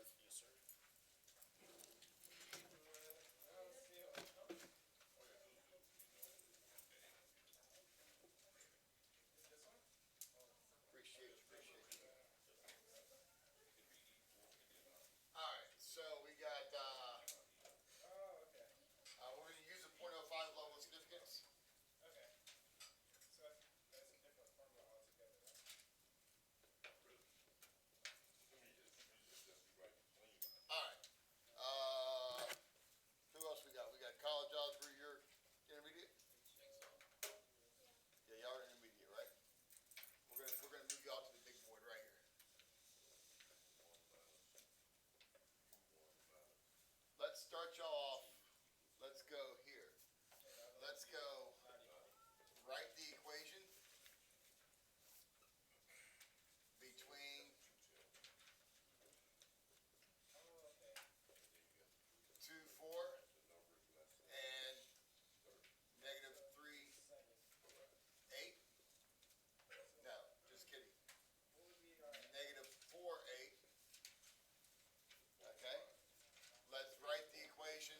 Yes, sir. Appreciate you. Alright, so we got, we're going to use a .05 level of significance. Okay. So that's a different formula altogether, right? Alright. Who else we got? We got college algebra, you're intermediate? Yeah, y'all are intermediate, right? We're gonna move y'all to the big board right here. Let's start y'all off. Let's go here. Let's go write the equation between 2, 4 and negative 3, 8. No, just kidding. Negative 4, 8. Okay. Let's write the equation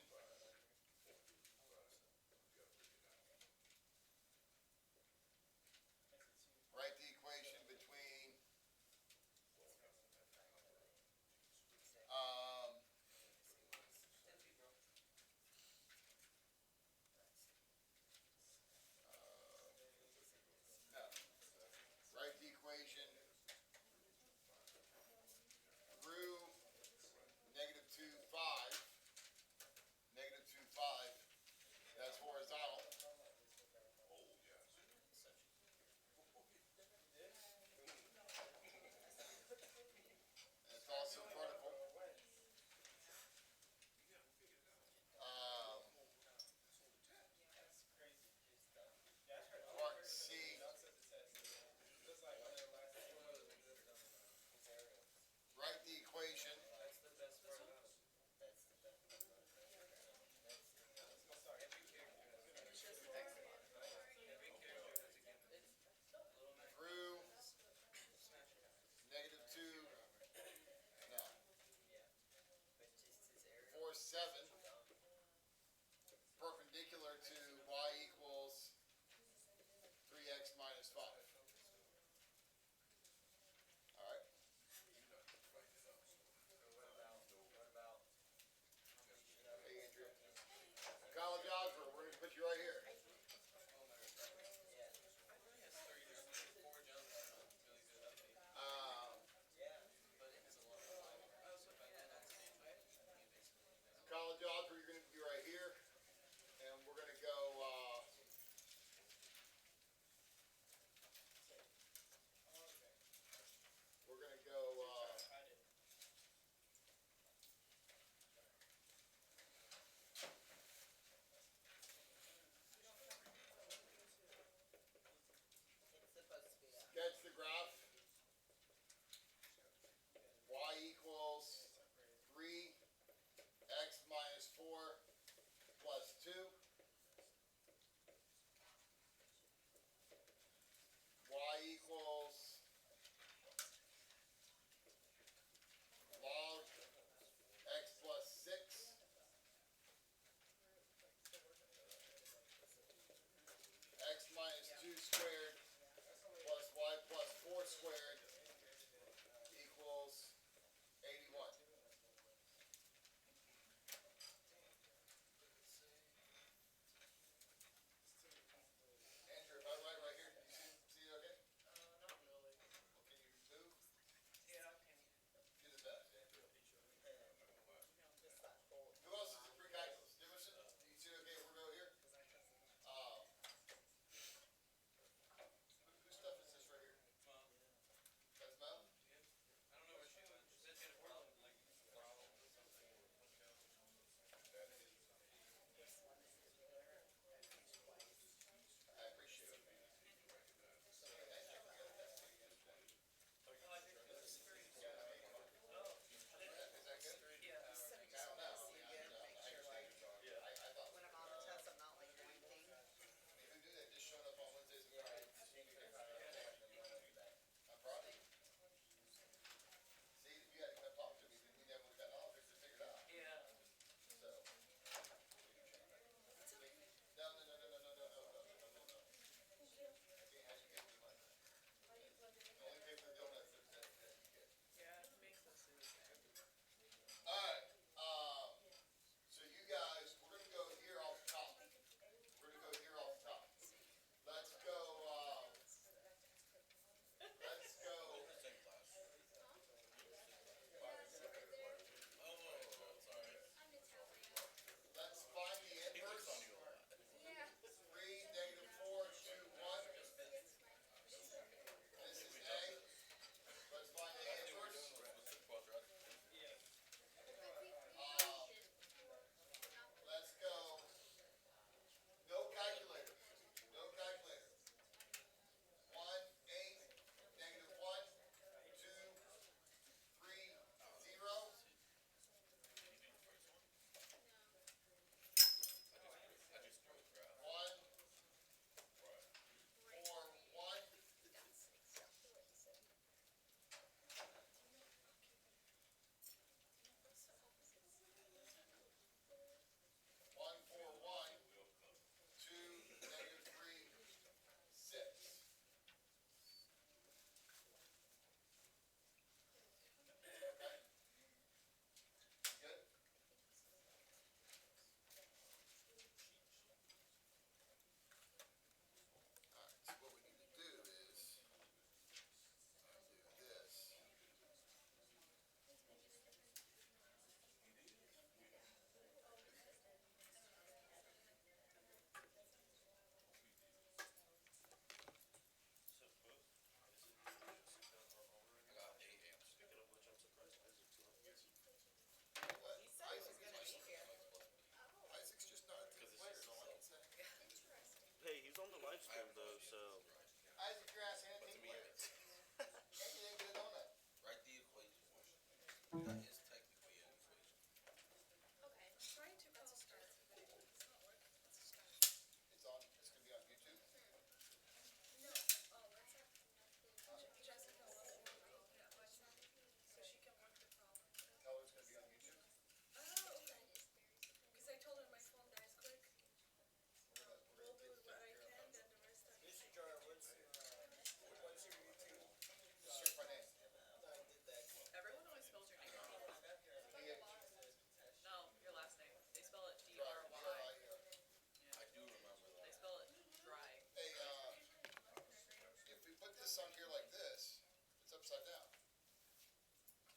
this on here like this, it's upside down.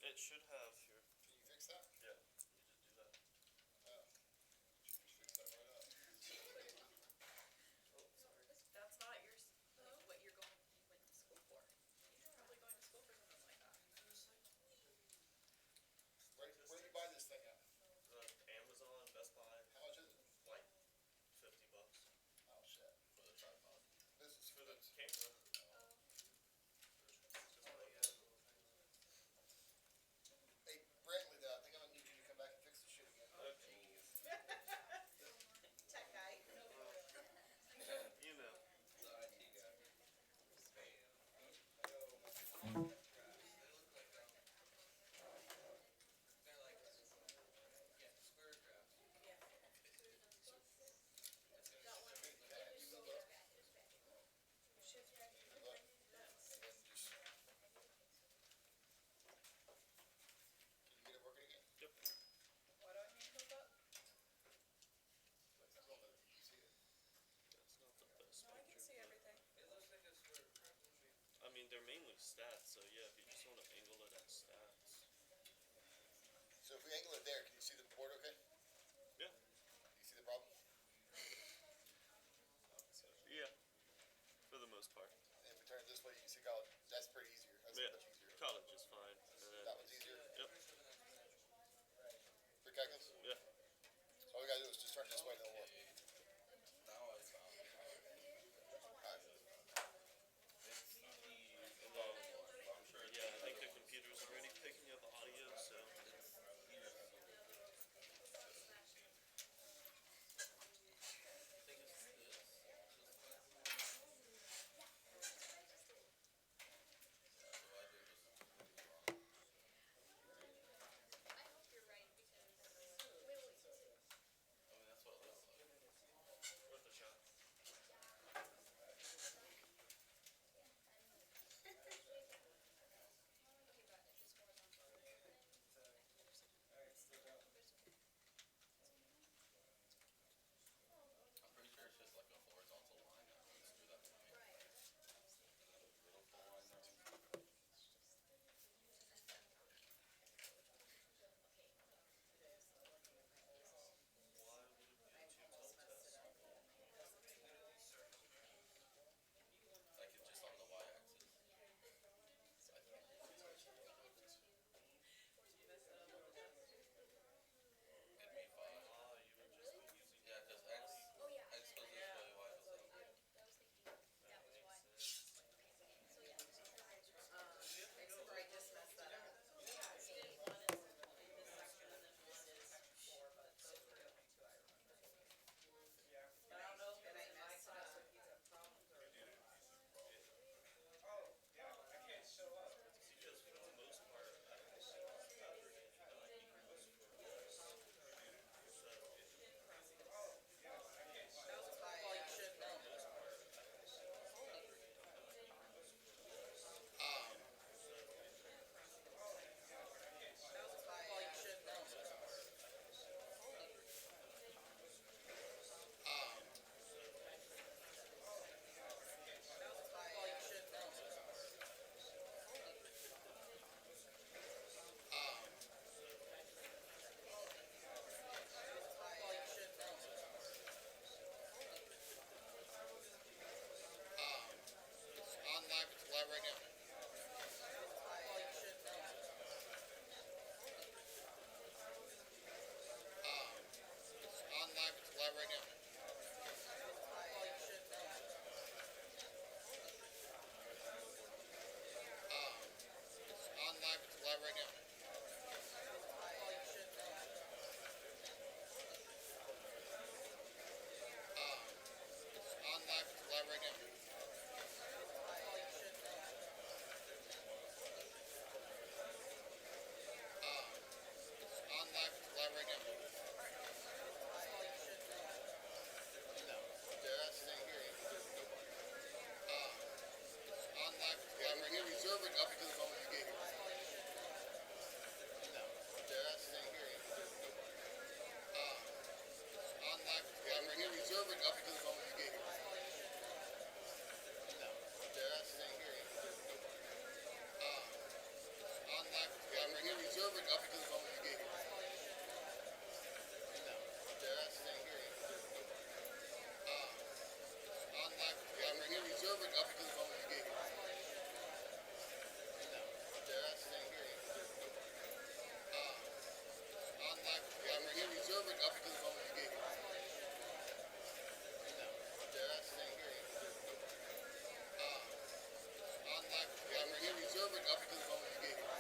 It should have here. Can you fix that? Yeah, you just do that. Oh. Just fix that right up. Oh, sorry. That's not your, like, what you went to school for. You're probably going to school for something like that. Where did you buy this thing at? Amazon, Best Buy, How much is it? like $50 Oh shit. for the tripod. This is For the camera. Hey, Brantley, though, I think I'm gonna need you to come back and fix the shit again. Tech guy. You know. The IT guy. They're like, yeah, square graphs. Yeah. That one. You move up, Shift right. move up, and then just. Can you get it working again? Yep. What do I mean move up? Like, I don't know if you can see it. That's not the best No, I can picture, see but- everything. It looks like a square graph. I mean, they're mainly stats, so yeah, if you just want to angle it at stats. So if we angle it there, can you see the board okay? Yeah. You see the problem? Yeah. For the most part. And if we turn it this way, you can see college. That's pretty easier. That's Yeah. much easier. College is fine. And then, That one's easier. Yep. For calculus? Yeah. So all we gotta do is just turn it this way and it'll work. Now I found it. Alright. I'm sure. Yeah, I think the computer's already picking up audio, so. I hope you're right because Worth a shot. I'm pretty sure it's just like a horizontal line that runs through that point. Vertical line there. Why would it be a two-tone test? Like it's just on the y-axis. It'd be fine. You would just be using. Yeah, because X goes this way, Y goes that way. except I just messed that up. One is in this section and then one is 4, but those were the only two I remember. But I don't know if I messed it up. Oh, yeah, I can't show up. Because for the most part, I don't see averaging equals for us. So, That was why, well, you should know. That was why, well, you should know. That was why, well, you should know. That was why, well, you should know. It's on live, it's live right now. That was why, well, you should know. It's on live, it's live right now. That was why, well, you should know. It's on live, it's live right now. That was why, well, you should know. It's on live, it's live right now. That was why, well, you should know. It's on live, it's live right now. That was why, well, you should know. because of the moment you gave it. No. That's staying here. On life, I'm right here. Reserve it up because of the moment you gave it. No. That's staying here. On life, I'm right here. Reserve it up because of the moment you gave it. No. That's staying here. On life, I'm right here. Reserve it up because of the moment you gave it.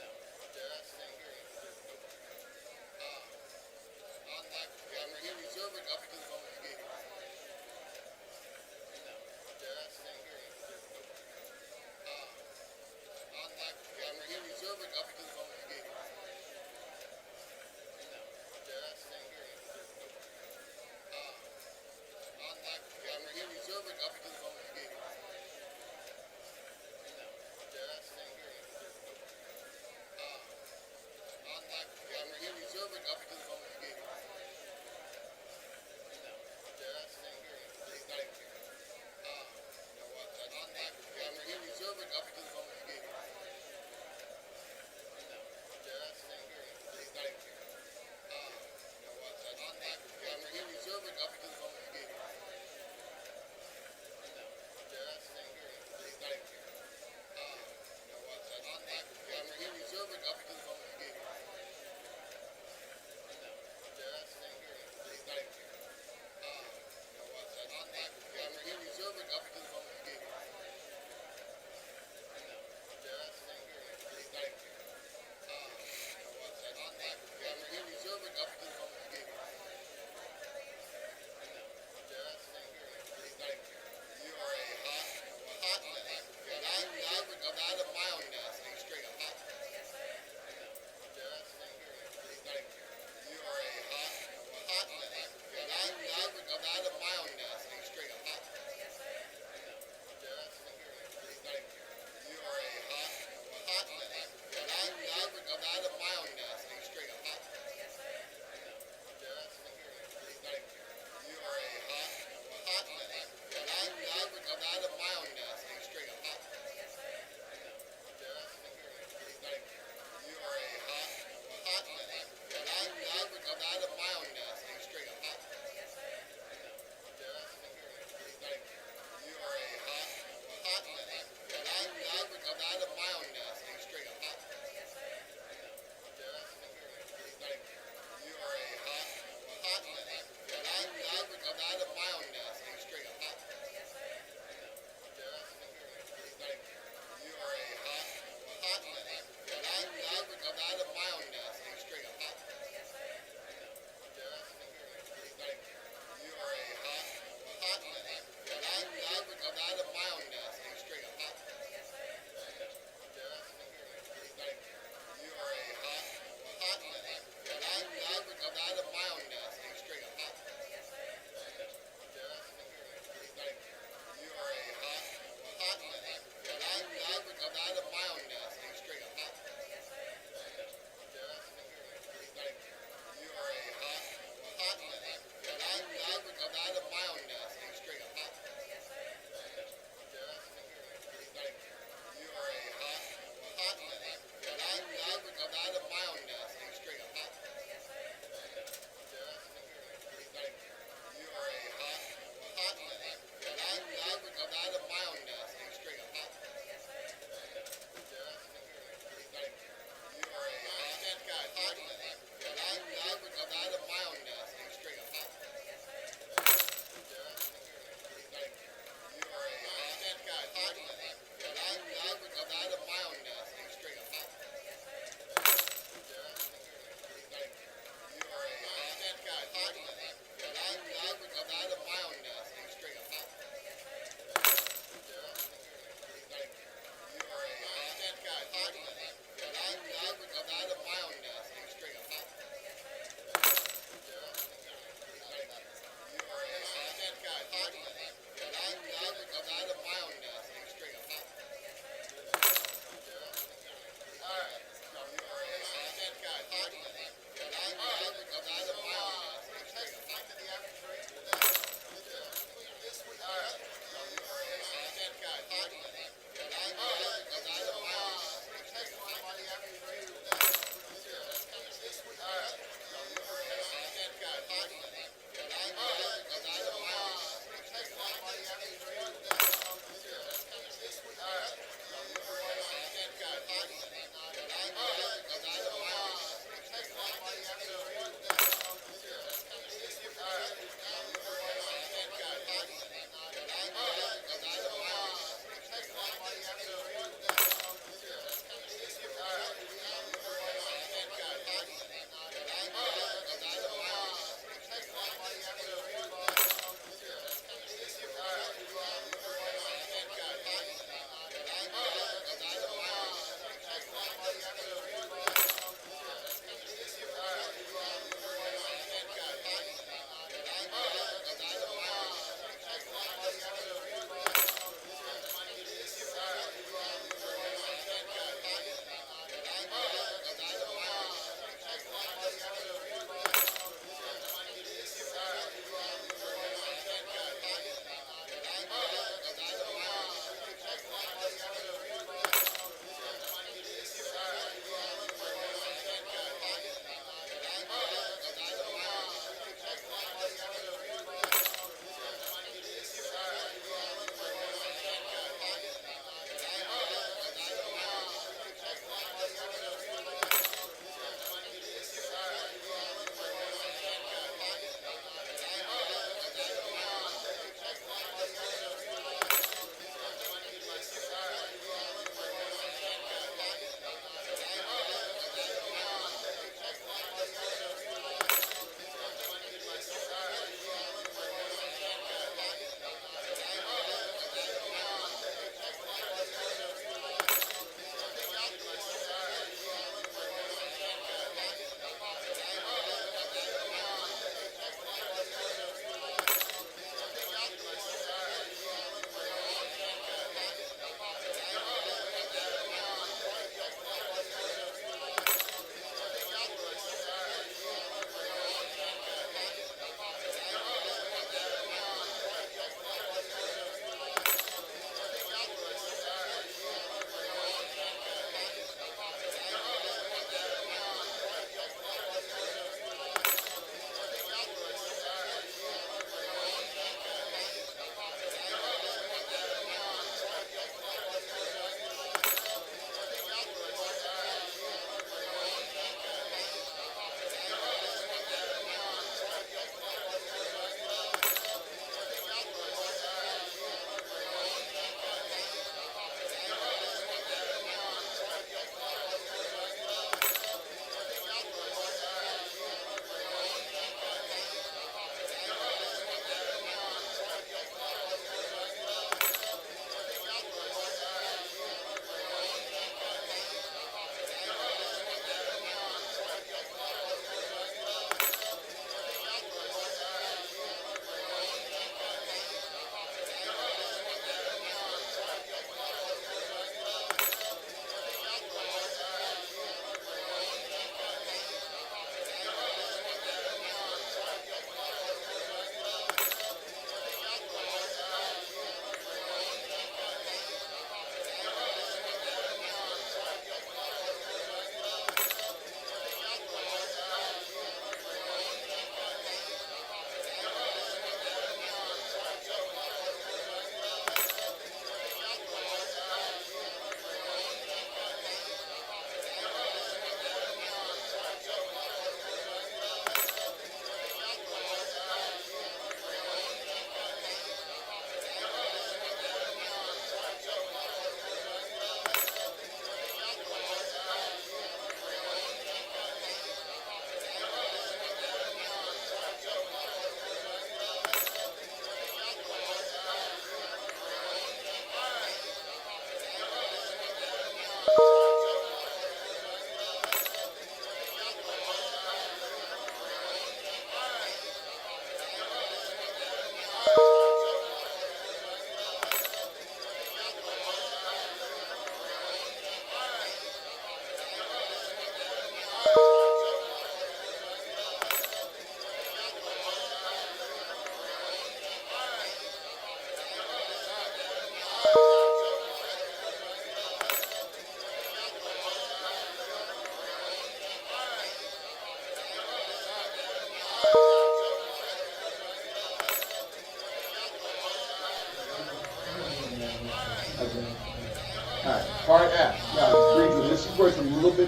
No. That's staying here. On life, I'm right here. Reserve it up because of the moment you gave it. No. That's staying here. On life, I'm right here. Reserve it up because of the moment you gave it. No. That's staying here. On life, I'm right here. Reserve it up because of the moment you gave it. No. That's staying here. On life, I'm right here. Reserve it up because of the moment you gave it. No. That's staying here. He's not even here. You know what? On life, I'm right here. Reserve it up because of the moment you gave it. No. That's staying here. He's not even here. You know what? On life, I'm right here. Reserve it up because of the moment you gave it. No. That's staying here. He's not even here. You know what? On life, I'm right here. Reserve it up because of the moment you gave it. No.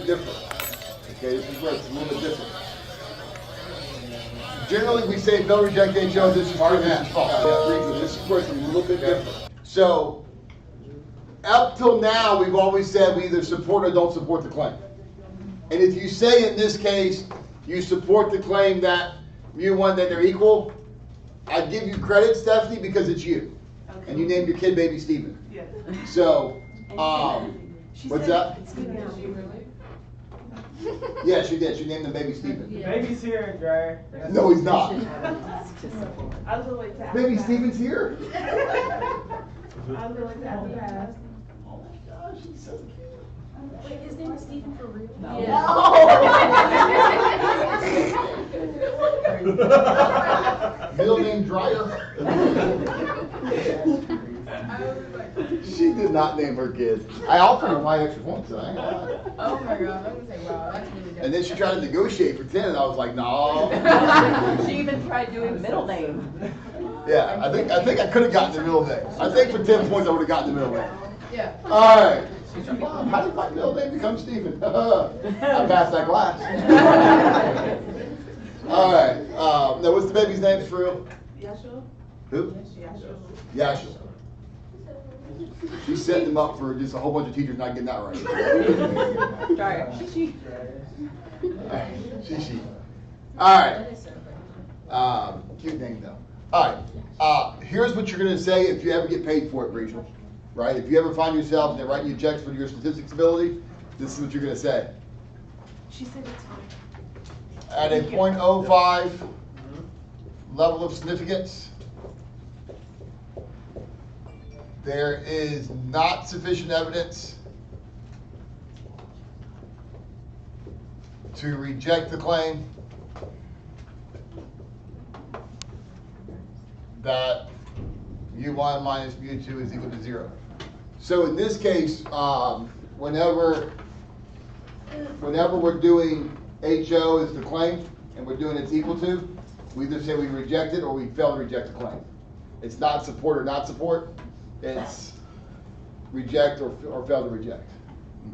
different. Okay, this is where it's a little bit different. Generally, we say don't reject HO, this is true, this is false. Yeah, this is where it's a little bit different. So, up till now, we've always said we either support or don't support the claim. And if you say in this case, you support the claim that mu1, that they're equal, I give you credit, Stephanie, because it's you. Okay. And you named your kid Baby Steven. Yeah. So, what's that? Yeah, she did. She named him Baby Steven. Yeah. Baby's here, Drier. No, he's not. I was willing to Baby Steven's here? I was willing to have the past. Oh my gosh, he's so cute. Wait, his name is Stephen for real? No. Yeah. Middle name Drier. She did not name her kid. I offered her my extra once, so I ain't gonna lie. Oh my god, I was like, wow, that's really good. And then she tried to negotiate for 10, and I was like, no. She even tried doing middle name. Yeah, I think I could have gotten the middle name. I think for 10 points I would have gotten the middle name. Yeah. All right. Mom, how did my middle name become Stephen? I passed that class. All right. Now, what's the baby's name for real? Yashua. Who? Yashua. Yashua. She's setting them up for just a whole bunch of teachers not getting that right. Drier. Shishi. All right. Cute name though. All right. Here's what you're going to say if you ever get paid for it, Rachel. Right? If you ever find yourself and they're writing you checks for your statistics ability, this is what you're going to say. She said it's fine. At a 0.05 level of significance, there is not sufficient evidence to reject the claim that mu1 minus mu2 is equal to 0. So in this case, whenever we're doing HO is the claim, and we're doing it's equal to, we either say we reject it or we fail to reject the claim. It's not support or not support. It's reject or fail to reject.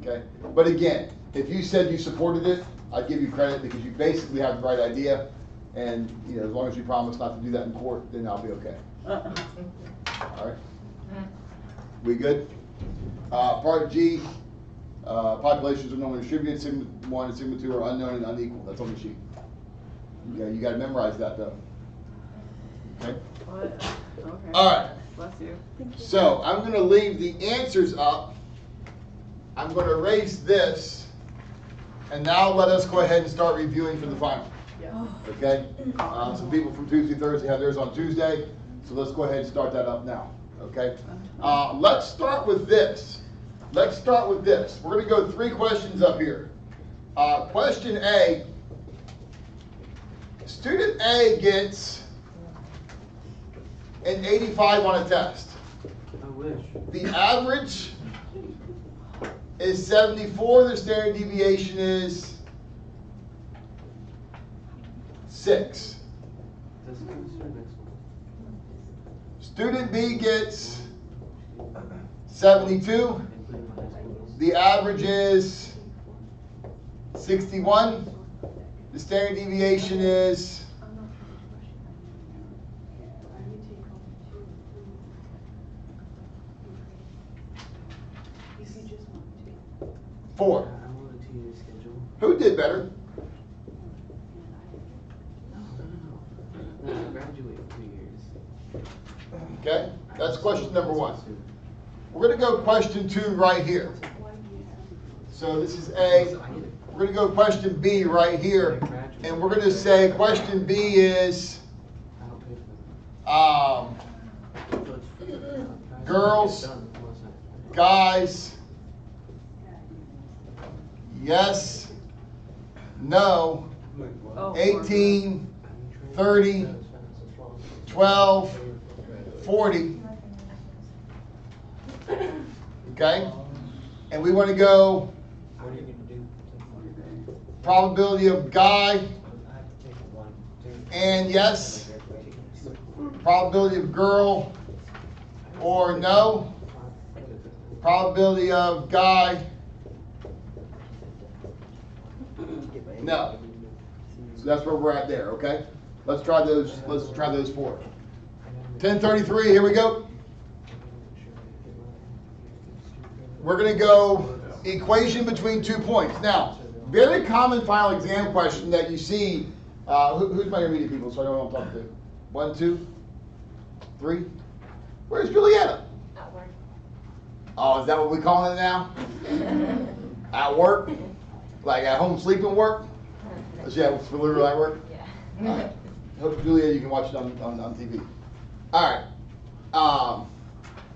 Okay? But again, if you said you supported it, I'd give you credit because you basically have the right idea. And as long as you promise not to do that in court, then I'll be okay. All right? We good? Part G, populations are normally distributed. Sigma 1 and sigma 2 are unknown and unequal. That's on the sheet. Okay, you got to memorize that though. Okay? Okay. All right. Bless you. So I'm going to leave the answers up. I'm going to erase this. And now let us go ahead and start reviewing for the final. Okay? Some people from Tuesday, Thursday have theirs on Tuesday. So let's go ahead and start that up now. Okay? Let's start with this. Let's start with this. We're going to go 3 questions up here. Question A. Student A gets an 85 on a test. I wish. The average is 74. The standard deviation is 6. Student B gets 72. The average is 61. The standard deviation is 4. Who did better? Okay, that's question number 1. We're going to go question 2 right here. So this is A. We're going to go question B right here. And we're going to say question B is girls, guys, yes, no, 18, 30, 12, 40. Okay? And we want to go probability of guy and yes, probability of girl or no, probability of guy No. So that's where we're at there, okay? Let's try those 4. 1033, here we go. We're going to go equation between 2 points. Now, very common final exam question that you see. Who's my intermediate people so I know what I'm talking to? 1, 2, 3. Where's Julietta? At work. Oh, is that what we call it now? At work? Like at home sleeping work? Yeah, for literally at work? Yeah. All right. Hope Julia, you can watch it on TV. All right.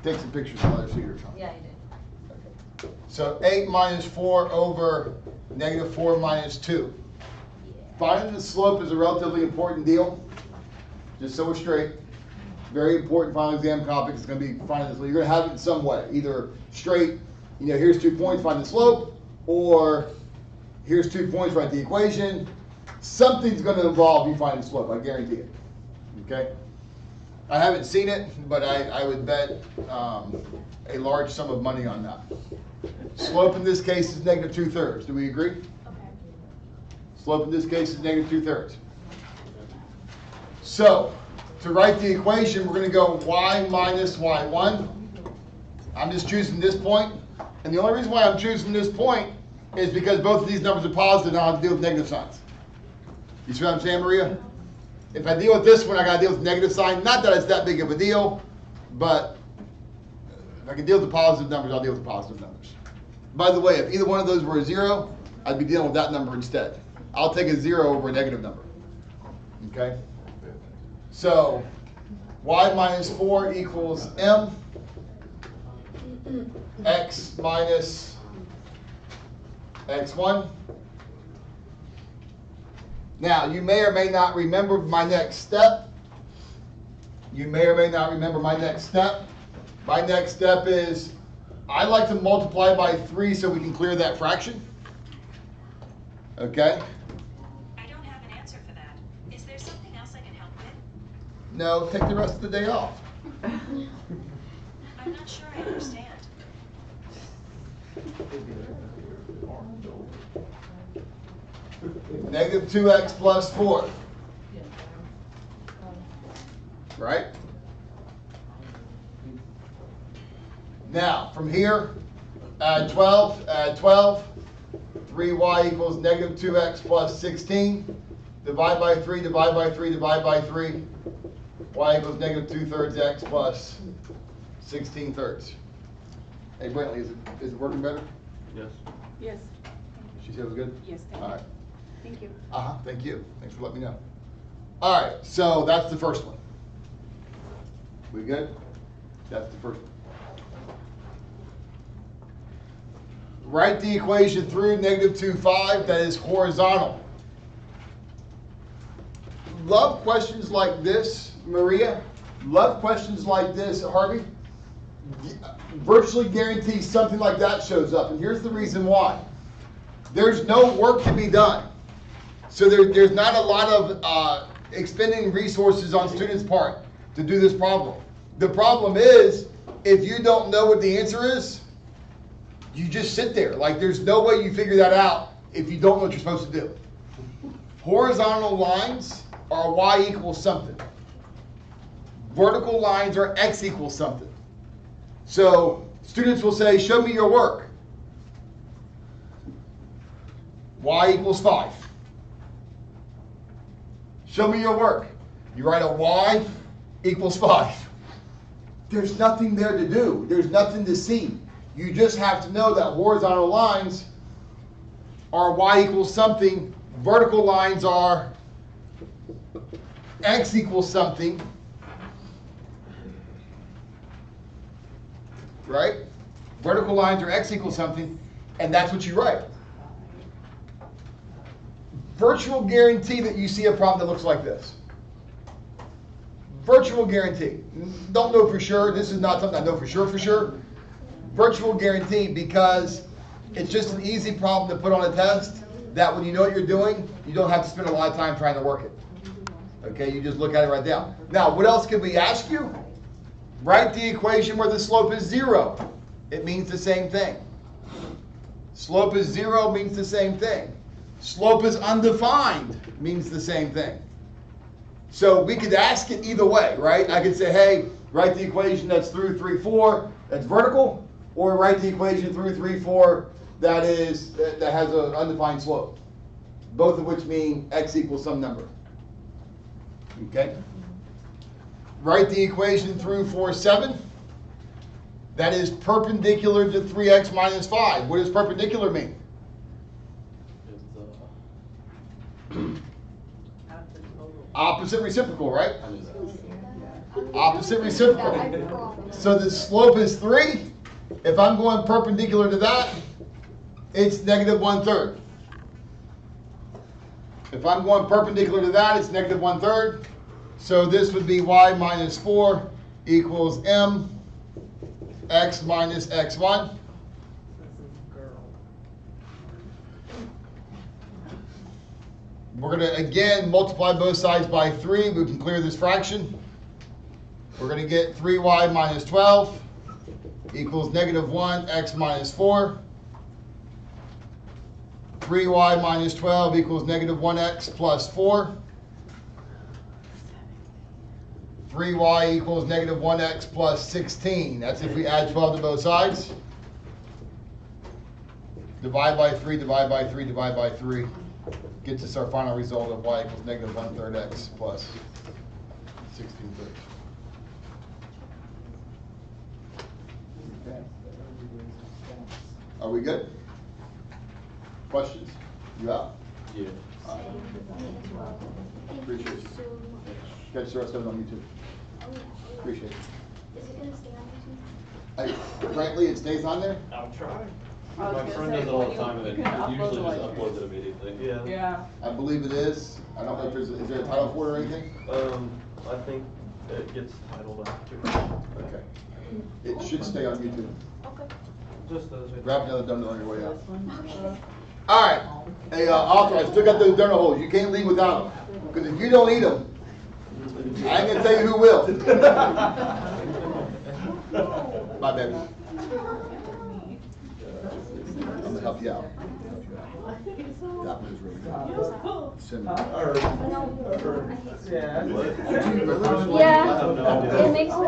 Take some pictures while they're here. Yeah, you did. So 8 minus 4 over negative 4 minus 2. Finding the slope is a relatively important deal. Just so we're straight. Very important final exam topic. It's going to be finding the slope. You're going to have it in some way. Either straight, here's 2 points, find the slope, or here's 2 points, write the equation. Something's going to involve you finding the slope. I guarantee it. Okay? I haven't seen it, but I would bet a large sum of money on that. Slope in this case is negative 2/3. Do we agree? Okay. Slope in this case is negative 2/3. So, to write the equation, we're going to go y minus y1. I'm just choosing this point. And the only reason why I'm choosing this point is because both of these numbers are positive and I'll have to deal with negative signs. You see what I'm saying, Maria? If I deal with this one, I got to deal with the negative sign. Not that it's that big of a deal, but if I can deal with the positive numbers, I'll deal with the positive numbers. By the way, if either one of those were a 0, I'd be dealing with that number instead. I'll take a 0 over a negative number. Okay? So, y minus 4 equals m. X minus x1. Now, you may or may not remember my next step. My next step is, I like to multiply by 3 so we can clear that fraction. Okay? I don't have an answer for that. Is there something else I can help with? No, take the rest of the day off. I'm not sure I understand. Negative 2x plus 4. Right? Now, from here, add 12. 3y equals negative 2x plus 16. Divide by 3, divide by 3, divide by 3. Y equals negative 2/3 x plus 16/3. Hey, Brantley, is it working better? Yes. Yes. She said it was good? Yes, thank All you. right. Thank you. Thank you. Thanks for letting me know. All right, so that's the first one. We good? That's the first one. Write the equation through negative 2/5, that is horizontal. Love questions like this, Maria. Love questions like this, Harvey. Virtually guarantee something like that shows up, and here's the reason why. There's no work to be done. So there's not a lot of expending resources on students' part to do this problem. The problem is, if you don't know what the answer is, you just sit there. Like, there's no way you figure that out if you don't know what you're supposed to do. Horizontal lines are y equals something. Vertical lines are x equals something. So students will say, show me your work. Y equals 5. Show me your work. You write a y equals 5. There's nothing there to do. There's nothing to see. You just have to know that horizontal lines are y equals something. Vertical lines are x equals something. Right? Vertical lines are x equals something, and that's what you write. Virtual guarantee that you see a problem that looks like this. Virtual guarantee. Don't know for sure. This is not something I know for sure. Virtual guarantee, because it's just an easy problem to put on a test that when you know what you're doing, you don't have to spend a lot of time trying to work it. Okay, you just look at it right down. Now, what else could we ask you? Write the equation where the slope is 0. It means the same thing. Slope is 0 means the same thing. Slope is undefined means the same thing. So we could ask it either way, right? I could say, hey, write the equation that's through 3, 4, that's vertical, or write the equation through 3, 4 that has an undefined slope. Both of which mean x equals some number. Okay? Write the equation through 4, 7. That is perpendicular to 3x minus 5. What does perpendicular mean? Opposite reciprocal, right? Opposite reciprocal. So the slope is 3. If I'm going perpendicular to that, it's negative 1/3. If I'm going perpendicular to that, it's negative 1/3. So this would be y minus 4 equals m x minus x1. We're going to, again, multiply both sides by 3. We can clear this fraction. We're going to get 3y minus 12 equals negative 1 x minus 4. 3y minus 12 equals negative 1x plus 4. 3y equals negative 1x plus 16. That's if we add 12 to both sides. Divide by 3, divide by 3, divide by 3. Gets us our final result of y equals negative 1/3 x plus 16/3. Okay. Are we good? Questions? You out? Yeah. Appreciate it. Catch the rest of it on YouTube. Appreciate it. Is it gonna stay on YouTube? Frankly, it stays on there. I'll try. I was My gonna friend say, does it all when the you- time, and you it can upload usually the just like- uploads it immediately. Yeah. Yeah. I believe it is. I don't know if is there a title for it or anything? I think it gets titled after. Okay. It should stay on YouTube. Okay. Just does it. Grab another donut on your way out. This one. All right. Hey, author, I still got those donut holes. You can't leave without them. Because if you don't eat them, I ain't gonna tell you who will. Bye, baby. I'm gonna help you out. That was really good. Cinnamon. Yeah, it makes my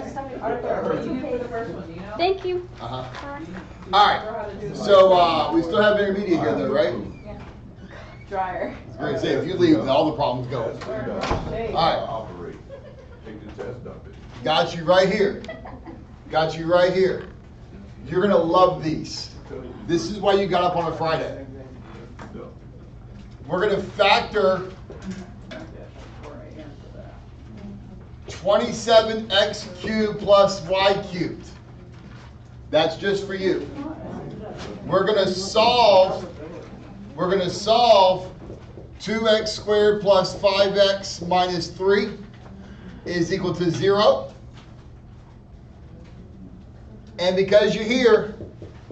stomach hurt. Thank you. Uh-huh. All right. So we still have intermediate here, though, right? Drier. I was going to say, if you leave, then all the problems go. Hey. All right. Operate. Take the test, dump it. Got you right here. Got you right here. You're going to love these. This is why you got up on a Friday. We're going to factor 27x cubed plus y cubed. That's just for you. We're going to solve 2x squared plus 5x minus 3 is equal to 0. And because you're here,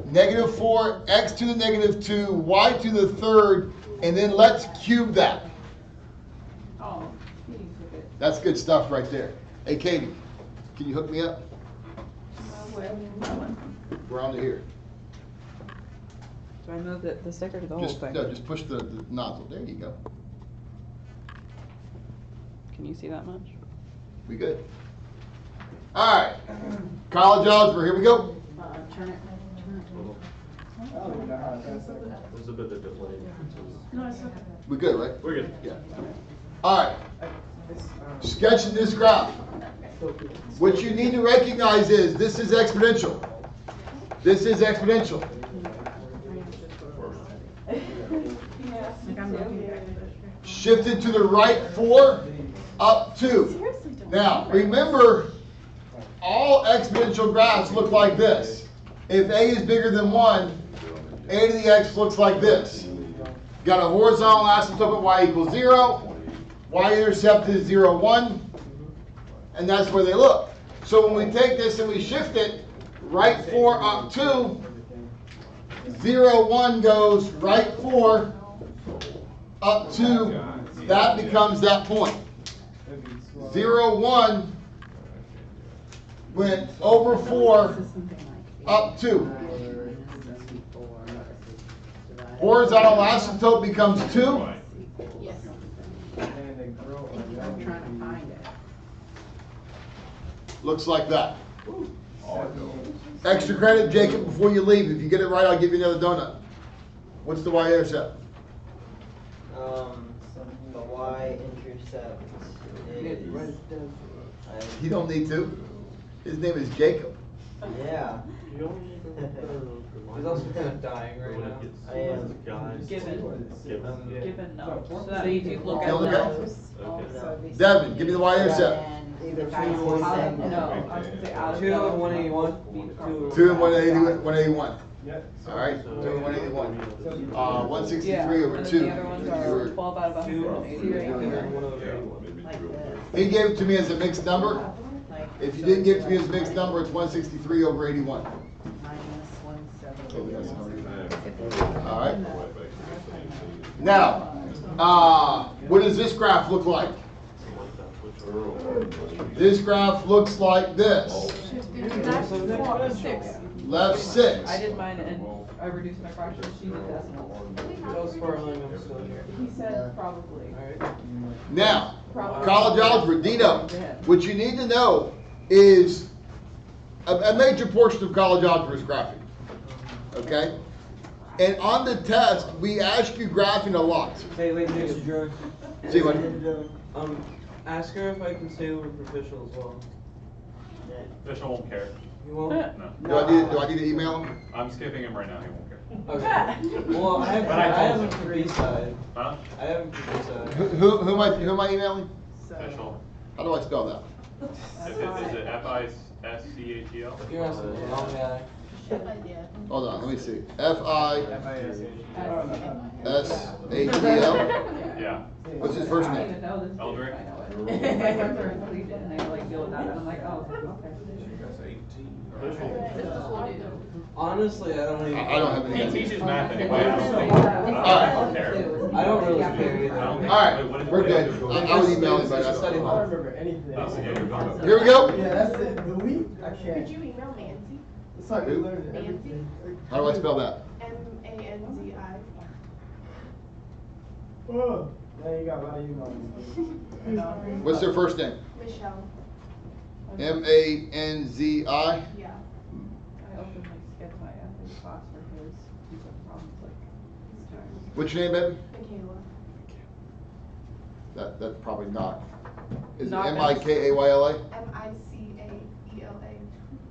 negative 4, x to the negative 2, y to the third, and then let's cube that. Oh, he took it. That's good stuff right there. Hey, Katie, can you hook me up? We're on to here. Do I move the sticker to the whole Just, thing? no, just push the nozzle. There you go. Can you see that much? We good. All right. College algebra, here we go. Turn it. There's a bit of delay. No, it's okay. We good, right? We're good. Yeah. All right. Sketching this graph. What you need to recognize is this is exponential. This is exponential. Shifted to the right 4, up 2. Now, remember, all exponential graphs look like this. If a is bigger than 1, a to the x looks like this. Got a horizontal asymptote at y equals 0. Y-intercept is 0, 1. And that's where they look. So when we take this and we shift it, right 4 up 2, 0, 1 goes right 4 up 2. That becomes that point. 0, 1 went over 4 up 2. Horizontal asymptote becomes 2. Yes. I'm trying to find it. Looks like that. Extra credit, Jacob, before you leave. If you get it right, I'll give you another donut. What's the y-intercept? The y-intercept is, You don't need to. His name is Jacob. yeah, He's also kind of dying right now. I am. Given no. So that means you look at Okay. those. Devin, give me the y-intercept. Either If I 2 or say 7. No, I was gonna say out of 2 and those. 181. 2 and 181. Yeah. All right, 2 and 181. 163 Yeah, over and then 2. the other ones are 12 out of 180 right here. Like this. He gave it to me as a mixed number. Like If you didn't give it to me as a mixed number, it's 163 over 81. minus 170. All right. Now, what does this graph look like? This graph looks like this. Left 6. I did mine and I reduced my fraction, she did decimals. Those Sparling, I'm still here. He said probably. Alright. Now, college algebra, Dino, what you need to know is a major portion of college algebra is graphing. Okay? And on the test, we ask you graphing a lot. Hey, wait, Mr. George. See what? Ask her if I can stay over for official as well. Official won't care. You won't? No. Do I need to email him? I'm skipping him right now, he won't care. Okay. Well, I But I told haven't for B-side. Huh? I haven't for B-side. Who am I emailing? Official. How do I spell that? Is it F-I-S-C-H-E-L? You're asking the wrong guy. Hold on, let me see. F-I-S-H-E-L? Yeah. What's his first I don't name? even know this. Eldrick. I know it. My friends are in Cleveland and they like deal with that and I'm like, oh, okay. Honestly, I don't even. I don't have any He idea. teaches math anyway, so I don't care. I don't really care either. I don't care. All right, Wait, what is- we're good. I was emailing, but It's study I hall. anything. Oh, yeah, you're gone. Here we go. Yeah, that's it. The week, I can't. Could you email Nancy? It's like we learned Nancy? everything. How do I spell that? M-A-N-Z-I. Oh, now you got a lot of emails. What's their first name? Michelle. M-A-N-Z-I? Yeah. I opened my sketch my ethics class for his, he's had problems like his terms. What's your name, baby? Michaela. That's probably not. Is it Not M-I-K-A-Y-L-A? M-I-C-A-E-L-A.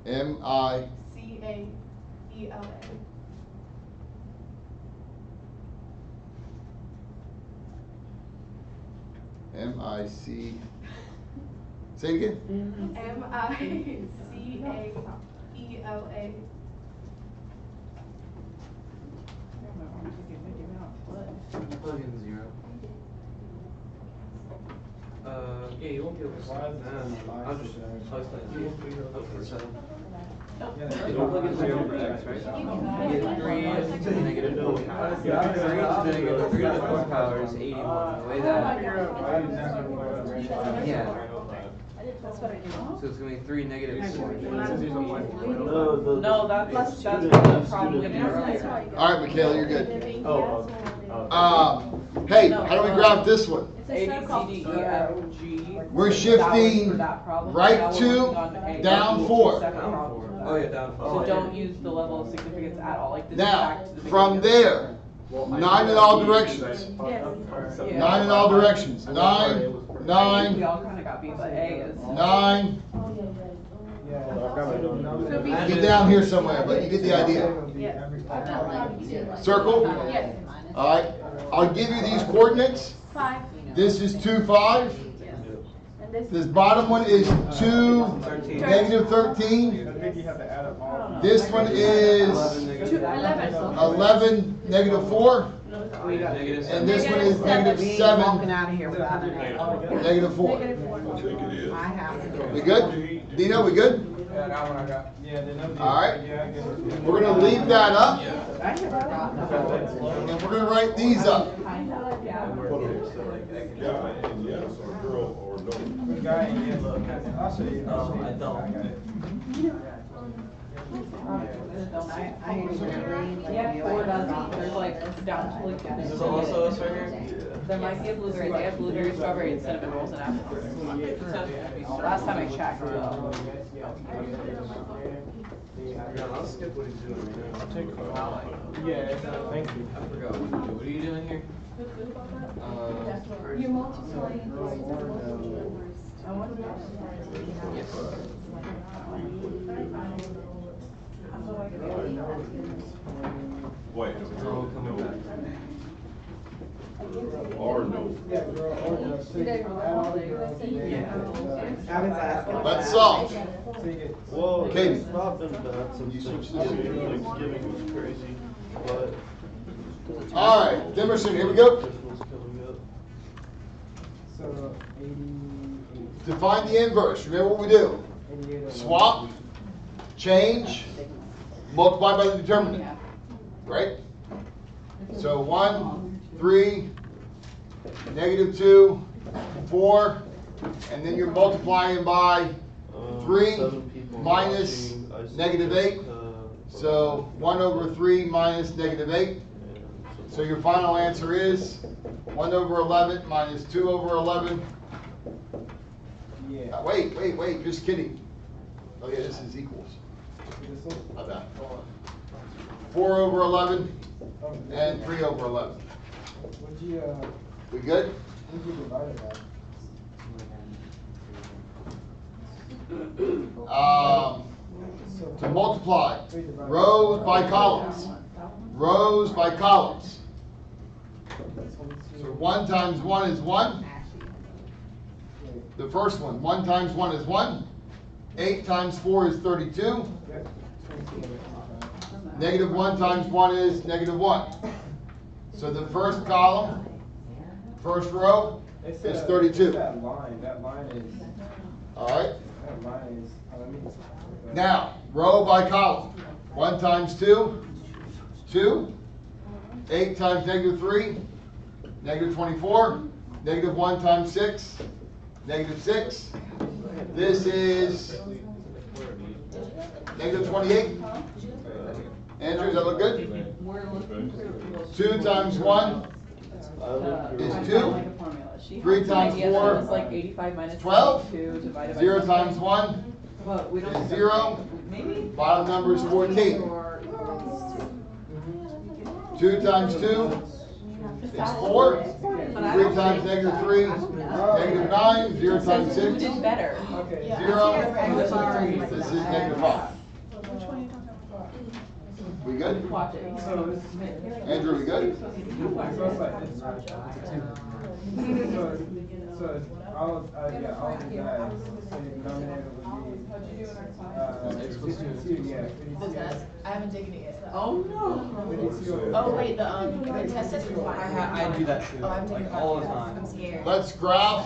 M-I, C-A-E-L-A. M-I-C. Say it again? M-I-C-A-E-L-A. Plug in 0. Yeah, you won't be able to slide that. I'll just plug that in. Okay, so. You don't plug in 0 for x, right? You get 3 to the negative 4 powers. 3 to the negative 3 to the 4th power is 81. The way that. Yeah. That's what I do. So it's gonna be 3 negative 4. No, that's what the problem with it earlier. All right, Michaela, you're good. Hey, how do we graph this one? A, B, C, D, E, F, G. We're That was shifting for that problem. right Now we're 2, working on A, down B, 4. second problem. Oh yeah, down 4. So don't use the level of significance at all, like this is Now, back to the from beginning. there, 9 in all directions. Yeah. 9 in all directions. 9, We 9, all kinda got B, but A is. 9. Yeah. Get down here somewhere, but you get the idea. Circle? Yes. All right. I'll give you these coordinates. 5. This is 2, 5. And this. This bottom one is 2, negative 13. I think you have to add up all. This one is 11, negative 4. And this one is negative We ain't 7, walking out of here without an answer. negative 4. I have to go. We good? Dino, we good? Yeah, that one I got. Yeah, the number. All right. Yeah, I get it. We're going to leave that up. I have forgotten about it. And we're going to write these up. Good guy, yeah, look, I'll show you. I don't. I got it. I usually like. Yeah, 4 dozen. There's like down to like. Is this also us right here? There might be a blueberry. They have blueberry, strawberry, and cinnamon rolls and apple. Last time I checked. Yeah, I'll skip what he's doing right now. I'll take a Wow. Yeah, thank you. I forgot what to do. What are you doing here? You're multiplying. Wait, Oh, coming back. or no. Let's solve. Well, Katie. it's not been bad since Thanksgiving was crazy, but All right, Demerson, here we go. Christmas coming up. So 88. Define the inverse. Remember what we do. 88. Swap, change, multiply by the determinant. Right? So 1, 3, -2, 4, and then you're multiplying by 3 7 people minus watching. I see -8. So 1 over 3 minus -8. So your final answer is 1 over 11 minus 2 over 11. Yeah. Wait, just kidding. Oh yeah, this is equals. This one? My bad. 4 over 11 and 3 over 11. What'd you We good? divide it by? To multiply rows by columns. Rows by columns. So 1 times 1 is 1. The first one, 1 times 1 is 1. 8 times 4 is 32. Yep. -1 times 1 is -1. So the first column, first row, It's is that- 32. it's That line is, All right? that line is, Now, row by column. 1 times 2, 2. 8 times -3, -24. -1 times 6, -6. This is -28. Andrew, does that look good? 2 times 1 is 2. 3 times 4 is like 85 minus 12. 2 divided by 0 something. times 1 But we don't is 0. Maybe. Bottom number is 14. 2 times 2 is 4. 3 times -3, -9. 0 times 6, Who did better? 0. This is -5. We good? Watch it. Andrew, we good? so it's like this, right? So all of you guys, so your denominator would be, 52, yeah, 52. I haven't taken it yet. Oh no. 52. Oh wait, the test is required. I do that too, Oh, I'm taking like it. all the time. I'm scared. Let's graph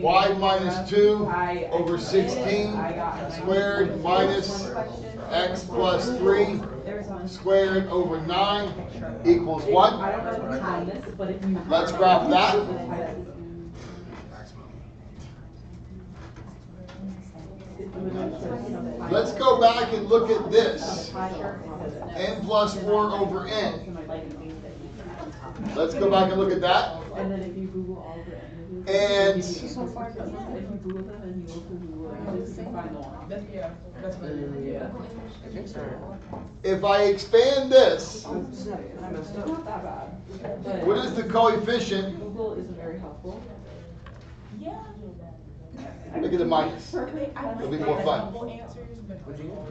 y minus 2 over 16 squared minus x plus 3 squared over 9 equals I what? don't know the time this, but if you. Let's graph that. Let's go back and look at this. N plus 4 over n. Let's go back and look at that. And then if you Google all the images. And if you Google them and you also Google images, you can find the one. That's if I expand this, It's not that bad. But what is the coefficient? Google isn't very helpful. Look at the minus. It'll be more fun.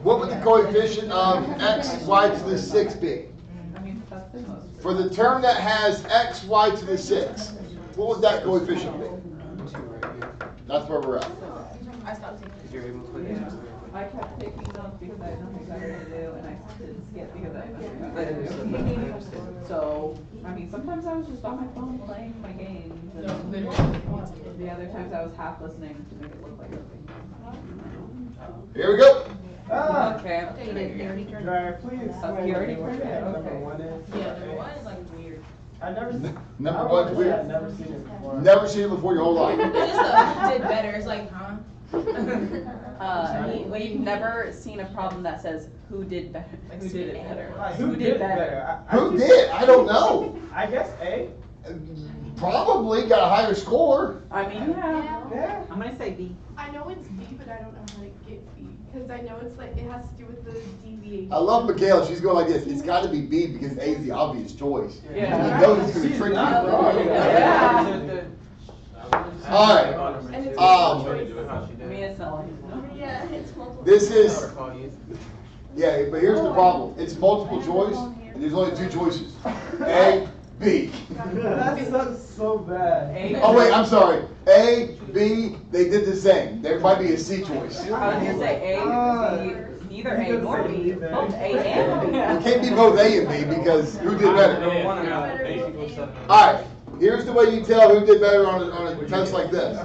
What would the coefficient of x, y to the 6 be? I mean, that's the most. For the term that has x, y to the 6, what would that coefficient be? That's where we're at. I stopped taking it. You're able to play Yeah. I kept taking notes because I had nothing better to do, and I didn't skip because I had nothing I better to understand that, I do. understand. So, I mean, sometimes I was just on my phone playing my games, and the other times I was half listening to make it look like everything. Here we go. Ah! Okay. Drier, please explain You already what printed it? number Okay. 1 is. Yeah, number one is like weird. I never seen. Number one's weird. I've never seen it before. Never seen it before your whole life. It just did better. It's like, huh? We've never seen a problem that says who did better. Who did it better? Who did better? Who did? I don't know. I guess A. Probably got a higher score. I mean, Yeah. I'm gonna say B. I know it's B, but I don't know how to get B, because I know it's like, it has to do with the deviation. I love Michaela. She's going like this. It's got to be B because A is the obvious choice. Yeah. You know it's going to trick you. Yeah. All right. And it's I mean, it's not like. yeah, it's multiple. This is, yeah, but here's the problem. It's multiple choice, and there's only two choices. A, B. That sucks so bad. Oh wait, I'm sorry. A, B, they did the same. There might be a C choice. I was gonna say A, B, neither A nor B, both A and B. It can't be both A and B because who did better? All right. Here's the way you tell who did better on a test like this.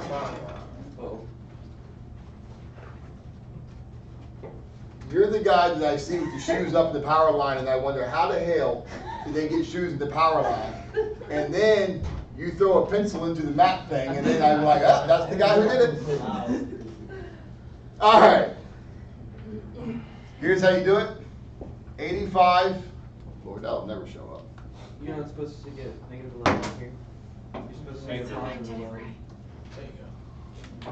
You're the guy that I see with the shoes up the power line, and I wonder how the hell did they get shoes in the power line? And then you throw a pencil into the map thing, and then I'm like, oh, that's the guy who did it. All right. Here's how you do it. 85. Lord, that'll never show up. You're not supposed to get negative 11 here. You're supposed to get positive 11. There you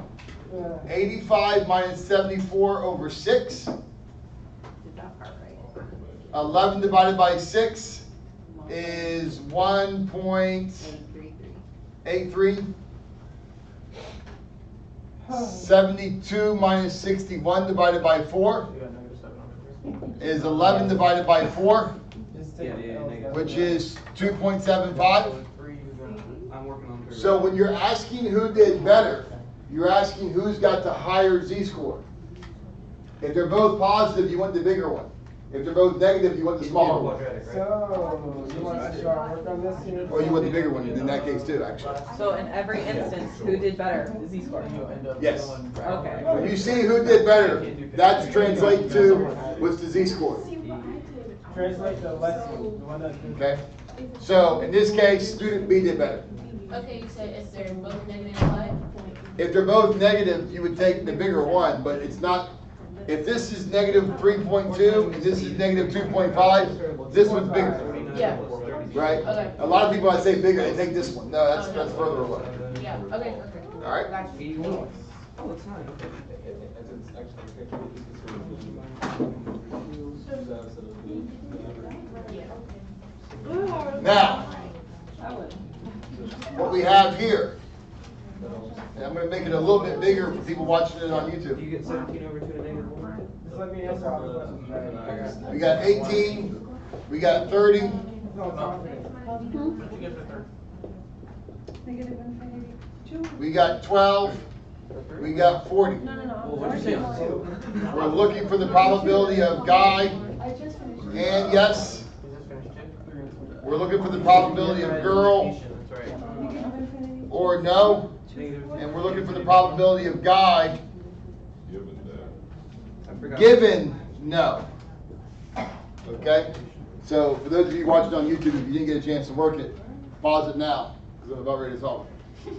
go. 85 minus 74 over 6. Did that part right. 11 divided by 6 is 1.83. 72 minus 61 divided by 4 You got negative 7 over here. is 11 divided by 4, Yeah, negative. which is 2.75. I'm working on it. So when you're asking who did better, you're asking who's got the higher z-score. If they're both positive, you want the bigger one. If they're both negative, you want the smaller one. So, you want to start work on this here? Or you want the bigger one in that case too, actually. So in every instance, who did better? The Z-score. Yes. Okay. When you see who did better, that's translate to what's the z-score. Translate the lesson, the one that's. Okay? So in this case, student B did better. Okay, you said if they're both negative what? If they're both negative, you would take the bigger one, but it's not. If this is negative 3.2 and this is negative 2.5, this one's bigger, Yeah. right? Okay. A lot of people, I say bigger, they take this one. No, that's further away. Yeah, okay, perfect. All right? Gotcha. 81. Oh, it's not. Now, That would. what we have here, and I'm going to make it a little bit bigger for people watching it on Do YouTube. you get 17 over 2 to negative 1? Just let me answer all the questions. We got 18, we got 30, No, confident. What'd you get for third? we got 12, we got 40. Well, what'd you say on 2? We're looking for the probability of guy I just finished. and yes. Is this finished too? We're looking for the probability of girl That's right. or no. Negative. And we're looking for the probability of guy I forgot. given no. Okay? So for those of you watching on YouTube, if you didn't get a chance to work it, pause it now, because I'm about ready to solve it.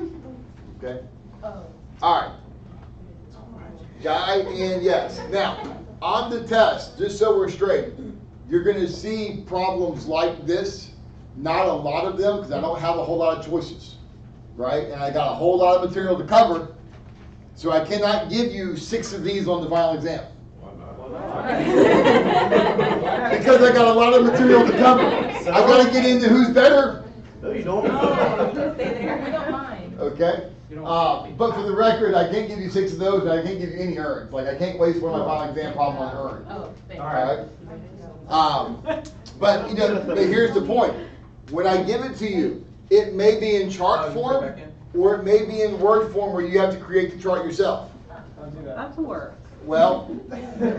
Okay? Oh. All right. Guy and yes. Now, on the test, just so we're straight, you're going to see problems like this. Not a lot of them, because I don't have a whole lot of choices. Right? And I got a whole lot of material to cover. So I cannot give you 6 of these on the final exam. Because I got a lot of material to cover. I got to get into who's better. No, you don't. We don't mind. Okay? But for the record, I can't give you 6 of those, and I can't give you any earns. Like, I can't waste one of my final exam problem on earn. Oh, thanks. All right? But, you know, but here's the point. When I give it to you, it may be in chart form, or it may be in word form where you have to create the chart yourself. Don't do that. That's work. Well,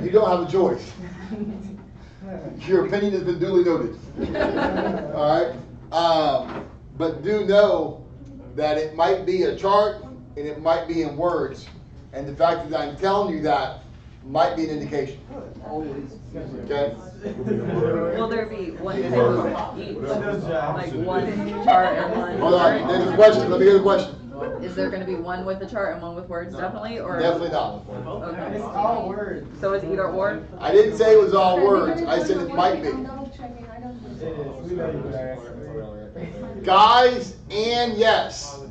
you don't have a choice. Your opinion has been duly noted. All right? But do know that it might be a chart and it might be in words. And the fact that I'm telling you that might be an indication. Okay? Will there be one type of each? Like one chart and one. Hold on. There's a question. Let me hear the question. Is there gonna be one with the chart and one with words, definitely, or? Definitely not. Okay. It's all words. So it's either or? I didn't say it was all words, I said it might be. It is. We know you guys. Guys and yes.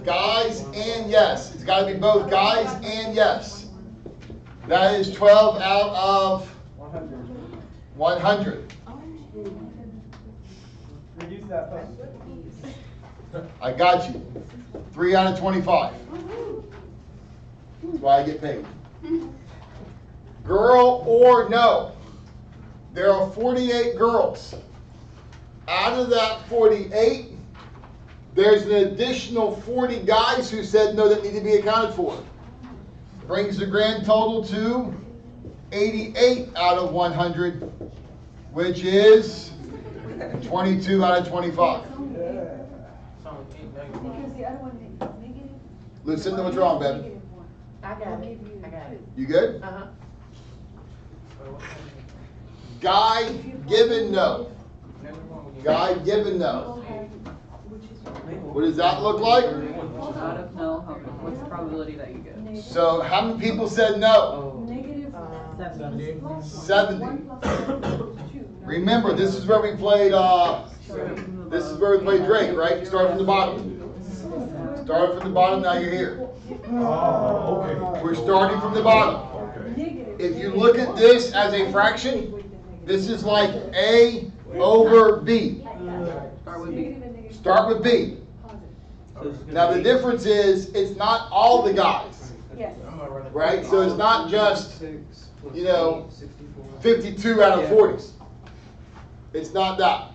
Guys and yes. It's gotta be both guys and yes. That is 12 out of 100. Reduce that first. I got you. 3 out of 25. That's why I get paid. Girl or no. There are 48 girls. Out of that 48, there's an additional 40 guys who said no that need to be accounted for. Brings the grand total to 88 out of 100, which is 22 out of 25. Lucinda, what's wrong, baby? I got it. You good? Uh-huh. Guy given no. Guy given no. What does that look like? Out of no, what's the probability that you get? So how many people said no? 70. Remember, this is where we played Drake, right? Start from the bottom. Start from the bottom, now you're here. Oh, okay. We're starting from the bottom. Okay. If you look at this as a fraction, this is like A over B. Start with B. Start with B. Now the difference is, it's not all the guys, right? So it's not just, 52 out of 40s. It's not that.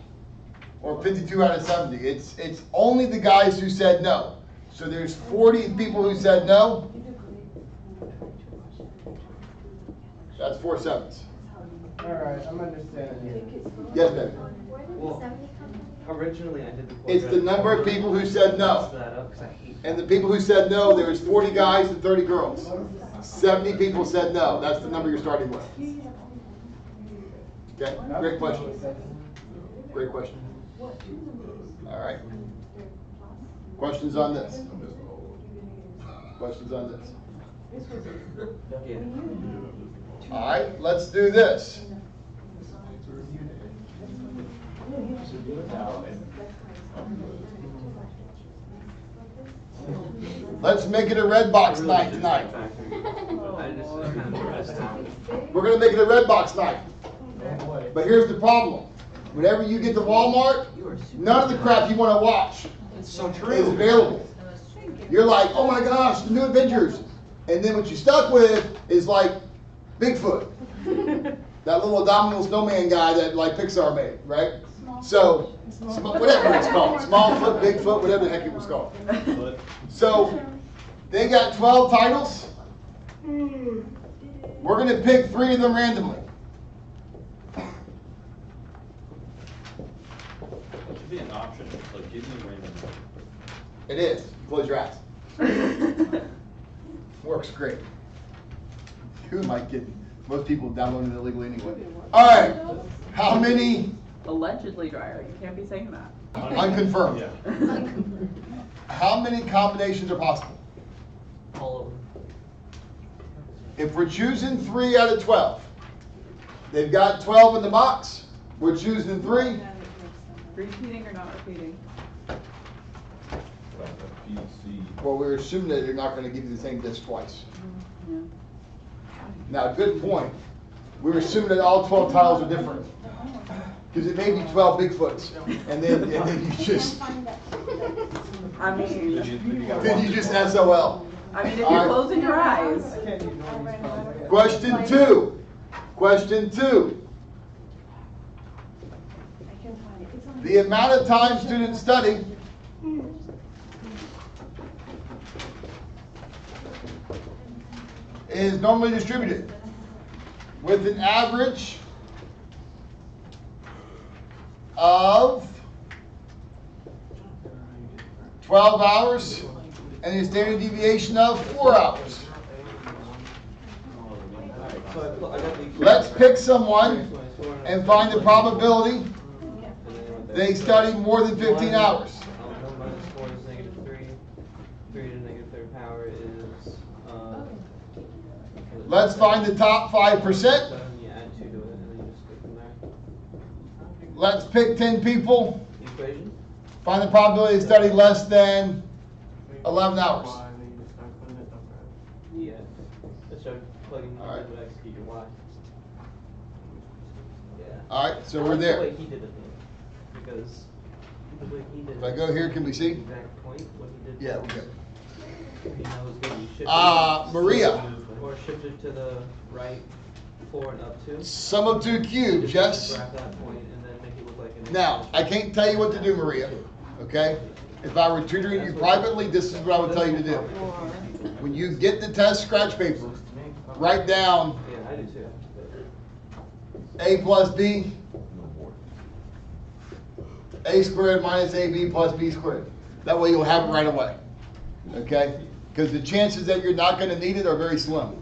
Or 52 out of 70. It's only the guys who said no. So there's 40 people who said no. That's 4 sevens. Alright, I'm understanding. Yes, baby. Well, originally I did the It's the number of people who said no. And the people who said no, there was 40 guys and 30 girls. 70 people said no. That's the number you're starting with. Okay, great question. Great question. All right. Questions on this? Questions on this? All right, let's do this. Let's make it a red box night tonight. We're going to make it a red box night. But here's the problem. Whenever you get to Walmart, none of the crap you want to watch is available. You're like, oh my gosh, the new Avengers. And then what you're stuck with is like Bigfoot. That little abominable snowman guy that like Pixar made, right? So, whatever it's called. Smallfoot, Bigfoot, whatever the heck it was called. So, they got 12 titles. We're going to pick 3 of them randomly. It should be an option, like give me random. It is. Close your eyes. Works great. Who am I kidding? Most people download it illegally anyway. All right. How many? Allegedly drier. You can't be saying that. Unconfirmed. Yeah. How many combinations are possible? All over. If we're choosing 3 out of 12, they've got 12 in the box. We're choosing 3. Repeating or not repeating? Well, we're assuming that they're not going to give you the same disc twice. Yeah. Now, good point. We're assuming that all 12 tiles are different. Because it may be 12 Bigfoots. And then you just... I mean... Then you just SOL. I mean, if you're closing your eyes. Question 2. Question 2. The amount of time students study is normally distributed with an average of 12 hours and a standard deviation of 4 hours. Let's pick someone and find the probability they study more than 15 hours. 3 to the negative third power is, Let's find the top 5%. So you add 2 to it, and then you just go from there. Let's pick 10 people. Equation? Find the probability to study less than 11 hours. Yeah. Let's start plugging All right. in to execute your Y. Yeah. All right, so I we're like there. The way he did it, though, because the way he did If I go here, can we see? exact point, what he did. Yeah, we go. You know, was going to be shifted. Maria. Or shifted to the right 4 and up 2. Sum of 2 cubes, yes? Graph that point and then make it look like an Now, I can't tell you what to do, Maria, okay? If I were tutoring you privately, this is what I would tell you to do. When you get the test scratch paper, write down Yeah, I do too. A plus B, A squared minus AB plus B squared. That way you'll have it right away, okay? Because the chances that you're not going to need it are very slim.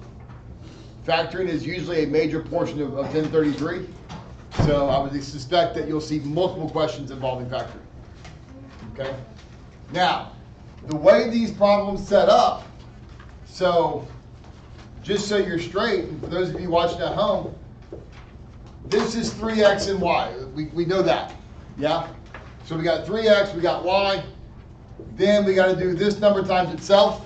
Factoring is usually a major portion of 1033, so I would suspect that you'll see multiple questions involving factoring, okay? Now, the way these problems set up, so just so you're straight, and for those of you watching at home, this is 3x and y. We know that, yeah? So we got 3x, we got y. Then we got to do this number times itself.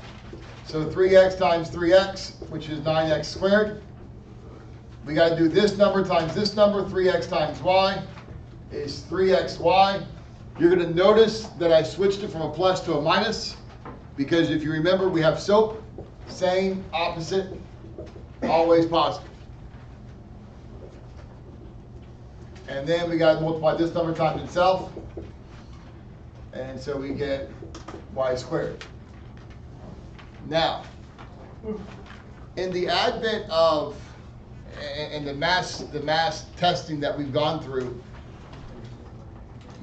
So 3x times 3x, which is 9x squared. We got to do this number times this number. 3x times y is 3xy. You're going to notice that I switched it from a plus to a minus, because if you remember, we have SOAP, same, opposite, always positive. And then we got to multiply this number times itself. And so we get y squared. Now, in the advent of, and the mass testing that we've gone through,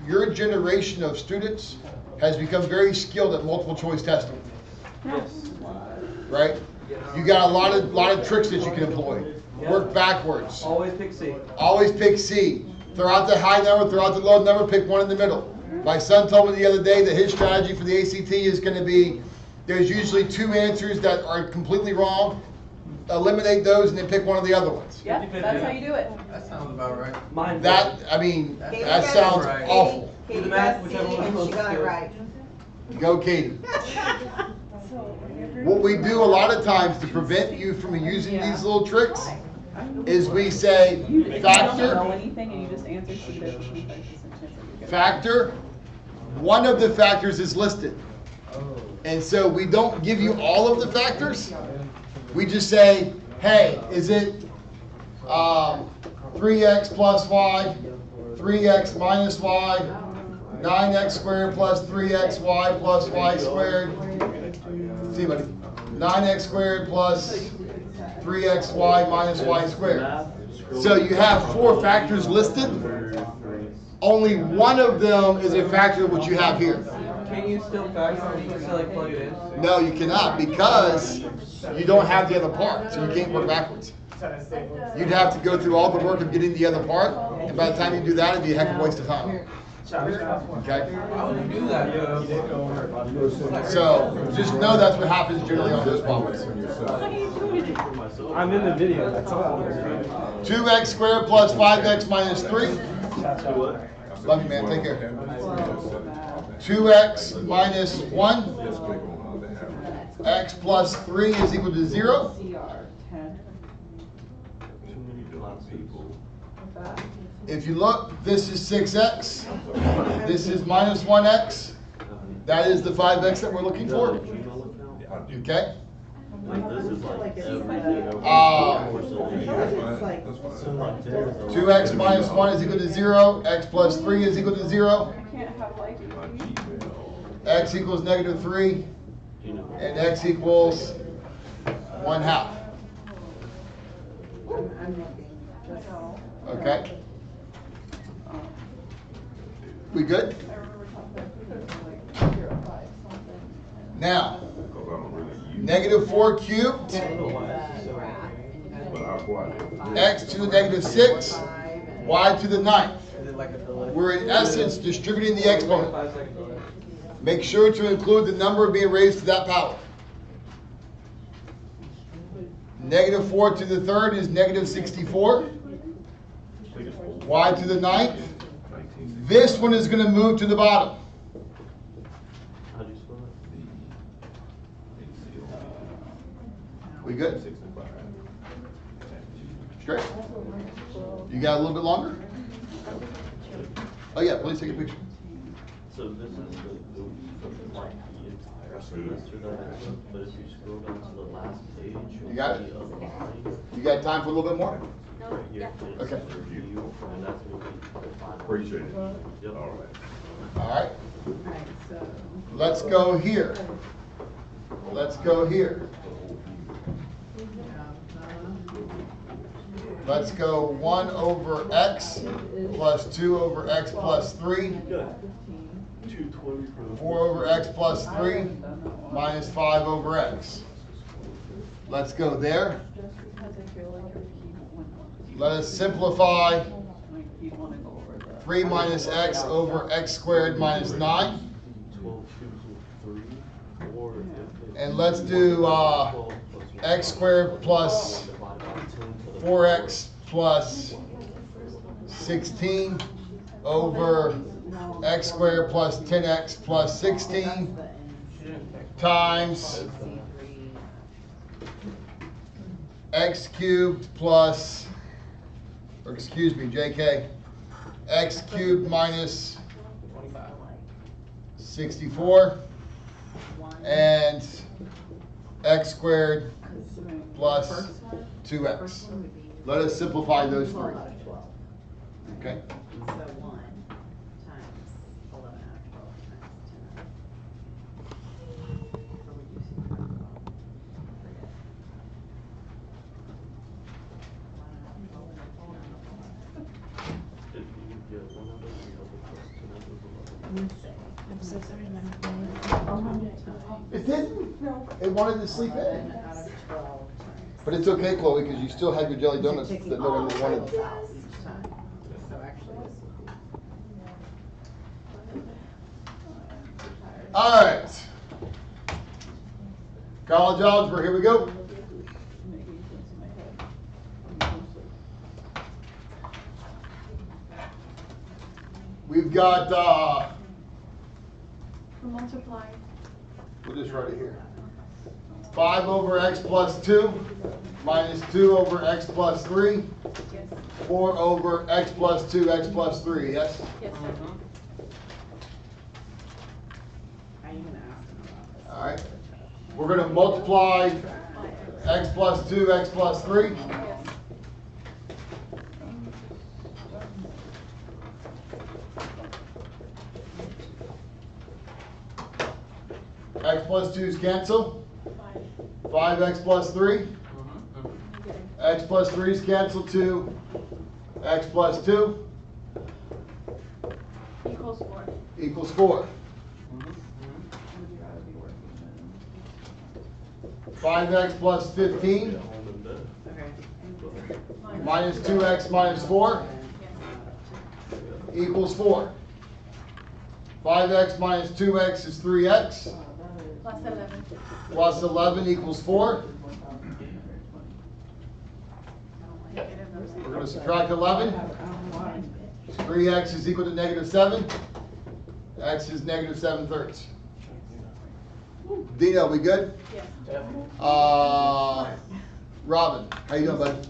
your generation of students has become very skilled at multiple choice testing. Yes. Right? You got a lot of tricks that you can employ. Work backwards. Always pick C. Always pick C. Throw out the high number, throw out the low number, pick one in the middle. My son told me the other day that his strategy for the ACT is going to be, there's usually 2 answers that are completely wrong. Eliminate those and then pick one of the other ones. Yeah, that's how you do it. That sounds about right. Mine. That sounds awful. Katie math, got C whichever one and closest she got to it it. right. Go, Katie. What we do a lot of times to prevent you from using these little tricks is we say You don't know factor, anything and you just answer stupid. factor. One of the factors is listed. And so we don't give you all of the factors. We just say, hey, is it 3x plus y, 3x minus y, 9x squared plus 3xy plus y squared? See, buddy. 9x squared plus 3xy minus y squared. So you have 4 factors listed. Only one of them is a factor which you have here. Can you still factor and you can still like plug it in? No, you cannot, because you don't have the other part, so you can't work backwards. You'd have to go through all the work of getting the other part, and by the time you do that, it'd be a heck of a waste of time. Okay? How would you do that? So just know that's what happens generally on those problems. I'm in the video, that's all. 2x squared plus 5x minus 3. Love you, man. Take care. 2x minus 1. X plus 3 is equal to 0. If you look, this is 6x. This is minus 1x. That is the 5x that we're looking for. Okay? 2x minus 1 is equal to 0. X plus 3 is equal to 0. X equals negative 3. And x equals 1/2. Okay? We good? Now, negative 4 cubed, x to the negative 6, y to the 9th. We're in essence distributing the exponent. Make sure to include the number being raised to that power. Negative 4 to the third is negative 64. Y to the ninth. This one is going to move to the bottom. How do you spell it? We good? Straight? You got a little bit longer? Oh yeah, please take a picture. So this is the like the entire semester that I took, but if you scroll down to the last page, You got it? see a line You got time for a little bit more? right here. It Okay. says review, and that's going to be the final. Appreciate it. Yep. All right. All right. Alright, so. Let's go here. Let's go here. Let's go 1 over x plus 2 over x plus 3. 220 for the 4 over x plus 3 minus 5 over x. Let's go there. Just because I feel like if he Let us simplify like he'd wanna go over the. 3 minus x over x squared minus 9. 12 cubes of 3, or if And let's do x squared plus 4x plus 16 over x squared plus 10x plus 16 times x cubed plus, or excuse me, JK, x cubed minus 64 and x squared plus 2x. Let us simplify those three. Okay? So 1 times 11 out of 12 times 10 out of 12. So we do see 12. Forget. 11 out of 12 and a 4. you get 1 of those, you double plus 2 numbers 11. I'm so sorry, Mom. It didn't? No. It wanted to sleep 11 in. out of 12 times. But it's okay, Chloe, because you still have your jelly donuts that nobody wanted. Each time. So actually this would be. All right. College algebra, here we go. Making sense in my head. We've got, Multiply. we'll just write it here. 5 over x plus 2 minus 2 over x plus 3. Yes. 4 over x plus 2, x plus 3, yes? Yes, sir. I even asked him about this. All right. We're going to multiply x plus 2, x plus 3. Yes. X plus 2's cancel. 5. 5x plus 3. X plus 3's cancel 2. X plus 2 Equals 4. equals 4. Would you rather be working than? 5x plus 15 Okay. minus 2x minus 4 equals 4. 5x minus 2x is 3x. Plus 11. Plus 11 equals 4. We're going to subtract 11. 3x is equal to negative 7. X is negative 7/3. Dino, we good? Yes. Robin, how you doing, bud?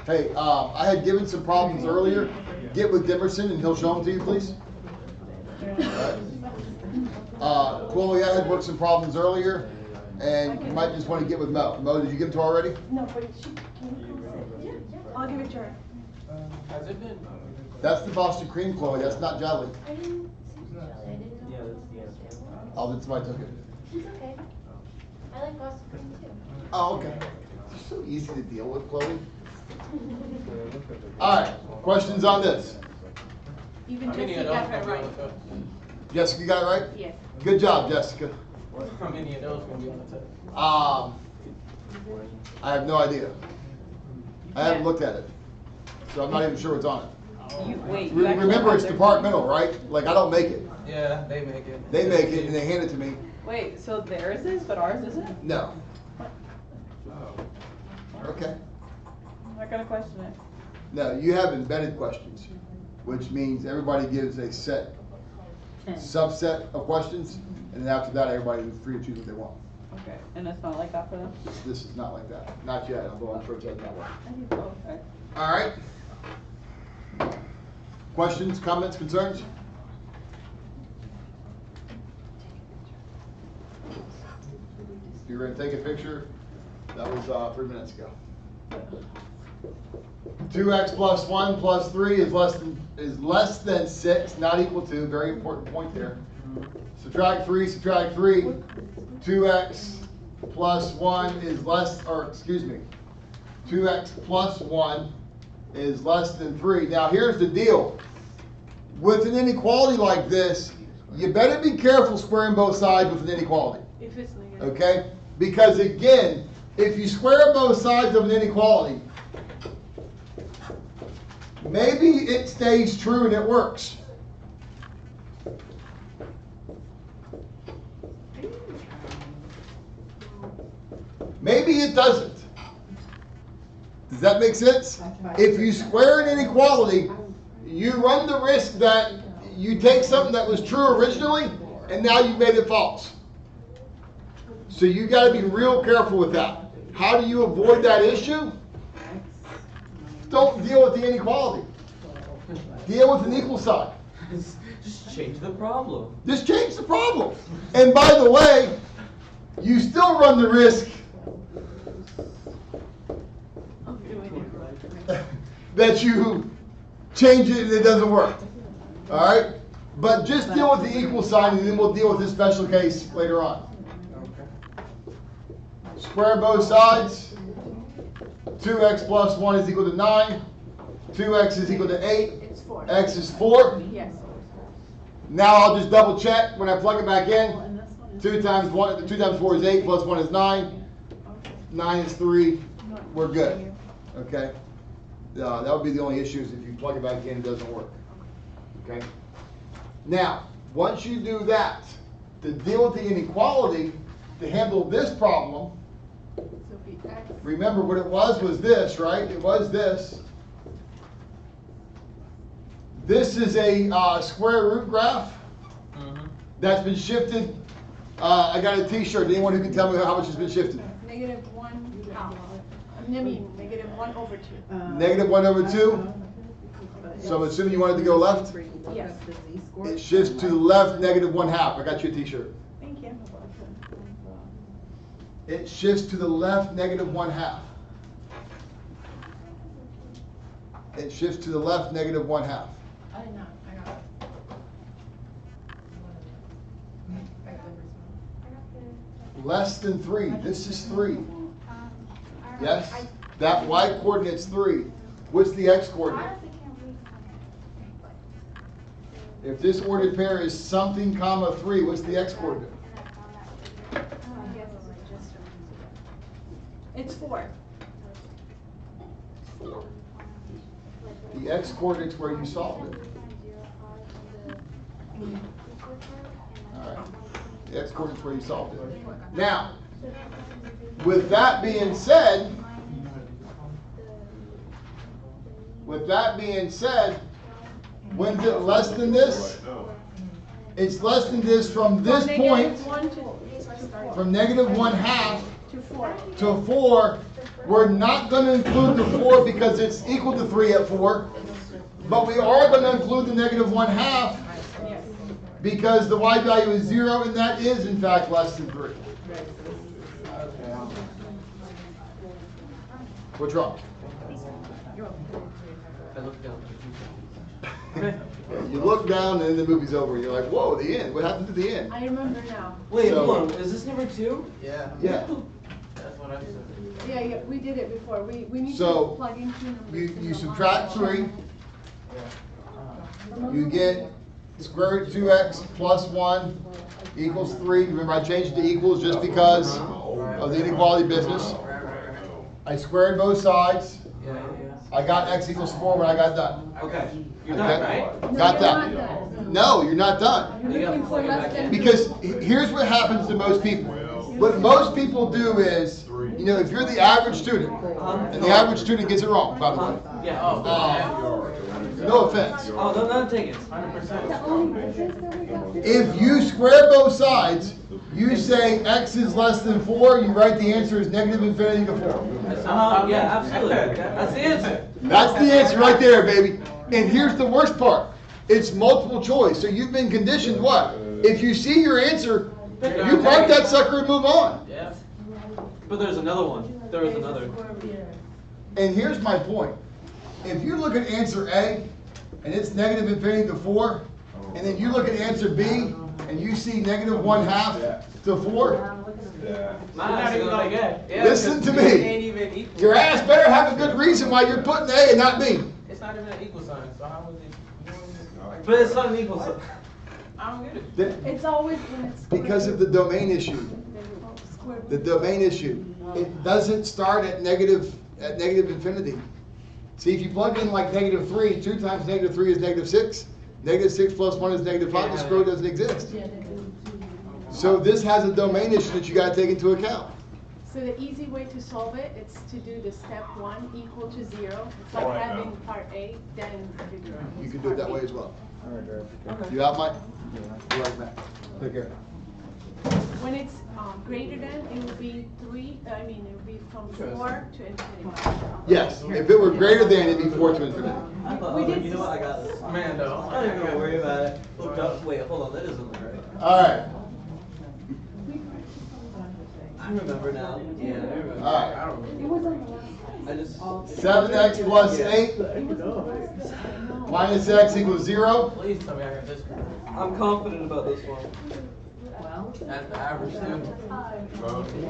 Hey, I had given some problems earlier. Get with Dickerson and he'll show them to you, please. Chloe, I had worked some problems earlier, and you might just want to get with Mo. Mo, did you give them to her already? No, but she, can you close it? Yeah. I'll give it to her. Has it been? That's the Boston cream, Chloe. That's not jelly. I didn't see jelly. I didn't know. Yeah, that's the answer. Oh, then somebody took it. It's okay. I like Boston cream too. Oh, okay. It's so easy to deal with, Chloe. All right, questions on this? Even Jessica got her right. Jessica got it right? Yes. Good job, Jessica. How many of those gonna be on the test? I have no idea. I haven't looked at it, so I'm not even sure what's on it. You, wait, you actually Remember, have it's their- departmental, right? Like, I don't make it. Yeah, they make it. They make it and they hand it to me. Wait, so theirs is, but ours isn't? No. Okay. I'm not gonna question it. No, you have embedded questions, which means everybody gives a subset of questions, and then after that, everybody is free to choose what they want. Okay, and it's not like that for them? This is not like that. Not yet, although I'm sure it's that way. Okay. All right. Questions, comments, concerns? If you're going to take a picture, that was 3 minutes ago. 2x plus 1 plus 3 is less than 6, not equal to. Very important point there. Subtract 3, subtract 3. 2x plus 1 is less, or excuse me, 2x plus 1 is less than 3. Now here's the deal. With an inequality like this, you better be careful squaring both sides with an inequality. If it's negative. Okay? Because again, if you square both sides of an inequality, maybe it stays true and it works. Maybe it doesn't. Does that make sense? If you square an inequality, you run the risk that you take something that was true originally and now you've made it false. So you got to be real careful with that. How do you avoid that issue? Don't deal with the inequality. Deal with an equal sign. Just change the problem. Just change the problem. And by the way, you still run the risk that you change it and it doesn't work. All right? But just deal with the equal sign and then we'll deal with this special case later on. Square both sides. 2x plus 1 is equal to 9. 2x is equal to 8. It's 4. X is 4. Yes. Now I'll just double check when I plug it back in. 2 times 4 is 8, plus 1 is 9. 9 is 3. We're good. Okay? That would be the only issue is if you plug it back in, it doesn't work. Okay? Now, once you do that, to deal with the inequality, to handle this problem, So be X. remember what it was this, right? It was this. This is a square root graph that's been shifted. I got a t-shirt. Anyone who can tell me how much has been shifted? Negative 1 half. I mean, negative 1 over 2. Negative 1 over 2. So I'm assuming you wanted to go left? Yes. It shifts to the left, negative 1 half. I got you a t-shirt. Thank you. It shifts to the left, negative 1 half. It shifts to the left, negative 1 half. I did not. I got it. Less than 3. This is 3. Yes? That y coordinate's 3. What's the x coordinate? If this ordered pair is something, comma 3, what's the x coordinate? It's 4. 4. The x coordinate's where you solved it. All right. The x coordinate's where you solved it. Now, with that being said, when's it less than this? It's less than this from this point, from negative 1 half to 4. We're not going to include the 4 because it's equal to 3 at 4. But we are going to include the negative 1 half because the y value is 0 and that is in fact less than 3. What's wrong? I looked down. You look down and then the movie's over. You're like, whoa, the end. What happened to the end? I remember now. Wait, So- hold on. Is this number 2? Yeah. Yeah. That's what I said. Yeah, we did it before. We need So, to plug in 2 numbers. You subtract 3. You get square root 2x plus 1 equals 3. Remember, I changed it to equals just because of the inequality business. I squared both sides. I got x equals 4 when I got done. Okay. You're Okay? done, right? Got No, you're that. not done. No, you're not done. Looking for less than. Because here's what happens to most people. What most people do is, you know, if you're the average student, and the average student gets it wrong, by the way. Yeah, No offense. Oh, no, take it. 100%. If you square both sides, you say x is less than 4, you write the answer as negative infinity to 4. Yeah, absolutely. That's the answer. That's the answer right there, baby. And here's the worst part. It's multiple choice. So you've been conditioned what? If you see your answer, you mark that sucker and move on. Yeah. But there's another one. There was another. And here's my point. If you look at answer A, and it's negative infinity to 4, and then you look at answer B, and you see negative 1/2 to 4, listen to me. Your ass better have a good reason why you're putting A and not B. It's not even an equal sign, so how would it? But it's not an equal sign. I don't get it. It's always when it's. Because of the domain issue. The domain issue. It doesn't start at negative infinity. See, if you plug in like -3, 2 times -3 is -6. -6 plus 1 is -5. The square root doesn't exist. So this has a domain issue that you got to take into account. So the easy way to solve it is to do the step 1 equal to 0. It's like having part A, then You can do it that way as well. You out, Mike? You're right back. Take care. when it's greater than, it will be 3. I mean, it will be from 4 to infinity. Yes, if it were greater than, it'd be 4 to infinity. We did. You know what? I got this. Man, no. I'm not even gonna worry about it. Wait, hold on. That isn't right. All right. I remember now. Yeah, I remember. All right. I just. 7x plus 8 minus x equals 0. Please tell me I got this. I'm confident about this one. As the average student.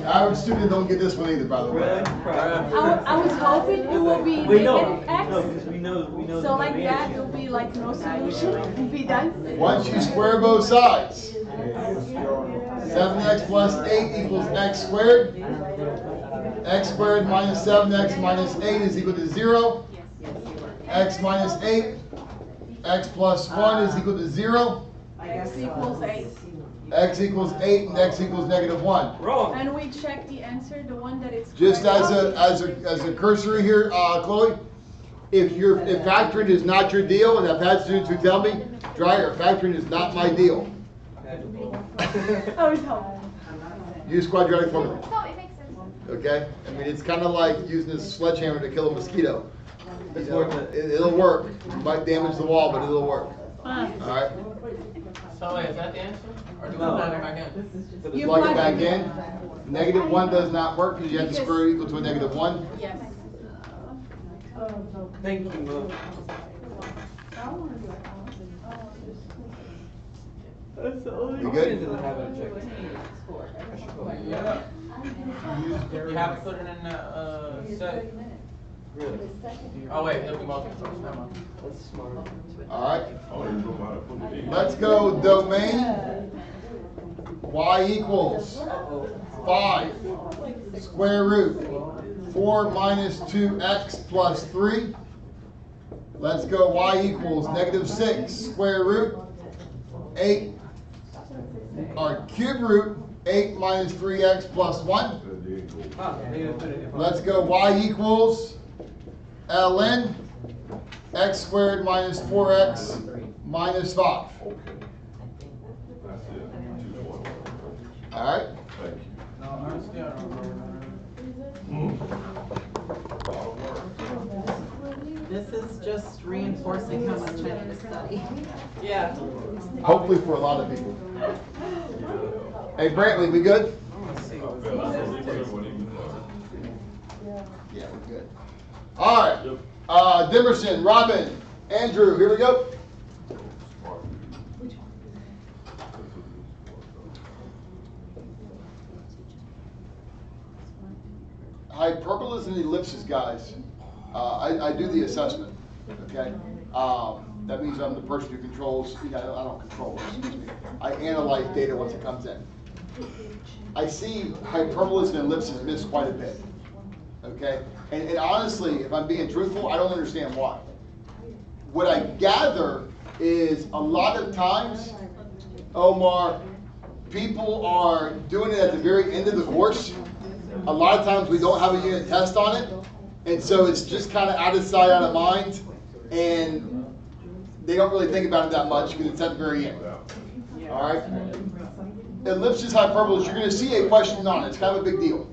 Average student don't get this one either, by the way. I was hoping it will be Wait, no, negative x. no, because we know. So like that, it'll be like no solution. It'll be done. Once you square both sides, 7x plus 8 equals x squared. X squared minus 7x minus 8 is equal to 0. X minus 8. X plus 1 is equal to 0. X equals 8. X equals 8 and x equals -1. Wrong. And we check the answer, the one that it's. Just correct. as a cursory here, Chloe, if factoring is not your deal, and I've had students who tell me, drier, factoring is not my deal. Oh, it's helpful. Use quadratic formula. No, it makes sense. Okay? I mean, it's kind of like using a sledgehammer to kill a mosquito. It's You know, worth it. it'll work. You might damage the wall, but it'll work. All right? So wait, is that the answer? Or do we No. plug it back in? You Plug it plug back it in. -1 does not work because you have to square it equal to a -1. Yes. Thank you, Mo. That's the only You one. good? Into the habit of checking. Yeah. You have to put it in set. Really? Oh wait, it'll be multiple choice. Never mind. That's smart. All right? Let's go domain. Y equals 5 square root 4 minus 2x plus 3. Let's go y equals -6 square root 8 or cube root 8 minus 3x plus 1. Let's go y equals ln x squared minus 4x minus 5. All right? No, honestly, I don't remember. This is just reinforcing how much I need to study. Yeah. Hopefully for a lot of people. Hey, Brantley, we good? Yeah, we're good. All right. Dimerson, Robin, Andrew, here we go. Hyperbolas and ellipses, guys. I do the assessment, okay? That means I'm the person who controls, I don't control, excuse me. I analyze data once it comes in. I see hyperbolas and ellipses miss quite a bit, okay? And honestly, if I'm being truthful, I don't understand why. What I gather is a lot of times, Omar, people are doing it at the very end of the course. A lot of times we don't have a unit test on it, and so it's just kind of out of sight, out of mind, and they don't really think about it that much because it's at the very end. All right? Ellipses, hyperbolas, you're going to see a question on it. It's kind of a big deal.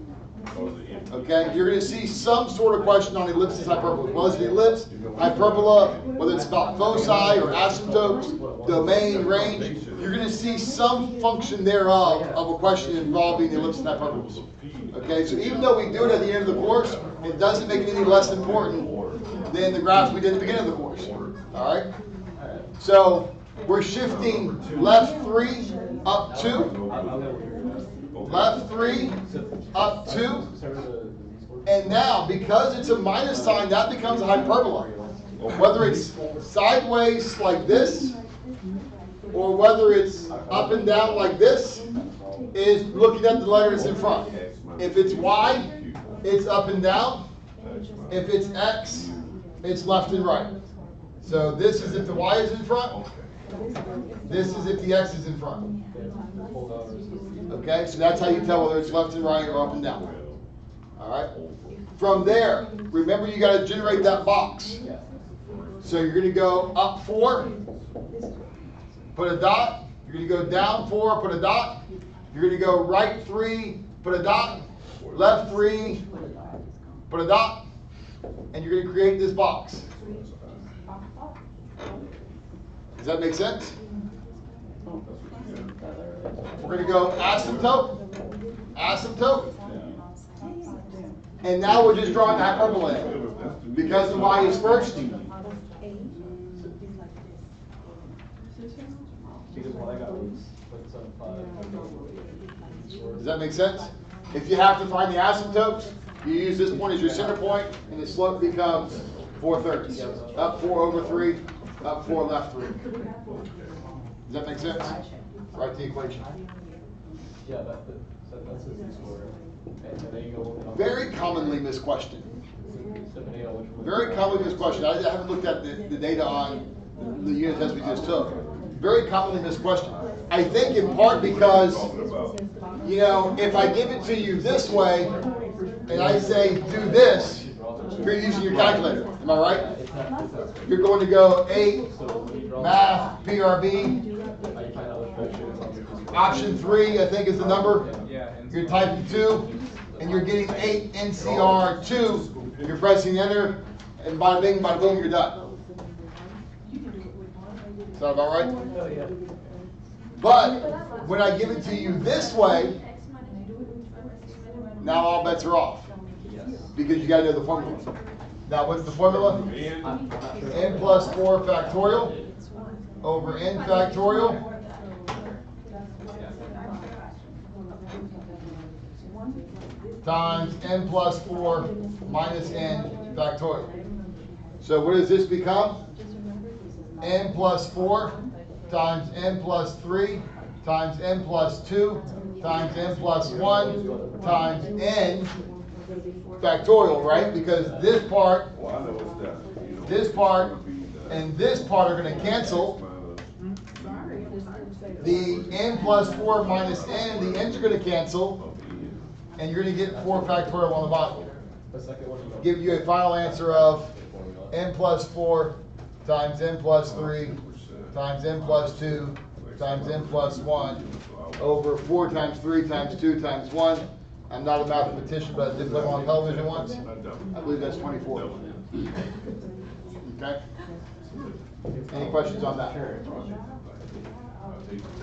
Okay? You're going to see some sort of question on ellipses, hyperbolas. Whether it's the ellipse, hyperbola, whether it's about foci or asymptotes, domain, range, you're going to see some function thereof of a question involving the ellipses and hyperbolas. Okay? So even though we do it at the end of the course, it doesn't make it any less important than the graphs we did at the beginning of the course. All right? So we're shifting left 3 up 2, left 3 up 2, and now because it's a minus sign, that becomes a hyperbola. Whether it's sideways like this, or whether it's up and down like this, is looking at the letters in front. If it's Y, it's up and down. If it's X, it's left and right. So this is if the Y is in front. This is if the X is in front. Okay, so that's how you tell whether it's left and right or up and down. All right. From there, remember you got to generate that box. So you're going to go up 4, put a dot. You're going to go down 4, put a dot. You're going to go right 3, put a dot. Left 3, put a dot. And you're going to create this box. Does that make sense? We're going to go asymptote, asymptote. And now we're just drawing the hyperbola in. Because the Y is first. Does that make sense? If you have to find the asymptotes, you use this point as your center point, and the slope becomes 4/3. Up 4 over 3, up 4, left 3. Does that make sense? Write the equation. Yeah, that's the score. Very commonly missed question. Very commonly missed question. I haven't looked at the data on the unit test we just took. Very commonly missed question. I think in part because, you know, if I give it to you this way, and I say do this, you're using your calculator. Am I right? You're going to go 8, math, PRB. Option 3, I think, is the number. You're typing 2, and you're getting 8 NCR 2. You're pressing enter, and bada bing, bada boom, you're done. Is that about right? But when I give it to you this way, now all bets are off. Because you got to know the formula. Now, what's the formula? N plus 4 factorial over N factorial times N plus 4 minus N factorial. So what does this become? N plus 4 times N plus 3 times N plus 2 times N plus 1 times N factorial, right? Because this part, and this part are going to cancel. The N plus 4 minus N, the N's are going to cancel. And you're going to get 4 factorial on the bottom. Give you a final answer of N plus 4 times N plus 3 times N plus 2 times N plus 1 over 4 times 3 times 2 times 1. I'm not a mathematician, but I did play on television once. I believe that's 24. Okay? Any questions on that?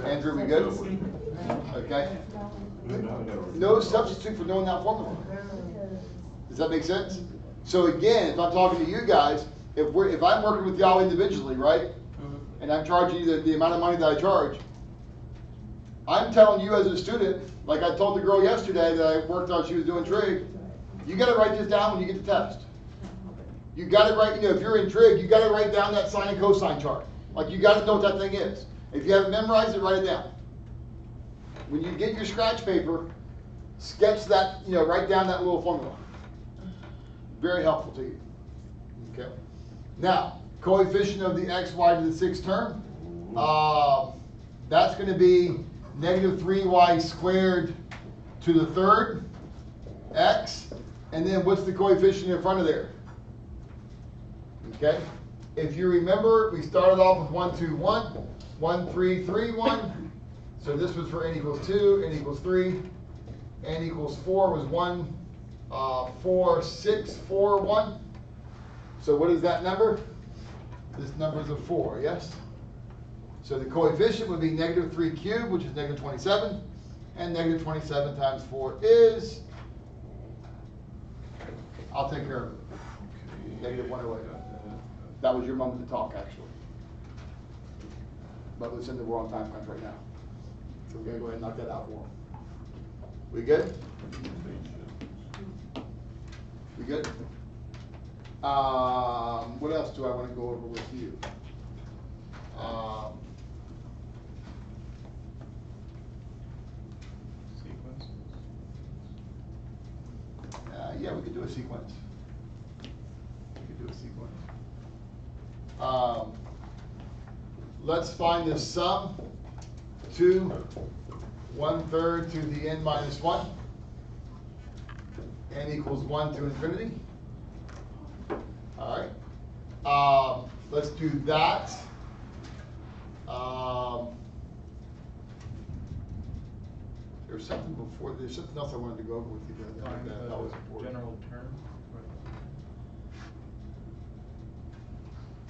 Andrew, we good? Okay. No substitute for knowing that formula. Does that make sense? So again, if I'm talking to you guys, if I'm working with y'all individually, right, and I'm charging you the amount of money that I charge, I'm telling you as a student, like I told the girl yesterday that I worked on, she was doing trig, you got to write this down when you get the test. You got to write, if you're in trig, you got to write down that sine and cosine chart. Like you got to know what that thing is. If you haven't memorized it, write it down. When you get your scratch paper, sketch that, write down that little formula. Very helpful to you. Okay. Now, coefficient of the x, y to the sixth term. That's going to be negative 3y squared to the third x. And then what's the coefficient in front of there? Okay. If you remember, we started off with 1, 2, 1, 1, 3, 3, 1. So this was for n equals 2, n equals 3, n equals 4 was 1, 4, 6, 4, 1. So what is that number? This number is a 4, yes? So the coefficient would be negative 3 cubed, which is negative 27. And negative 27 times 4 is, I'll take care of it. Negative 108. That was your moment to talk, actually. But it's in the wrong time crunch right now. So we're going to go ahead and knock that out for him. We good? We good? What else do I want to go over with you? Sequence. Yeah, we could do a sequence. We could do a sequence. Let's find the sum. 2 1/3 to the n minus 1. N equals 1 to infinity. All right. Let's do that. There's something before. There's something else I wanted to go over with you that was important. General term.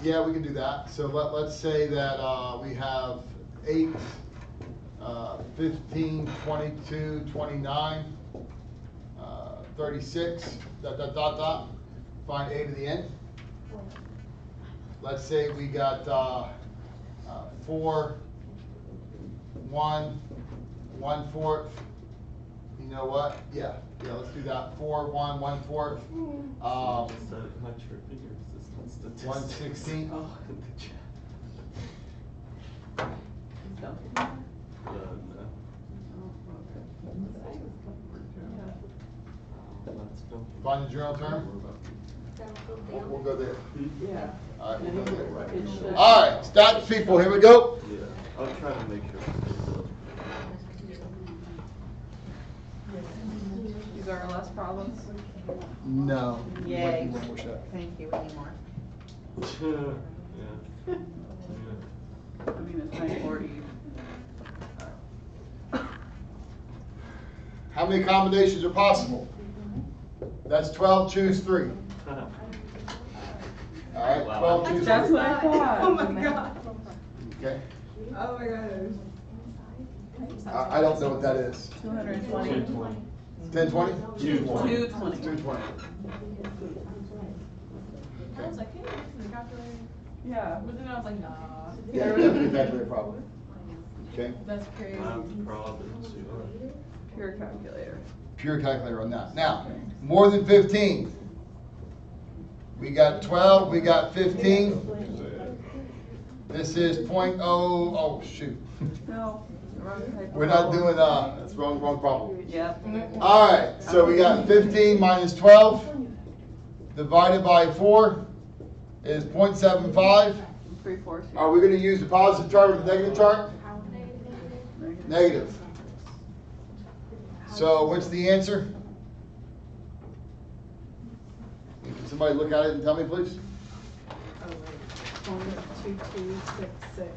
Yeah, we can do that. So let's say that we have 8, 15, 22, 29, 36, ... Find a to the n. Let's say we got 4, 1, 1/4. You know what? Yeah, let's do that. 4, 1, 1/4. My trip figure is this 1/16. Oh, the chat. No. Find the general term. We'll go there. Yeah. All right, we'll go there. It should- All right, stats people, here we go. Yeah, I'll try to make sure. These are our last problems. No. Yay. One more shot. Thank you, we need more. Yeah. I mean, it's 9:40. How many combinations are possible? That's 12, choose 3. All right, 12, choose 3. That's what I thought. Oh my god. Okay. Oh my god. I don't know what that is. 220. 1020? 220. 220. I was like, hey, this is a calculator. Yeah. But then I was like, nah. Yeah, that's exactly the problem. Okay. That's crazy. Pure calculator. Pure calculator on that. Now, more than 15. We got 12, we got 15. This is oh shoot. No. Wrong type of We're not problem. doing, that's wrong problem. Yep. All right, so we got 15 minus 12 divided by 4 is 0.75. 3/4. Are we going to use the positive chart or the negative chart? Negative. So what's the answer? Can somebody look at it and tell me, please? Oh, wait. 2266.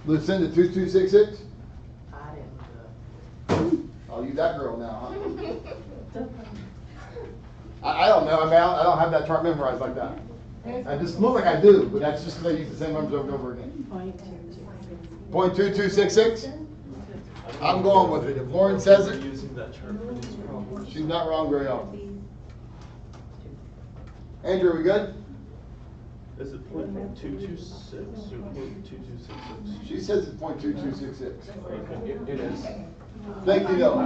Lucinda, 2266? I didn't. Oh, you that girl now, huh? I don't know. I mean, I don't have that chart memorized like that. I just look like I do, but that's just because I use the same numbers over and over again. 0.2266? I'm going with it. If Lauren says it, Using that chart for these problems. she's not wrong very often. Andrew, are we good? Is it 0.226 or 0.2266? She says it's 0.2266. Okay, it is. Thank you, though.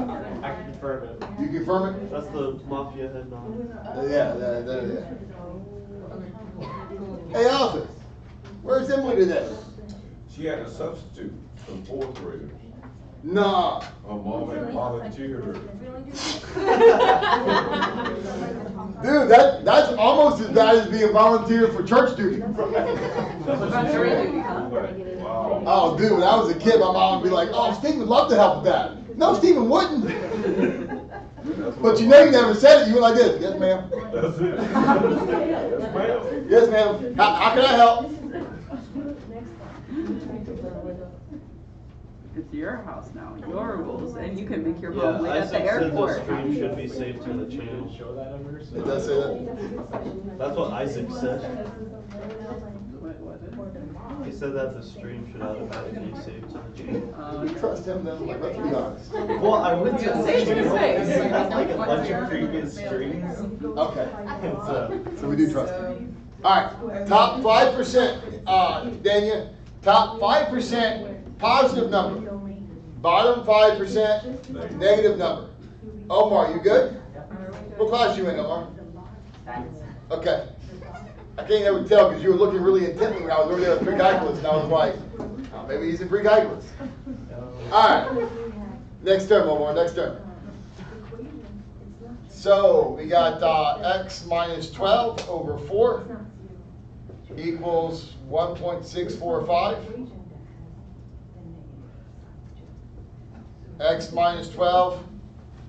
I can confirm it. You confirm it? That's the mafia head nod. Yeah. Hey, Arthur, where's Emily today? She had a substitute for 4th graders. Nah. A mom and volunteer. Dude, that's almost as bad as being volunteer for church duty. Wow. Oh, dude, when I was a kid, my mom would be like, "Oh, Steve would love to help with that." No, Stephen wouldn't. But you know, you never said it. You were like this. Yes, ma'am. That's it. Yes, ma'am. Yes, ma'am. How can I help? It's your house now, your rules, and you can make your Yeah, mom wait at the Isaac said the airport. stream should be saved to the channel. Show that ever? It does say that. That's what Isaac said. What is it? He said that the stream should automatically save to the channel. You trust him, then? Like, let's be honest. Well, I went to the Save to his channel, face. and it has like a bunch of previous streams. Okay. And So we do trust him. All right. Top 5%, Dania. Top 5% positive number. Bottom 5% negative number. Omar, you good? What class you in, Omar? Okay. I can't ever tell because you were looking really intently when I was over there at pre-calculus, and I was like, oh, maybe he's in pre-calculus. All right. Next term, Omar. Next term. So we got x minus 12 over 4 equals 1.645. X minus 12,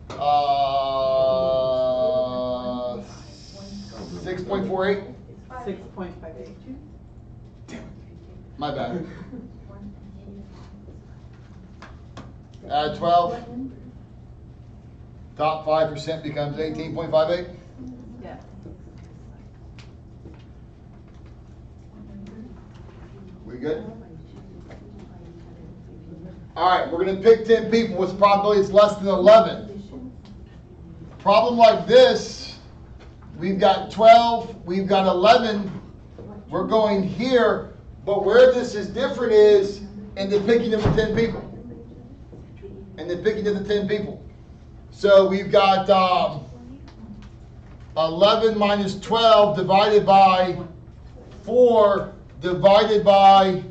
6.48. 6.58. My bad. Add 12. Top 5% becomes 18.58. Yeah. We good? All right, we're going to pick 10 people. What's the probability it's less than 11? Problem like this, we've got 12, we've got 11. We're going here, but where this is different is in the picking of the 10 people. In the picking of the 10 people. So we've got 11 minus 12 divided by 4 divided by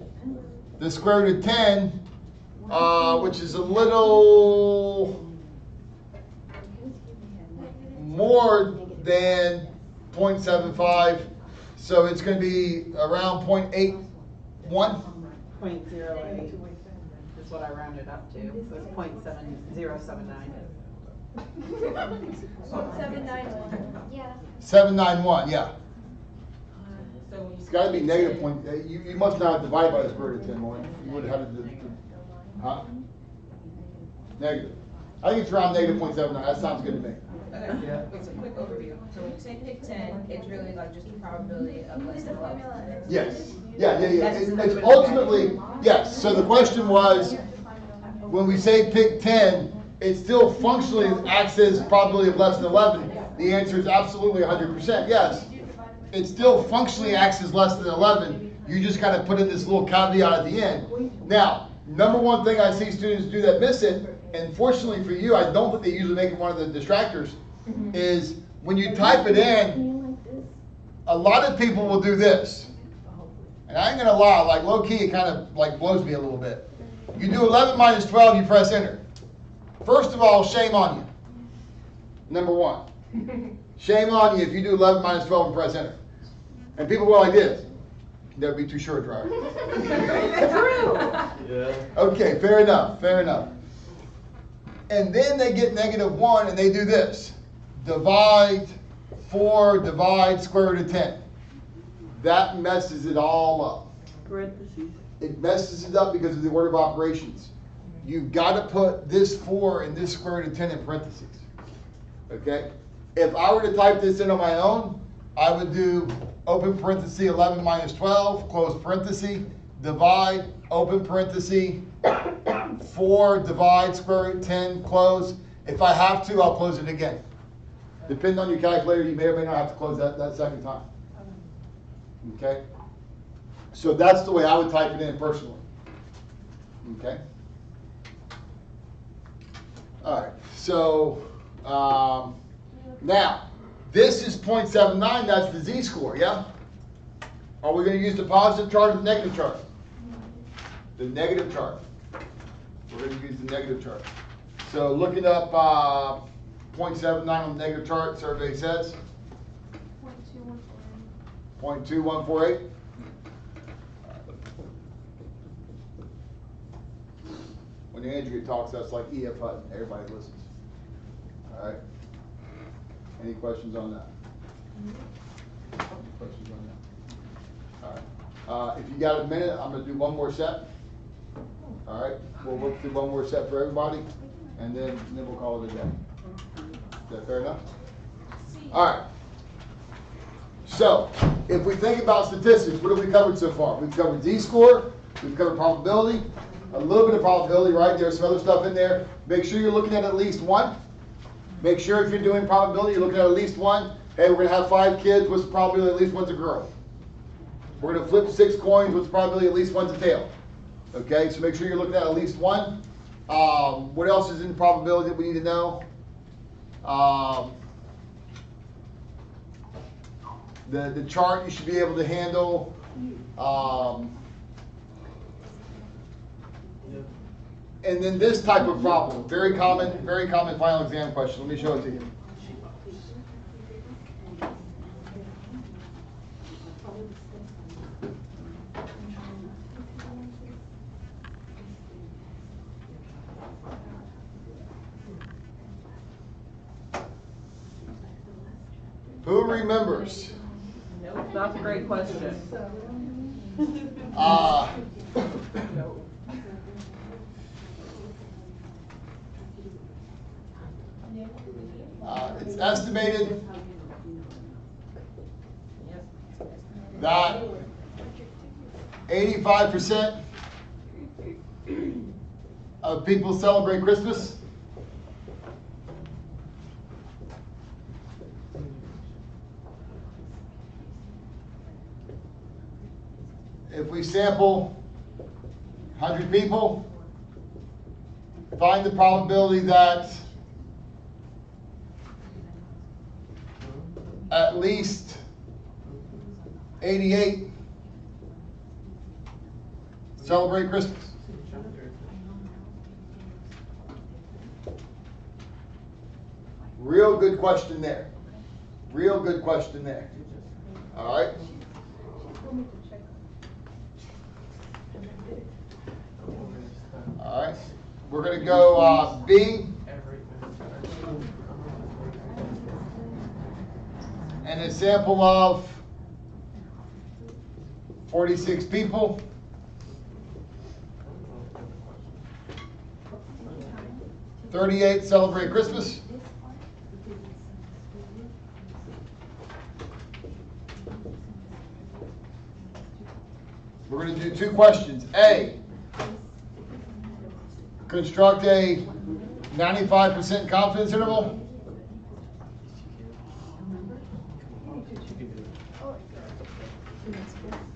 the square root of 10. Which is a little more than 0.75, so it's going to be around 0.81. 0.08 is what I rounded up to, so it's 0.7079. 791. Yeah. 791, yeah. It's got to be negative point. You must not have divided by the square root of 10 more. You would have had to. Huh? Negative. I think it's around negative 0.79. That sounds good to me. Okay, it's a quick overview. So when you say pick 10, it's really like just the probability of less than 11. Yes. Yeah. It's ultimately, yes. So the question was, when we say pick 10, it still functionally acts as probability of less than 11. The answer is absolutely 100%. Yes. It still functionally acts as less than 11. You just got to put in this little caveat at the end. Now, number one thing I see students do that miss it, and fortunately for you, I don't think they usually make it one of the distractors, is when you type it in, a lot of people will do this. And I ain't gonna lie, like low key, it kind of like blows me a little bit. You do 11 minus 12, you press enter. First of all, shame on you. Number one. Shame on you if you do 11 minus 12 and press enter. And people go like this. Never be too short, drier. True. Yeah. Okay, fair enough, fair enough. And then they get -1 and they do this. Divide 4, divide square root of 10. That messes it all up. Parentheses. It messes it up because of the order of operations. You've got to put this 4 and this square root of 10 in parentheses. Okay? If I were to type this in on my own, I would do open parenthesis 11 minus 12, close parenthesis, divide, open parenthesis, 4, divide, square root 10, close. If I have to, I'll close it again. Depending on your calculator, you may or may not have to close that second time. Okay? So that's the way I would type it in personally. Okay? All right. So now, this is 0.79. That's the z-score, yeah? Are we going to use the positive chart or the negative chart? The negative chart. We're We're going to use the negative chart. So looking up 0.79 on the negative chart, survey says 0.2148. When Andrea talks, that's like E.F. Hutton. Everybody listens. All right. Any questions on that? Questions on that? All right. If you got a minute, I'm going to do one more set. All right. We'll work through one more set for everybody, and then we'll call it a day. Is that fair enough? All right. So, if we think about statistics, what have we covered so far? We've covered Z-score. We've covered probability. A little bit of probability, right? There's some other stuff in there. Make sure you're looking at least one. Make sure if you're doing probability, you're looking at least one. Hey, we're going to have 5 kids. What's the probability at least one's a girl? We're going to flip 6 coins. What's the probability at least one's a tail? Okay, so make sure you're looking at least one. What else is in probability that we need to know? The chart you should be able to handle. And then this type of problem, very common final exam question. Let me show it to you. Who remembers? Nope, that's a great question. It's estimated that 85% of people celebrate Christmas. If we sample 100 people, find the probability that at least 88 celebrate Christmas. Real good question there. Real good question there. All right. All right. We're going to go B. And a sample of 46 people. $38 celebrate Christmas. We're going to do 2 questions. A, construct a 95% confidence interval.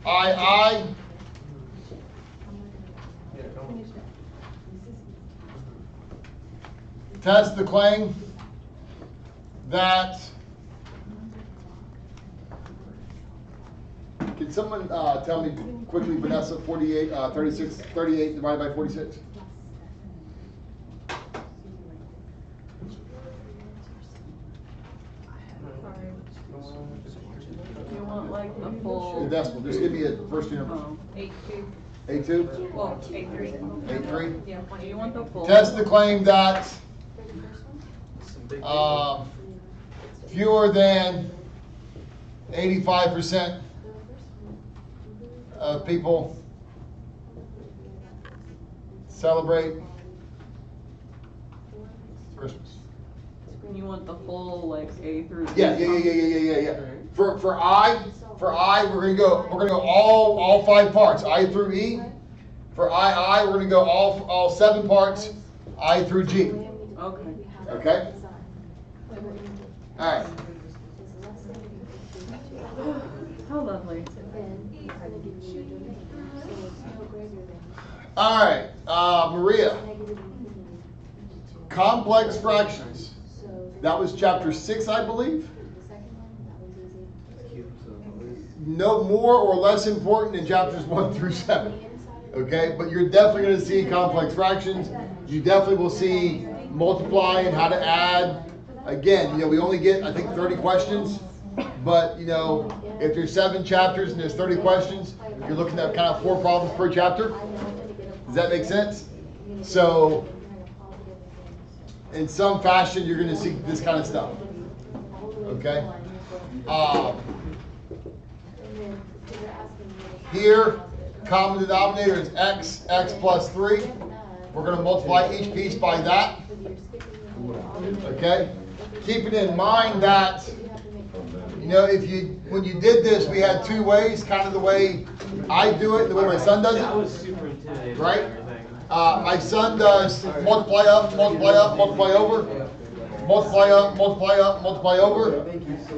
I. Test the claim that. Can someone tell me quickly, Vanessa, 38 divided by 46? You want like the full The decimal. Just give me a first number. 8.2. 8.2? Well, 8.3. 8.3? Yeah. Do you want the full? Test the claim that fewer than 85% of people celebrate Christmas. You want the full like A through Z? Yeah. For I, we're gonna go all 5 parts, I through E. For I, we're gonna go all 7 parts, I through G. Okay. Okay? All right. How lovely. All right, Maria. Complex fractions. That was chapter 6, I believe. No more or less important in chapters 1 through 7. Okay, but you're definitely going to see complex fractions. You definitely will see multiplying, how to add. Again, we only get, I think, 30 questions. But, if there's 7 chapters and there's 30 questions, you're looking at kind of 4 problems per chapter. Does that make sense? So, in some fashion, you're going to see this kind of stuff. Okay? Here, common denominator is x plus 3. We're going to multiply each piece by that. Okay? Keeping in mind that, when you did this, we had 2 ways, kind of the way I do it, the way my son does That was it. super intimidating. Right? My son does multiply up, multiply up, multiply over. Multiply up, multiply up, multiply over.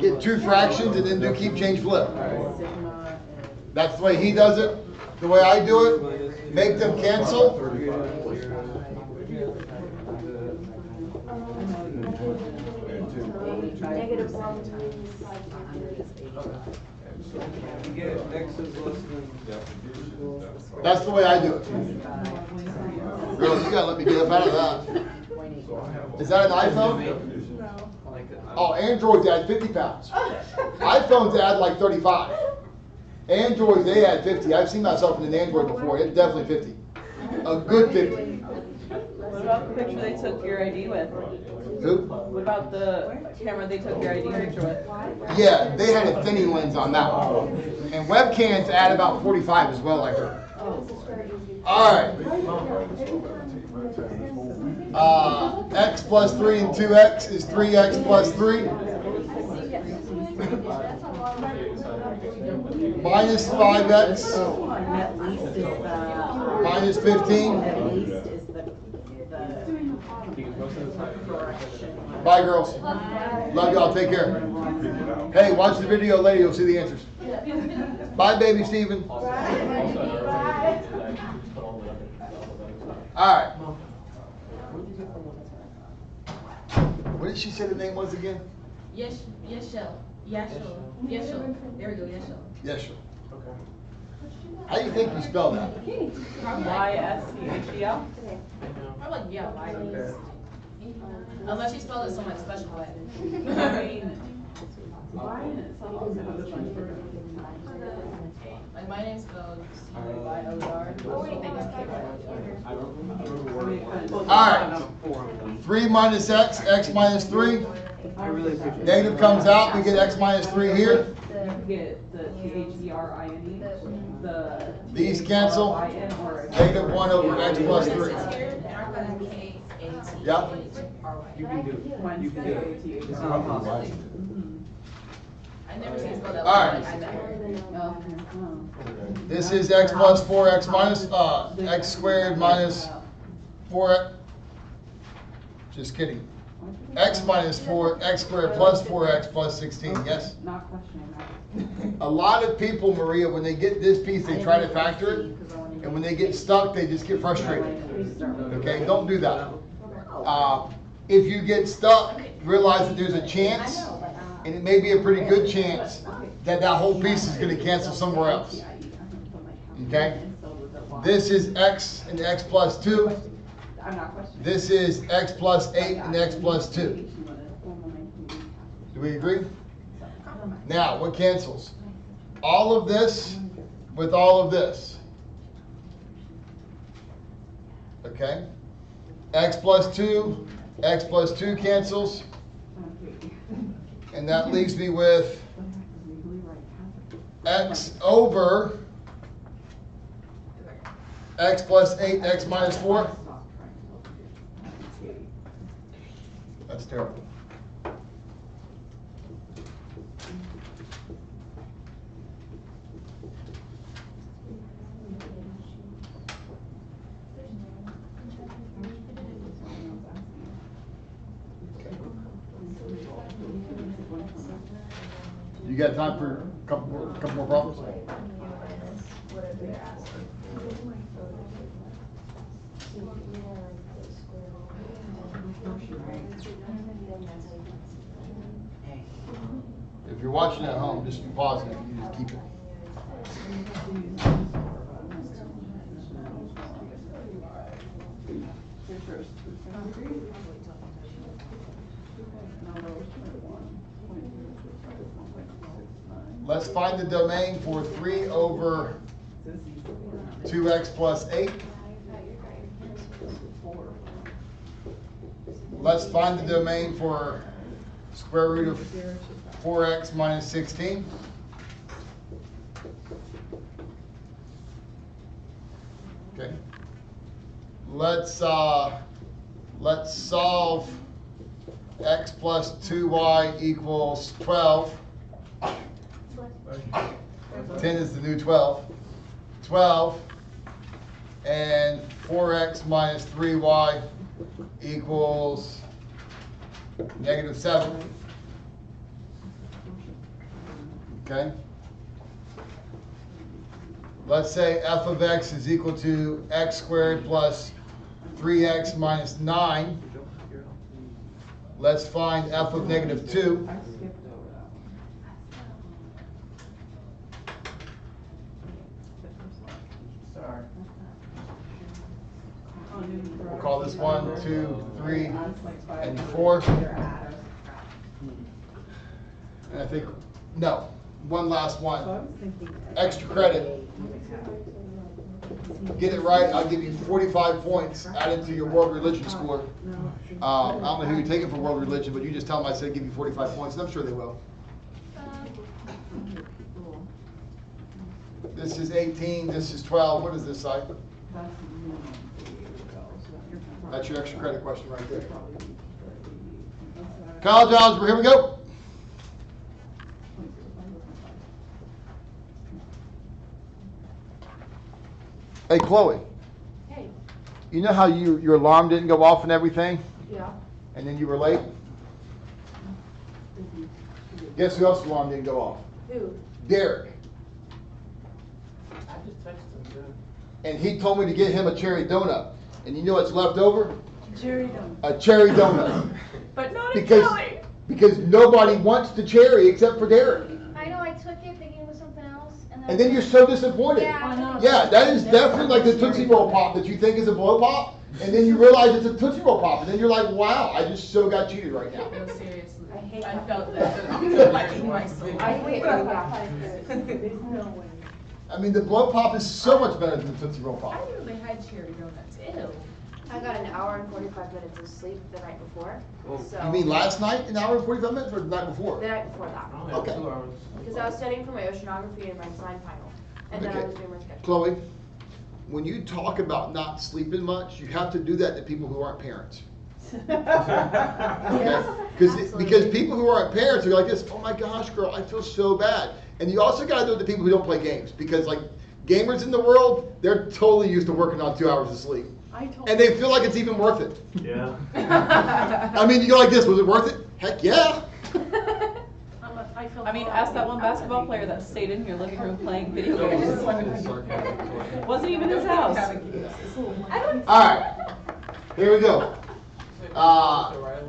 Get 2 fractions and then do keep, change, flip. That's the way he does it. The way I do it, make them cancel. That's the way I do it. Girl, you gotta let me get up out of that. Is that an iPhone? No. Oh, Androids add 50 pounds. iPhones add like 35. Androids, they add 50. I've seen myself in an Android before. It's definitely 50. A good 50. What about the picture they took your ID with? Who? What about the camera they took your ID picture with? Yeah, they had a thinning lens on that one. And webcams add about 45 as well, I heard. All right. X plus 3 and 2x is 3x plus 3. Minus 5x. Minus 15. Bye, girls. Love y'all. Take care. Hey, watch the video later. You'll see the answers. Bye, baby Steven. All right. What did she say the name was again? Yeshel. There we go, Yeshel. Yeshel. Okay. How do you think you spell that? Y-S-C-H-E-L? Probably like, yeah, why? Unless you spell it some like special way. Like my name's spelled C-Y-O-R. Alright. 3 minus x, x minus 3. Negative comes out, we get x minus 3 here. You get the T-H-E-R-I-N-E. These cancel. Negative 1 over x plus 3. Yep. You can do it. It's not impossible. I never seen it spelled that All way. This is x plus 4, x minus, x squared minus 4x. Just kidding. X minus 4, x squared plus 4x plus 16, yes? Not questioning that. A lot of people, Maria, when they get this piece, they try to factor it. And when they get stuck, they just get frustrated. Okay, don't do that. If you get stuck, realize that there's a chance, and it may be a pretty good chance, that that whole piece is going to cancel somewhere else. Okay? This is x and x plus 2. This is x plus 8 and x plus 2. Do we agree? Now, what cancels? All of this with all of this. Okay? X plus 2 cancels. And that leaves me with x over x plus 8, x minus 4. That's terrible. You got time for a couple more problems? If you're watching at home, just pause it. You just keep it. Let's find the domain for 3 over 2x plus 8. Let's find the domain for square root of 4x minus 16. Okay. Let's solve x plus 2y equals 12. 10 is the new 12. 12 and 4x minus 3y equals negative 7. Okay. Let's say f of x is equal to x squared plus 3x minus 9. Let's find f of negative 2. We'll call this 1, 2, 3, and 4. And I think, no, one last one. Extra credit. Get it right, I'll give you 45 points added to your world religion score. I don't know who you're taking for world religion, but you just tell them I said give you 45 points, and I'm sure they will. This is 18, this is 12. What is this side? That's your extra credit question right there. College algebra, here we go. Hey, Chloe. Hey. You know how your alarm didn't go off and everything? Yeah. And then you were late? Guess who else's alarm didn't go off? Who? Derek. I just texted him, And he told me to get him a cherry donut. And you know what's left over? Cherry donut. A cherry donut. But not because nobody wants the cherry except for Derek. I know, I took it thinking it was something else. And then you're so disappointed. Yeah. Yeah, that is definitely like the Tootsie Roll Pop that you think is a blow pop. And then you realize it's a Tootsie Roll Pop. And then you're like, wow, I just so got cheated right now. No, seriously. I hate I that. felt that. Like in my soul. I hate that. There's no way. I mean, the blow pop is so much better than the Tootsie Roll Pop. I didn't know they had cherry donuts. Ew. I got an hour and 45 minutes of sleep the night before. So You mean last night, an hour and 45 minutes, or the night before? the night before that. I only Okay. have 2 hours. Because I was studying for my oceanography and my design final. And then I Okay. was doing my schedule. Chloe, when you talk about not sleeping much, you have to do that to people who aren't parents. Okay? Because people who aren't parents are like this, oh my gosh, girl, I feel so bad. And you also got to do it to people who don't play games. Because like gamers in the world, they're totally used to working on 2 hours of sleep. And they feel like it's even worth it. Yeah. I mean, you go like this, was it worth it? Heck yeah. I mean, ask that one basketball player that stayed in your living room playing video games. Wasn't even his house. All right, here we go.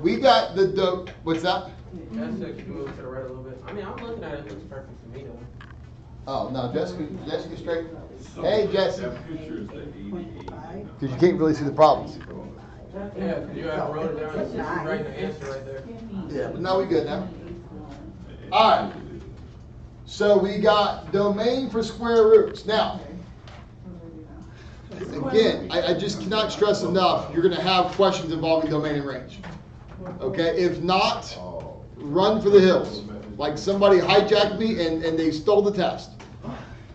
We got the what's that? Jessica, can you move to the right a little bit? I mean, I'm looking at it, it looks perfect to me though. Oh, no, Jessica straight. Hey, Jesse. That picture is the 88. Because you can't really see the problems. Yeah, because you have wrote it down, it's just writing the answer right there. Yeah, but now we good now. All right. So we got domain for square roots. Now, again, I just cannot stress enough, you're going to have questions involving domain and range. Okay? If not, run for the hills. Like somebody hijacked me and they stole the test.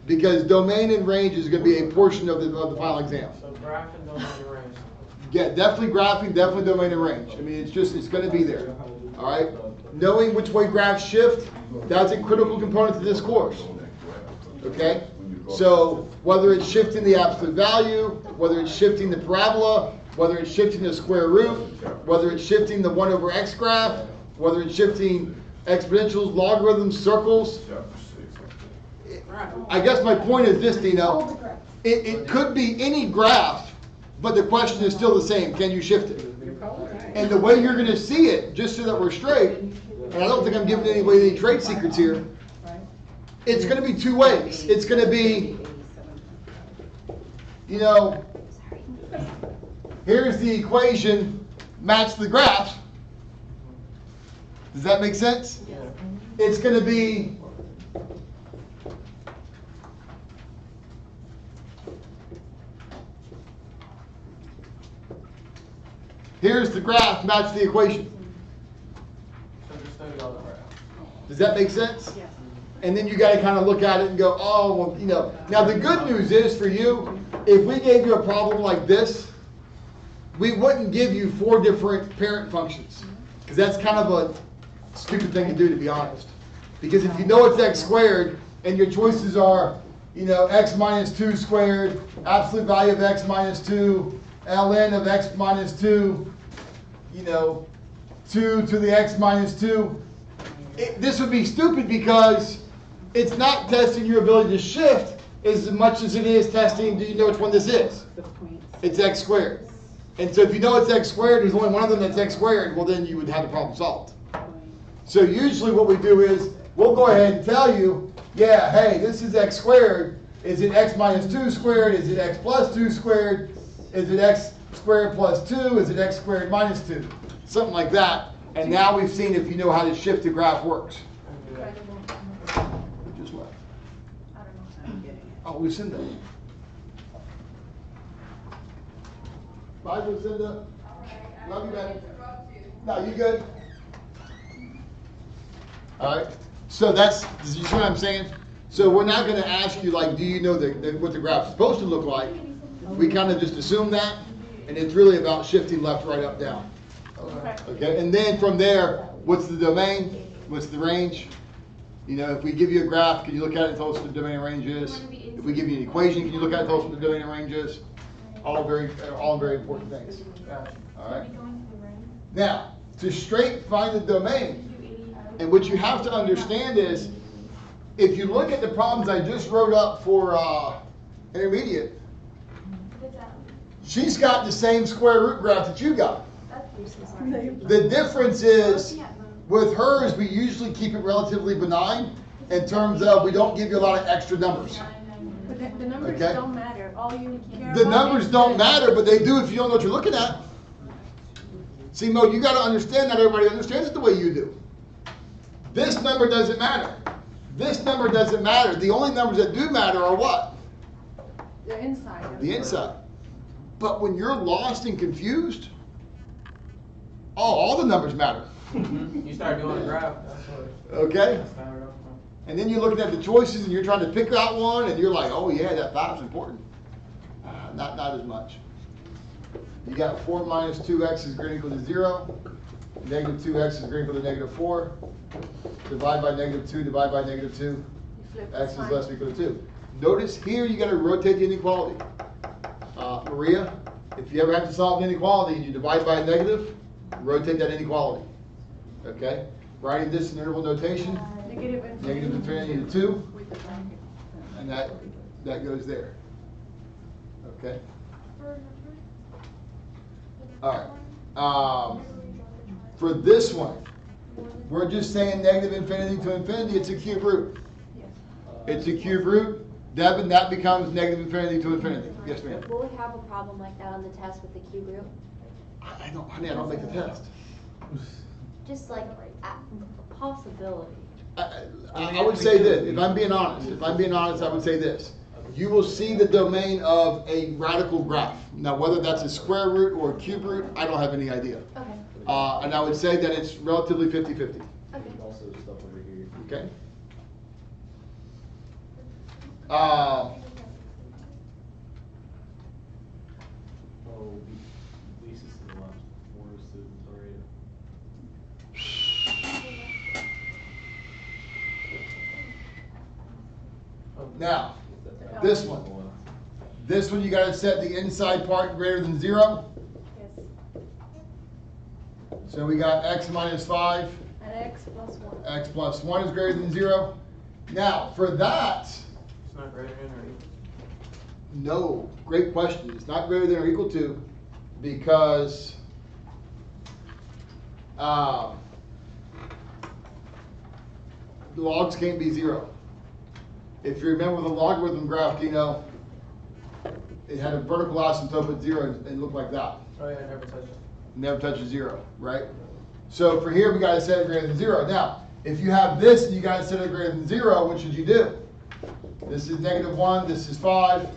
Because domain and range is going to be a portion of the final exam. So graph and domain and range. Yeah, definitely graphing, definitely domain and range. I mean, it's going to be there. All right? Knowing which way graphs shift, that's a critical component to this course. Okay? So whether it's shifting the absolute value, whether it's shifting the parabola, whether it's shifting the square root, whether it's shifting the 1 over x graph, whether it's shifting exponentials, logarithms, circles. I guess my point is this, Dino. It could be any graph, but the question is still the same. Can you shift it? And the way you're going to see it, just so that we're straight, and I don't think I'm giving away any trade secrets here, it's going to be 2 ways. It's going to be, you know, here's the equation match the graph, does that make sense? Yeah. It's going to be here's the graph, match the equation. So just study all that right. Does that make sense? Yes. And then you got to kind of look at it and go, oh, well, you know. Now the good news is for you, if we gave you a problem like this, we wouldn't give you 4 different parent functions. Because that's kind of a stupid thing to do, to be honest. Because if you know it's x squared, and your choices are, you know, x minus 2 squared, absolute value of x minus 2, ln of x minus 2, you know, 2 to the x minus 2. This would be stupid because it's not testing your ability to shift as much as it is testing, do you know which one this is? It's x squared. And so if you know it's x squared, there's only one of them that's x squared, well then you would have the problem solved. So usually what we do is, we'll go ahead and tell you, yeah, hey, this is x squared. Is it x minus 2 squared? Is it x plus 2 squared? Is it x squared plus 2? Is it x squared minus 2? Something like that. And now we've seen if you know how to shift the graph works. Just what? I don't know. I'm getting it. Oh, Lucinda. Bye, Lucinda. Love you, baby. No, you good? All right. So that's, you see what I'm saying? So we're not going to ask you, like, do you know what the graph's supposed to look like? We kind of just assume that, and it's really about shifting left, right, up, down. Okay, and then from there, what's the domain? What's the range? You know, if we give you a graph, can you look at it and tell us what the domain and range is? If we give you an equation, can you look at it and tell us what the domain and range is? All very important things. All right. Now, to straight find the domain, and what you have to understand is, if you look at the problems I just wrote up for intermediate, she's got the same square root graph that you got. The difference is, with hers, we usually keep it relatively benign in terms of we don't give you a lot of extra numbers. But the numbers Okay. don't matter. All you care The about numbers is don't the- matter, but they do if you don't know what you're looking at. See, Mo, you got to understand that everybody understands it the way you do. This number doesn't matter. This number doesn't matter. The only numbers that do matter are what? The inside. The inside. But when you're lost and confused, oh, all the numbers matter. You start doing a graph, that's what. Okay? That's how it goes. And then you're looking at the choices and you're trying to pick out one and you're like, oh yeah, that 5's important. Not as much. You got 4 minus 2x is greater than equal to 0. Negative 2x is greater than equal to negative 4. Divide by negative 2, divide by negative 2. You flip the X is sign. less than or equal to 2. Notice here you got to rotate the inequality. Maria, if you ever have to solve an inequality and you divide by a negative, rotate that inequality. Okay? Writing this in interval notation, negative infinity to 2, With the bracket. and that goes there. Okay? All right. For this one, we're just saying negative infinity to infinity, it's a cube root. It's a cube root, that becomes negative infinity to infinity. Yes, ma'am? Will we have a problem like that on the test with the cube root? I don't make the test. Just like a possibility. I would say this, if I'm being honest, I would say this. You will see the domain of a radical graph. Now, whether that's a square root or a cube root, I don't have any idea. Okay. And I would say that it's relatively 50-50. Okay. Also stuff over here. Okay? Oh, Lisa's to the left. More students already. Now, this one. This one you got to set the inside part greater than 0. Yes. So we got x minus 5. And x plus 1. X plus 1 is greater than 0. Now, for that, It's not greater than or equal. no, great question. It's not greater than or equal to because the logs can't be 0. If you remember the logarithm graph, Dino, it had a vertical asymptote at 0 and it looked like that. Oh yeah, I never touched it. never touches 0, right? So for here, we got to set it greater than 0. Now, if you have this and you got to set it greater than 0, what should you do? This is -1, this is 5.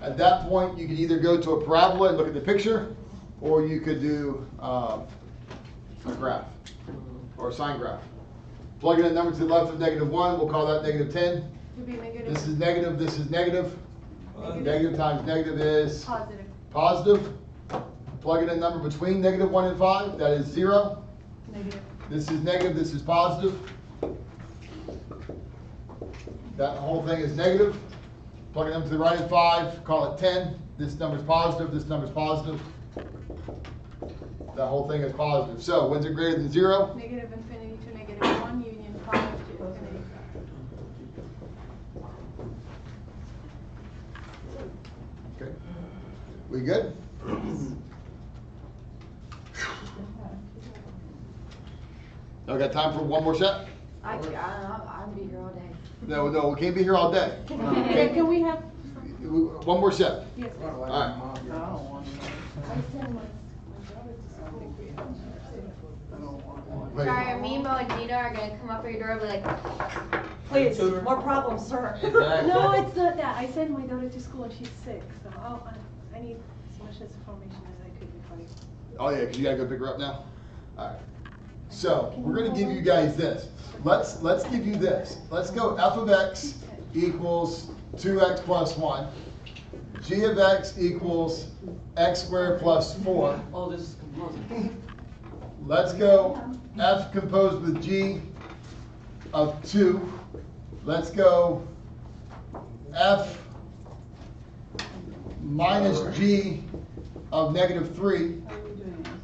At that point, you could either go to a parabola and look at the picture, or you could do a graph, or a sine graph. Plug in a number to the left of -1, we'll call that -10. Would be negative. This is negative, this is negative. Negative times negative is Positive. positive. Plug in a number between -1 and 5, that is 0. Negative. This is negative, this is positive. That whole thing is negative. Plug it to the right of 5, call it 10. This number's positive, this number's positive. That whole thing is positive. So when's it greater than 0? Negative infinity to -1, union 5 to infinity. Okay. We good? I got time for one more set? I'll be here all day. No, we can't be here all day. Can we have? One more set. Yes. All right. Sorry, me, Mo, and Gina are gonna come up at your door and be like, please, more problems, sir. Exactly. No, it's not that. I sent my daughter to school and she's sick, so I need as much information as I could before you. Oh yeah, because you gotta go pick her up now? All right. So, we're gonna give you guys this. Let's give you this. Let's go f of x equals 2x plus 1. G of x equals x squared plus 4. Oh, this is composite. Let's go f composed with g of 2. Let's go f minus g of -3.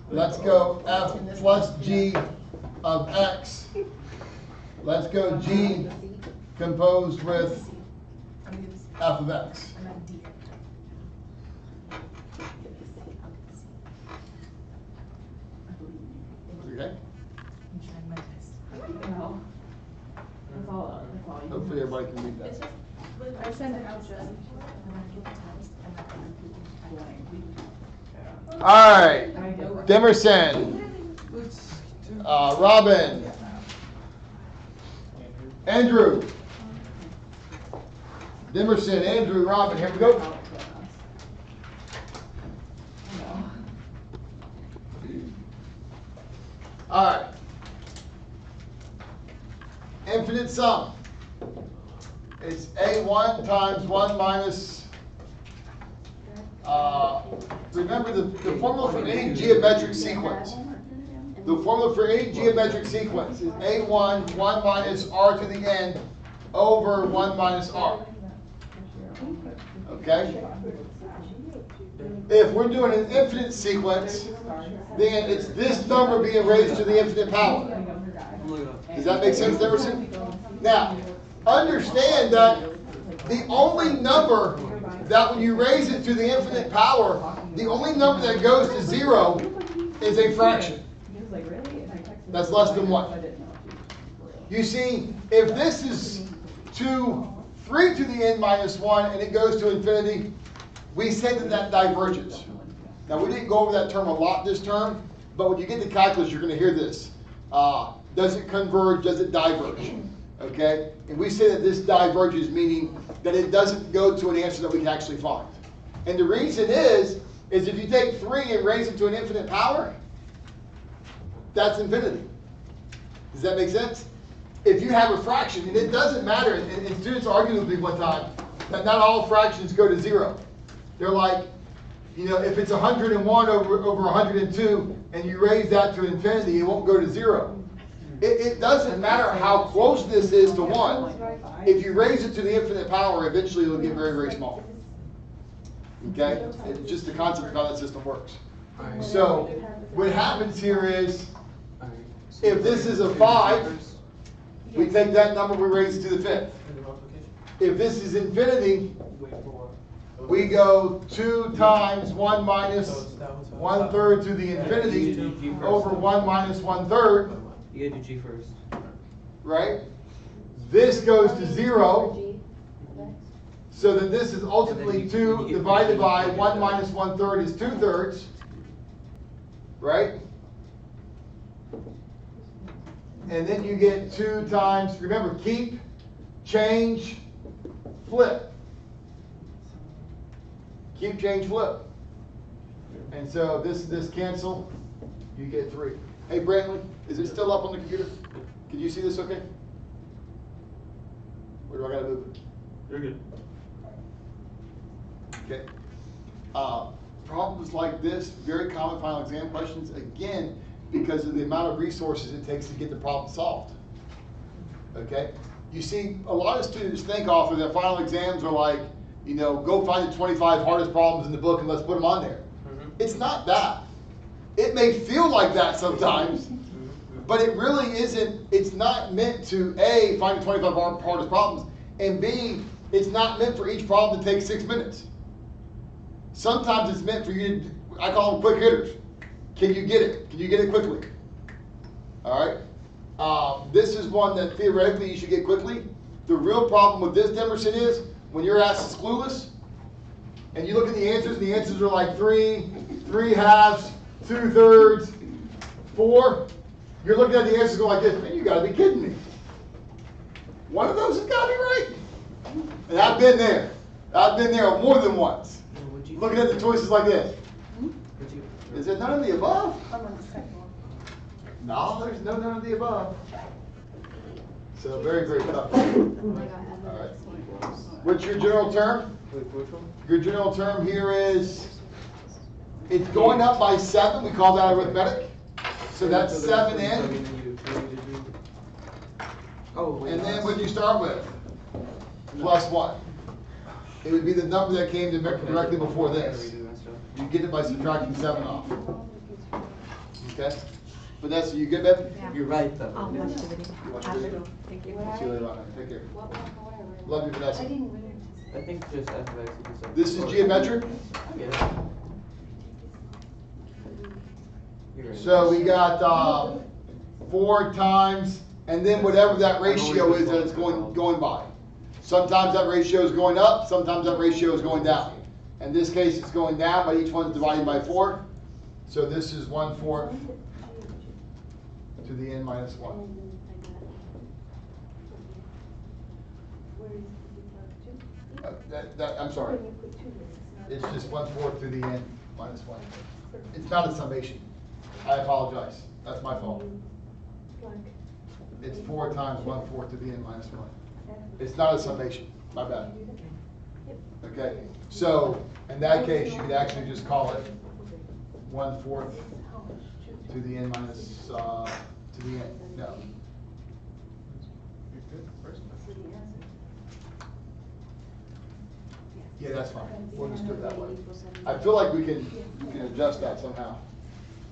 Let's go f plus g of x. Let's go g composed with f of x. Okay? That's all you Hopefully everybody can read that. I sent it out, Jen. All right. Demerson. Robin. Andrew. Demerson, Andrew, Robin. Here we go. All right. Infinite sum. It's A1 times 1 minus, remember the formula for any geometric sequence. The formula for any geometric sequence is A1, 1 minus R to the n over 1 minus R. Okay? If we're doing an infinite sequence, then it's this number being raised to the infinite power. Does that make sense, Emerson? Now, understand that the only number that when you raise it to the infinite power, the only number that goes to 0 is a fraction. That's less than 1. You see, if this is 3 to the n minus 1 and it goes to infinity, we say that diverges. Now, we didn't go over that term a lot this term, but when you get to calculus, you're going to hear this. Does it converge? Does it diverge? Okay? And we say that this diverges, meaning that it doesn't go to an answer that we can actually find. And the reason is if you take 3 and raise it to an infinite power, that's infinity. Does that make sense? If you have a fraction, and it doesn't matter, and students argued with me one time that not all fractions go to 0. They're like, if it's 101 over 102, and you raise that to infinity, it won't go to 0. It doesn't matter how close this is to 1. If you raise it to the infinite power, eventually it'll get very, very small. Okay? It's just the concept of how that system works. So, what happens here is, if this is a 5, we take that number, we raise it to the 5th. If this is infinity, we go 2 times 1 minus 1/3 to the infinity over 1 minus 1/3. You gotta do G first. Right? This goes to 0. So then this is ultimately 2 divided by 1 minus 1/3 is 2/3. Right? And then you get 2 times, remember, keep, change, flip. Keep, change, flip. And so this cancel, you get 3. Hey Brantley, is it still up on the computer? Can you see this okay? Where do I gotta move it? You're good. Okay. Problems like this, very common final exam questions, again, because of the amount of resources it takes to get the problem solved. Okay? You see, a lot of students think often that final exams are like, you know, go find the 25 hardest problems in the book and let's put them on there. It's not that. It may feel like that sometimes, but it really isn't. It's not meant to, A, find the 25 hardest problems, and B, it's not meant for each problem to take 6 minutes. Sometimes it's meant for you to, I call them quick hitters. Can you get it? Can you get it quickly? All right. This is one that theoretically you should get quickly. The real problem with this, Demerson, is when your ass is clueless, and you look at the answers, and the answers are like 3, 3/2, 2/3, 4. You're looking at the answers going like this, man, you gotta be kidding me. One of those has gotta be right. And I've been there. I've been there more than once. Looking at the choices like this. Is it none of the above? No, there's no none of the above. So very, very tough. All right. What's your general term? Your general term here is, it's going up by 7. We call that arithmetic. So that's 7n. And then what do you start with? Plus 1. It would be the number that came directly before this. You get it by subtracting 7 off. Okay? Vanessa, you good, babe? Yeah. You're right, though. I'll watch the video. Thank you. See you later on. Take care. Love you, Vanessa. I think just FX would be something. This is geometric. Yeah. You're right. So we got 4 times, and then whatever that ratio is that it's going by. Sometimes that ratio is going up, sometimes that ratio is going down. In this case, it's going down, but each one's divided by 4. So this is 1/4 to the n minus 1. I'm sorry. It's just 1/4 to the n minus 1. It's not a summation. I apologize. That's my fault. It's 4 times 1/4 to the n minus 1. It's not a summation. My bad. Okay. So in that case, you could actually just call it 1/4 to the n minus to the n. No. Yeah, that's fine. We'll just do it that way. I feel like we can adjust that somehow.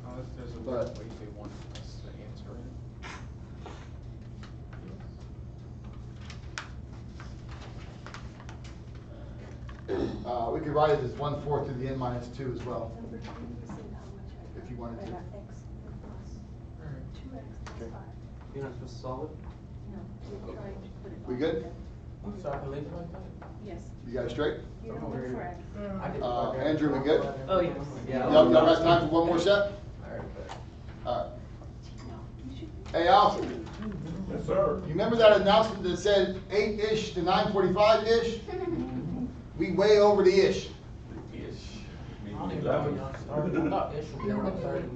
Unless there's a weird way they want us to answer it. We could write it as 1/4 to the n minus 2 as well, if you wanted to. Okay. You're not supposed to solve it? We good? I'm sorry, I leave it like that? Yes. You got it straight? You don't look for it. Andrew, we good? Oh, yes. Yeah. Y'all got time for one more set? All right. Hey, Alfred. Yes, sir. You remember that announcement that said 8-ish to 9:45-ish? We way over the ish. I don't even know when y'all started. I thought ish would be around 30.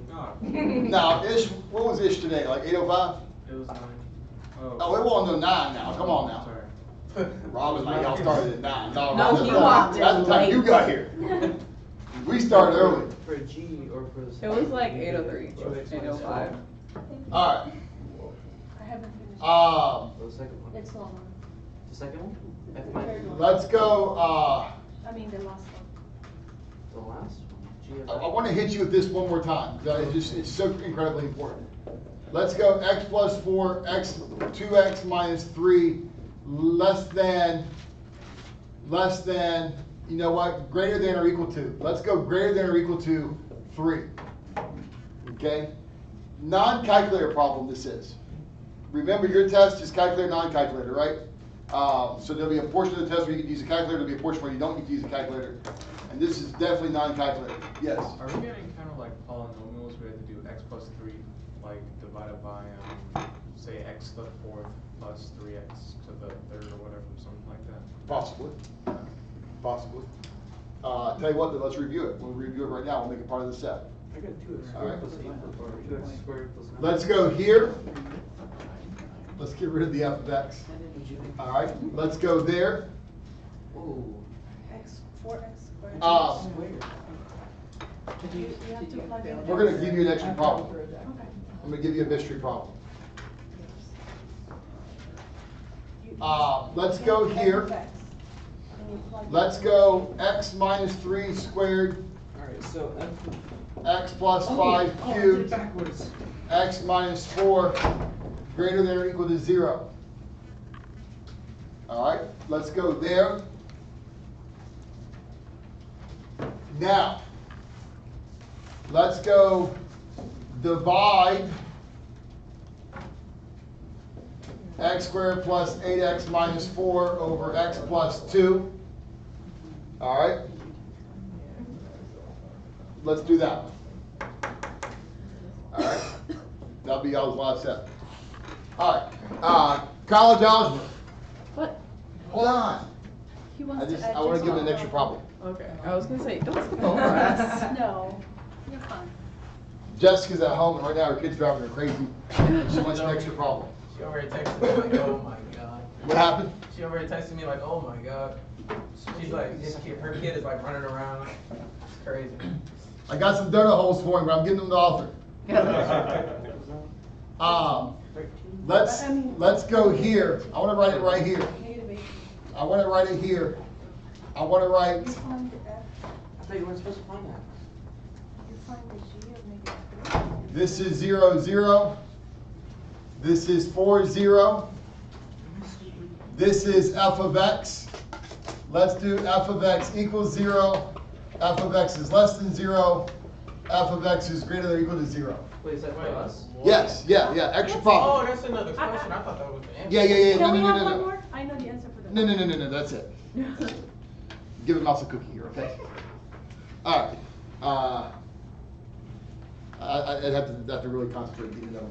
Now, ish, what was ish today? Like 8:05? It was 9. Oh, it won't no 9 now. Come on now. Sorry. Rob was like, y'all started at 9. No, Rob, he that's walked That's the time late. you got here. We started early. For a G or for the. It was like 8:03, 8:05. All right. I haven't finished. The second one. It's long. The second one? F minus. Let's go, I mean, the last one. The last one? G of I want to hit you with this one more time. It's so incredibly important. Let's go x plus 4, 2x minus 3, less than, you know what, greater than or equal to. Let's go greater than or equal to 3. Okay? Non-calculator problem this is. Remember, your test is calculator, non-calculator, right? So there'll be a portion of the test where you can use a calculator, there'll be a portion where you don't get to use a calculator. And this is definitely non-calculator. Yes? Are we getting kind of like polynomials where we have to do x plus 3, like divided by, say, x to the fourth plus 3x to the third or whatever, something like that. Possibly. Possibly. Tell you what, then let's review it. We'll review it right now. We'll make it part of the set. I got 2x All right. squared plus 8 or 2x squared plus 9. Let's go here. Let's get rid of the f of x. All right. Let's go there. Ooh. 4x squared. You have to plug in. We're going to give you an extra problem. Okay. I'm going to give you a mystery problem. Let's go here. Let's go x minus 3 squared, Alright, so x plus 5 cubed, backwards. x minus 4 greater than or equal to 0. All right, let's go there. Now, let's go divide x squared plus 8x minus 4 over x plus 2. All right. Let's do that one. All right. That'll be y'all's last set. All right. College algebra. What? Hold on. He I wants to add want to just give him an one. extra problem. Okay, I was gonna say, don't skip over us. No, you're fine. Jessica's at home and right now her kid's driving her crazy. She wants an extra problem. She already texted me like, oh my god. What happened? She already texted me like, oh my god. She's like, her kid is like running around. It's crazy. I got some donut holes for him, but I'm getting them to author. Let's go here. I want to write it right here. I want to write it here. I want to write. I thought you weren't supposed to find that. This is 0, 0. This is 4, 0. This is f of x. Let's do f of x equals 0. F of x is less than 0. F of x is greater than or equal to 0. Wait, is that for us? Yes, yeah. Extra Oh, problem. that's another question. I thought that was the answer. Yeah. Can we No. have one more? I know the answer for that. No. That's it. Give him mouse a cookie here, okay? All right. I'd have to really concentrate to get another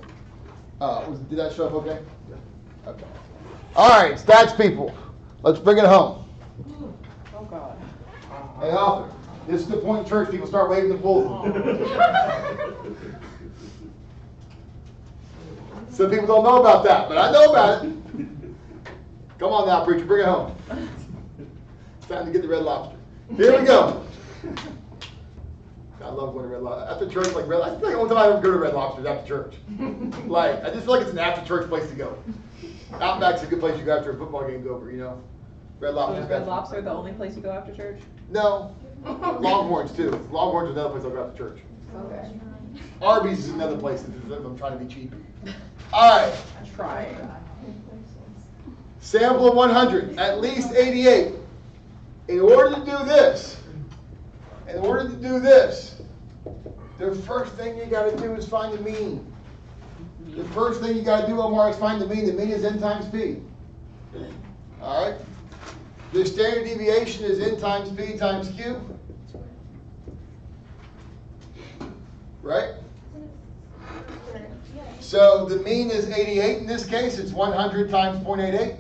one. Did that show up okay? Yeah. Okay. All right, stats people. Let's bring it home. Oh God. Hey, author. This is the point in church people start waving the bull. Some people don't know about that, but I know about it. Come on now, preacher, bring it home. It's time to get the Red Lobster. Here we go. I love going to Red Lobster. After church, like Red Lobster. I feel like the only time I ever go to Red Lobster is after church. Like, I just feel like it's an after church place to go. Outback's a good place you go after a football game's over, you know? Red Lobster's Is Red Lobster the only place you go after church? No. Longhorns too. Longhorns is another place I'll go after church. Okay. Arby's is another place if I'm trying to be cheap. All right. Trying. Sample of 100, at least 88. In order to do this, the first thing you got to do is find the mean. The first thing you got to do, Omar, is find the mean. The mean is n times p. All right? The standard deviation is n times p times q. Right? So the mean is 88 in this case. It's 100 times 0.88.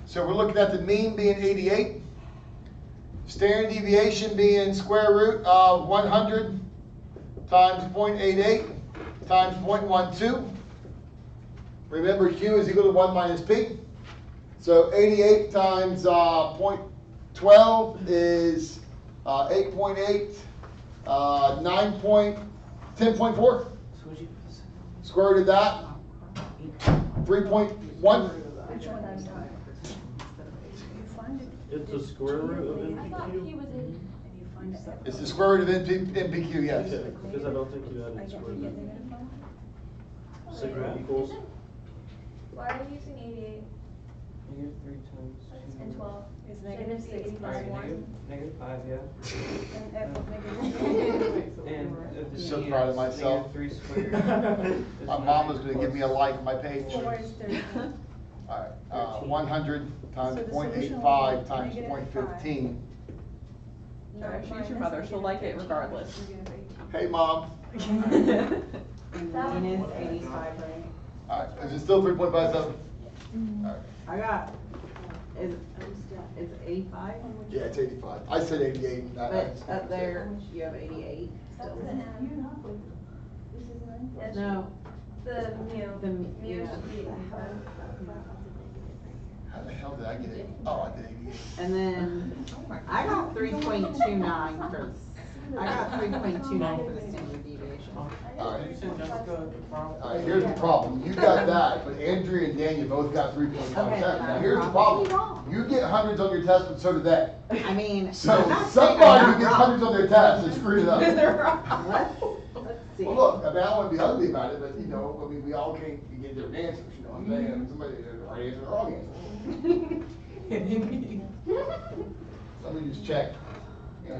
So we're looking at the mean being 88. Standard deviation being square root of 100 times 0.88 times 0.12. Remember, q is equal to 1 minus p. So 88 times 0.12 is 8.8, 10.4. Square root of that, 3.1. It's the square root of NPQ? It's the square root of NPQ, yes. Okay, because I don't think you added square root. Sigma equals. Why are we using 88 Negative 3 times 2. and 12? Is negative 6 plus Alright, 1. negative 5, yeah. And f of negative And I'm so proud of myself. 3 squared. My mom was going to give me a like on my page. 4 is 30. All right, 100 times So the solution will 0.85 be times negative 0.15. She's your mother. She'll like it regardless. Hey, Mom. And mean is 85, right? Alright, is it still 3.57? Alright, I got, is 85? yeah, it's 85. I said 88. But up there, you have 88 still. No. The mu. The mu, Mu yeah. should be 85. How the hell did I get 80? Oh, I did 88. And then I got 3.29 for, I got 3.29 for the standard deviation. Alright. Alright, here's the problem. You got that, but Andrea and Daniel both got 3.57. Now here's the problem. You get hundreds on your test, but so do they. I mean, So I'm not saying somebody I'm who gets not hundreds on their test is screwed up. Let's see. Well, look, I mean, I don't want to be ugly about it, but you know, I mean, we all can't get different answers, you know what I'm saying? Somebody has the right answer or the wrong answer. Let me just check.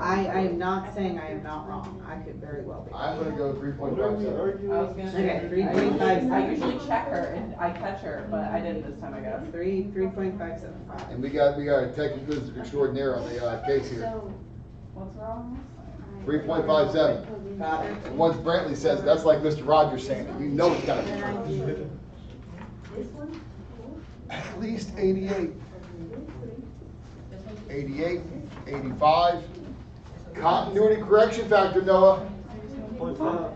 I am not saying I am not wrong. I could very well be. I'm gonna go What are we 3.57. arguing? I was gonna say, Okay, 3.57. I usually check her and I catch her, but I didn't this time, I guess. 3.575. And we got a technical extraordinaire on the case here. What's wrong? 3.57. Got it. And once Brantley says it, that's like Mr. Rogers saying it, you know it's gotta be true. At least 88. 88, 85. Continuity correction factor, Noah. 0.5.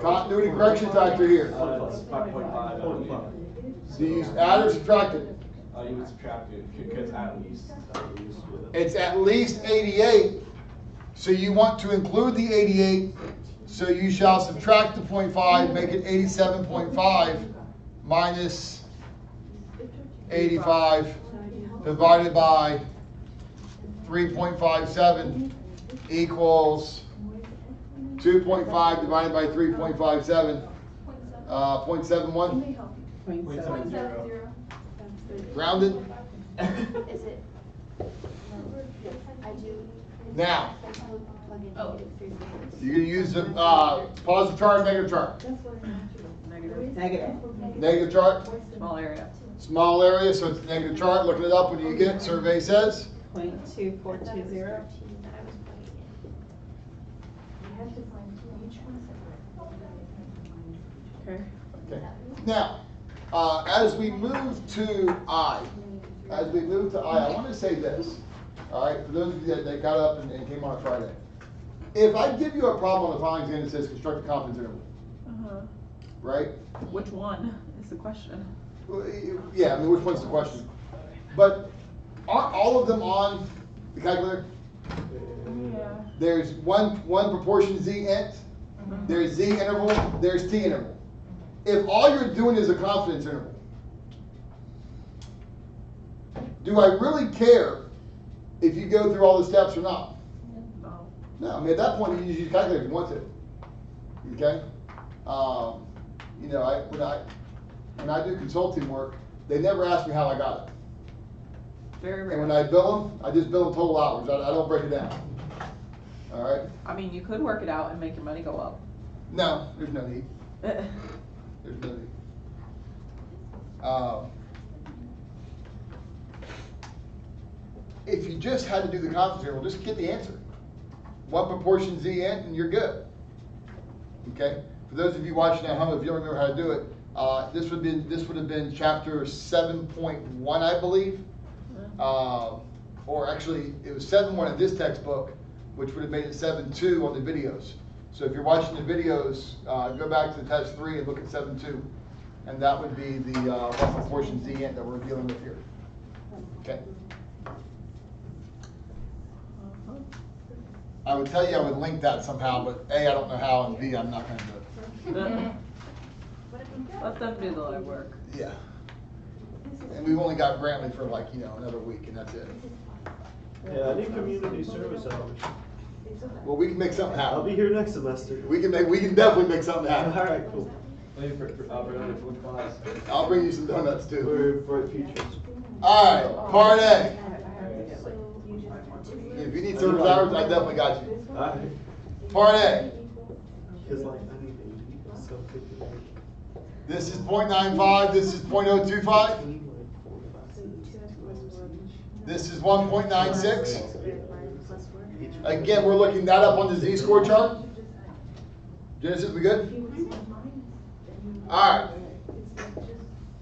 Continuity correction factor here. It's 5.5. Do you add or subtract it? You would subtract it, because at least. It's at least 88. So you want to include the 88. So you shall subtract the 0.5, make it 87.5 minus 85 divided by 3.57 equals 2.5 divided by 3.57, 0.71. 0.70. Rounded. Is it? I do. Now, Oh. you're gonna use the positive chart, negative chart. Negative. Negative chart, Small area. small area, so it's a negative chart. Looking it up, what do you get? Survey says 0.2420. Okay. Okay. Now, as we move to I, I want to say this. All right, for those of you that got up and came on a Friday. If I give you a problem on the following exam that says construct a confidence interval, right? Which one is the question? Well, yeah, I mean, which one's the question? But aren't all of them on the calculator? Yeah. There's one proportion Z int, there's Z interval, there's T interval. If all you're doing is a confidence interval, do I really care if you go through all the steps or not? No. No, I mean, at that point, you just use your calculator if you want to. Okay? You know, when I do consulting work, they never ask me how I got it. Very And rare. when I bill them, I just bill them total hours. I don't break it down. All right? I mean, you could work it out and make your money go up. No, there's no need. There's no need. If you just had to do the confidence interval, just get the answer. One proportion Z int and you're good. Okay? For those of you watching at home, if you don't remember how to do it, this would have been chapter 7.1, I believe. Or actually, it was 7.1 in this textbook, which would have made it 7.2 on the videos. So if you're watching the videos, go back to the test 3 and look at 7.2. And that would be the one proportion Z int that we're dealing with here. Okay? I would tell you I would link that somehow, but A, I don't know how, and B, I'm not going to do it. Let them do the legwork. Yeah. And we've only got Brantley for like, you know, another week, and that's it. Yeah, I need community service hours. Well, we can make something I'll happen. be here next semester. We can definitely make something All happen. right, cool. Which class? I'll bring you some donuts too. For bright futures. All right, part A. I have to get like 5 more. If you need service hours, I definitely got you. All right. Part A. Cause like I need 80, so 50. This is 0.95. This is 0.025. This is 1.96. Again, we're looking that up on the Z-score chart. Genesis, we good? All right.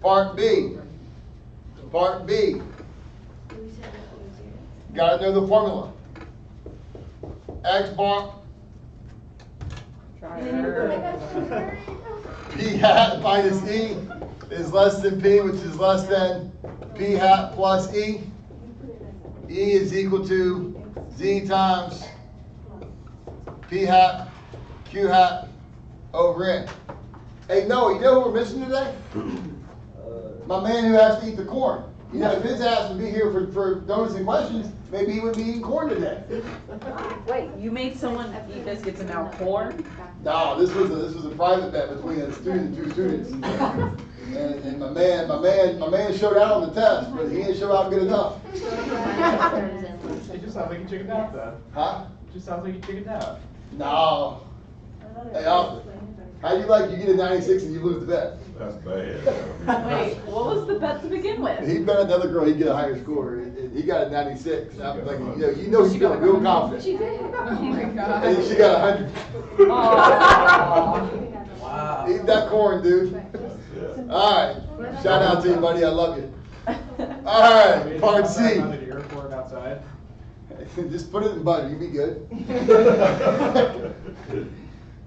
Part B. Part B. Gotta know the formula. X bar P hat minus E is less than P, which is less than P hat plus E. E is equal to Z times P hat, Q hat over N. Hey, Noah, you know who we're missing today? My man who has to eat the corn. You know, if his ass would be here for donuts and questions, maybe he would be eating corn today. Wait, you made someone eat biscuits and now corn? No, this was a private bet between a student and two students. And my man showed out on the test, but he didn't show out good enough. It just sounds like you chickened out, though. Huh? It just sounds like you chickened out. No. Hey, Alfred, how do you like you get a 96 and you lose the bet? That's bad. Wait, what was the bet to begin with? He bet another girl he'd get a higher score. He got a 96. I was like, you know he's feeling real confident. She did. Oh my God. And she got 100. Wow. Eat that corn, dude. All right. Shout out to you, buddy. I love you. All right. Part C. Under the airport outside. Just put it in butter. You be good.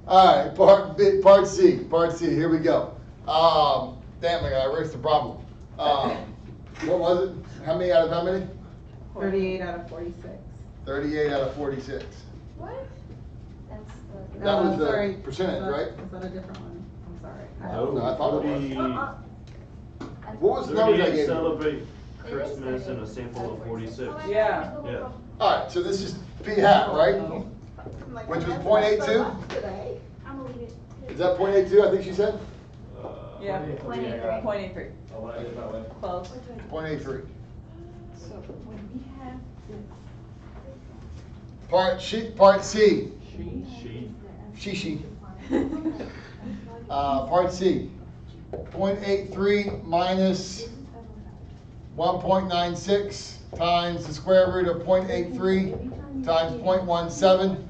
All right. Part C. Part C. Here we go. Damn, my guy. Where's the problem? What was it? How many out of how many? 38 out of 46. 38 out of 46. What? That's the. That was the sorry. percentage, right? Is that a different one? I'm sorry. No, I thought it was. What was the 38 numbers I gave you? celebrate Christmas and a sample of 46. Yeah. Yeah. All right, so this is P hat, right? Which was 0.82? I'm gonna leave it. Is that 0.82, I think she said? Yeah. 0.83. 0.83. Oh, what I did that way. Close. 0.83. So when we have this. Part C. She. Part C. 0.83 minus 1.96 times the square root of 0.83 times 0.17.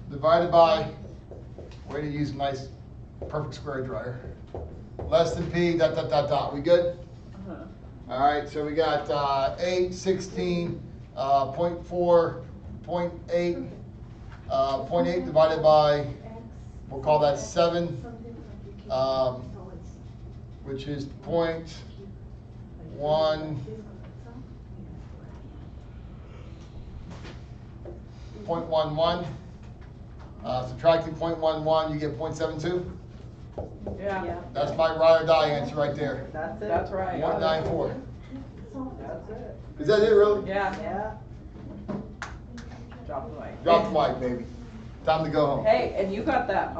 Divided by, way to use a nice perfect square dryer. Less than P, dot, dot, dot, dot. We good? All right, so we got 8, 16, 0.4, 0.8, 0.8 divided by, we'll call that 7, which is 0.1, subtracting 0.11, you get 0.72. Yeah. That's my ride or die answer right there. That's it. That's right. 194. That's it. Is that it, really? Yeah. Yeah. Drop the mic. Drop the mic, baby. Time to go home. Hey, and you got that.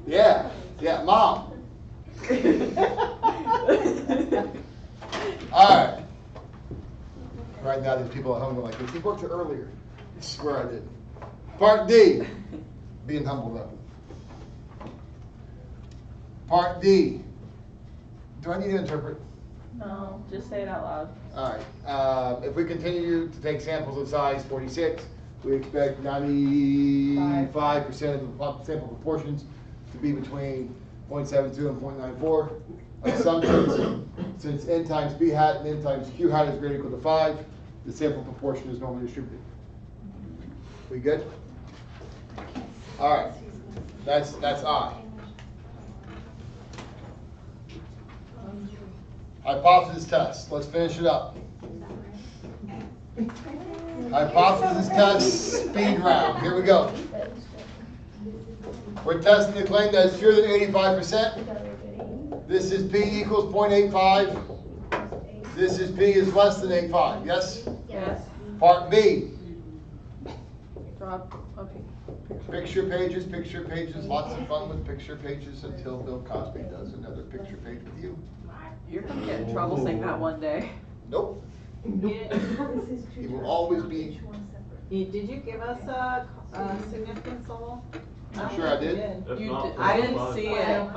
Yeah, Mom. All right. Right now, there's people at home going like, he worked earlier. I swear I did. Part D. Being humble, though. Part D. Do I need to interpret? No, just say it out loud. All right. If we continue to take samples of size 46, we expect 95% of the sample proportions to be between 0.72 and 0.94. Assumptions, since n times b hat and n times q hat is greater or equal to 5, the sample proportion is normally distributed. We good? All right. That's I. Hypothesis test. Let's finish it up. Hypothesis test, speed round. Here we go. We're testing the claim that it's fewer than 85%. This is P equals 0.85. This is P is less than 85. Yes? Yes. Part B. Drop. Okay. Picture pages, picture pages. Lots of fun with picture pages until Bill Cosby does another picture page with you. You're gonna get in trouble saying that one day. Nope. He will always be. Did you give us a significance level? I'm sure I did. If You not, did- then I didn't fine. see it. Yeah,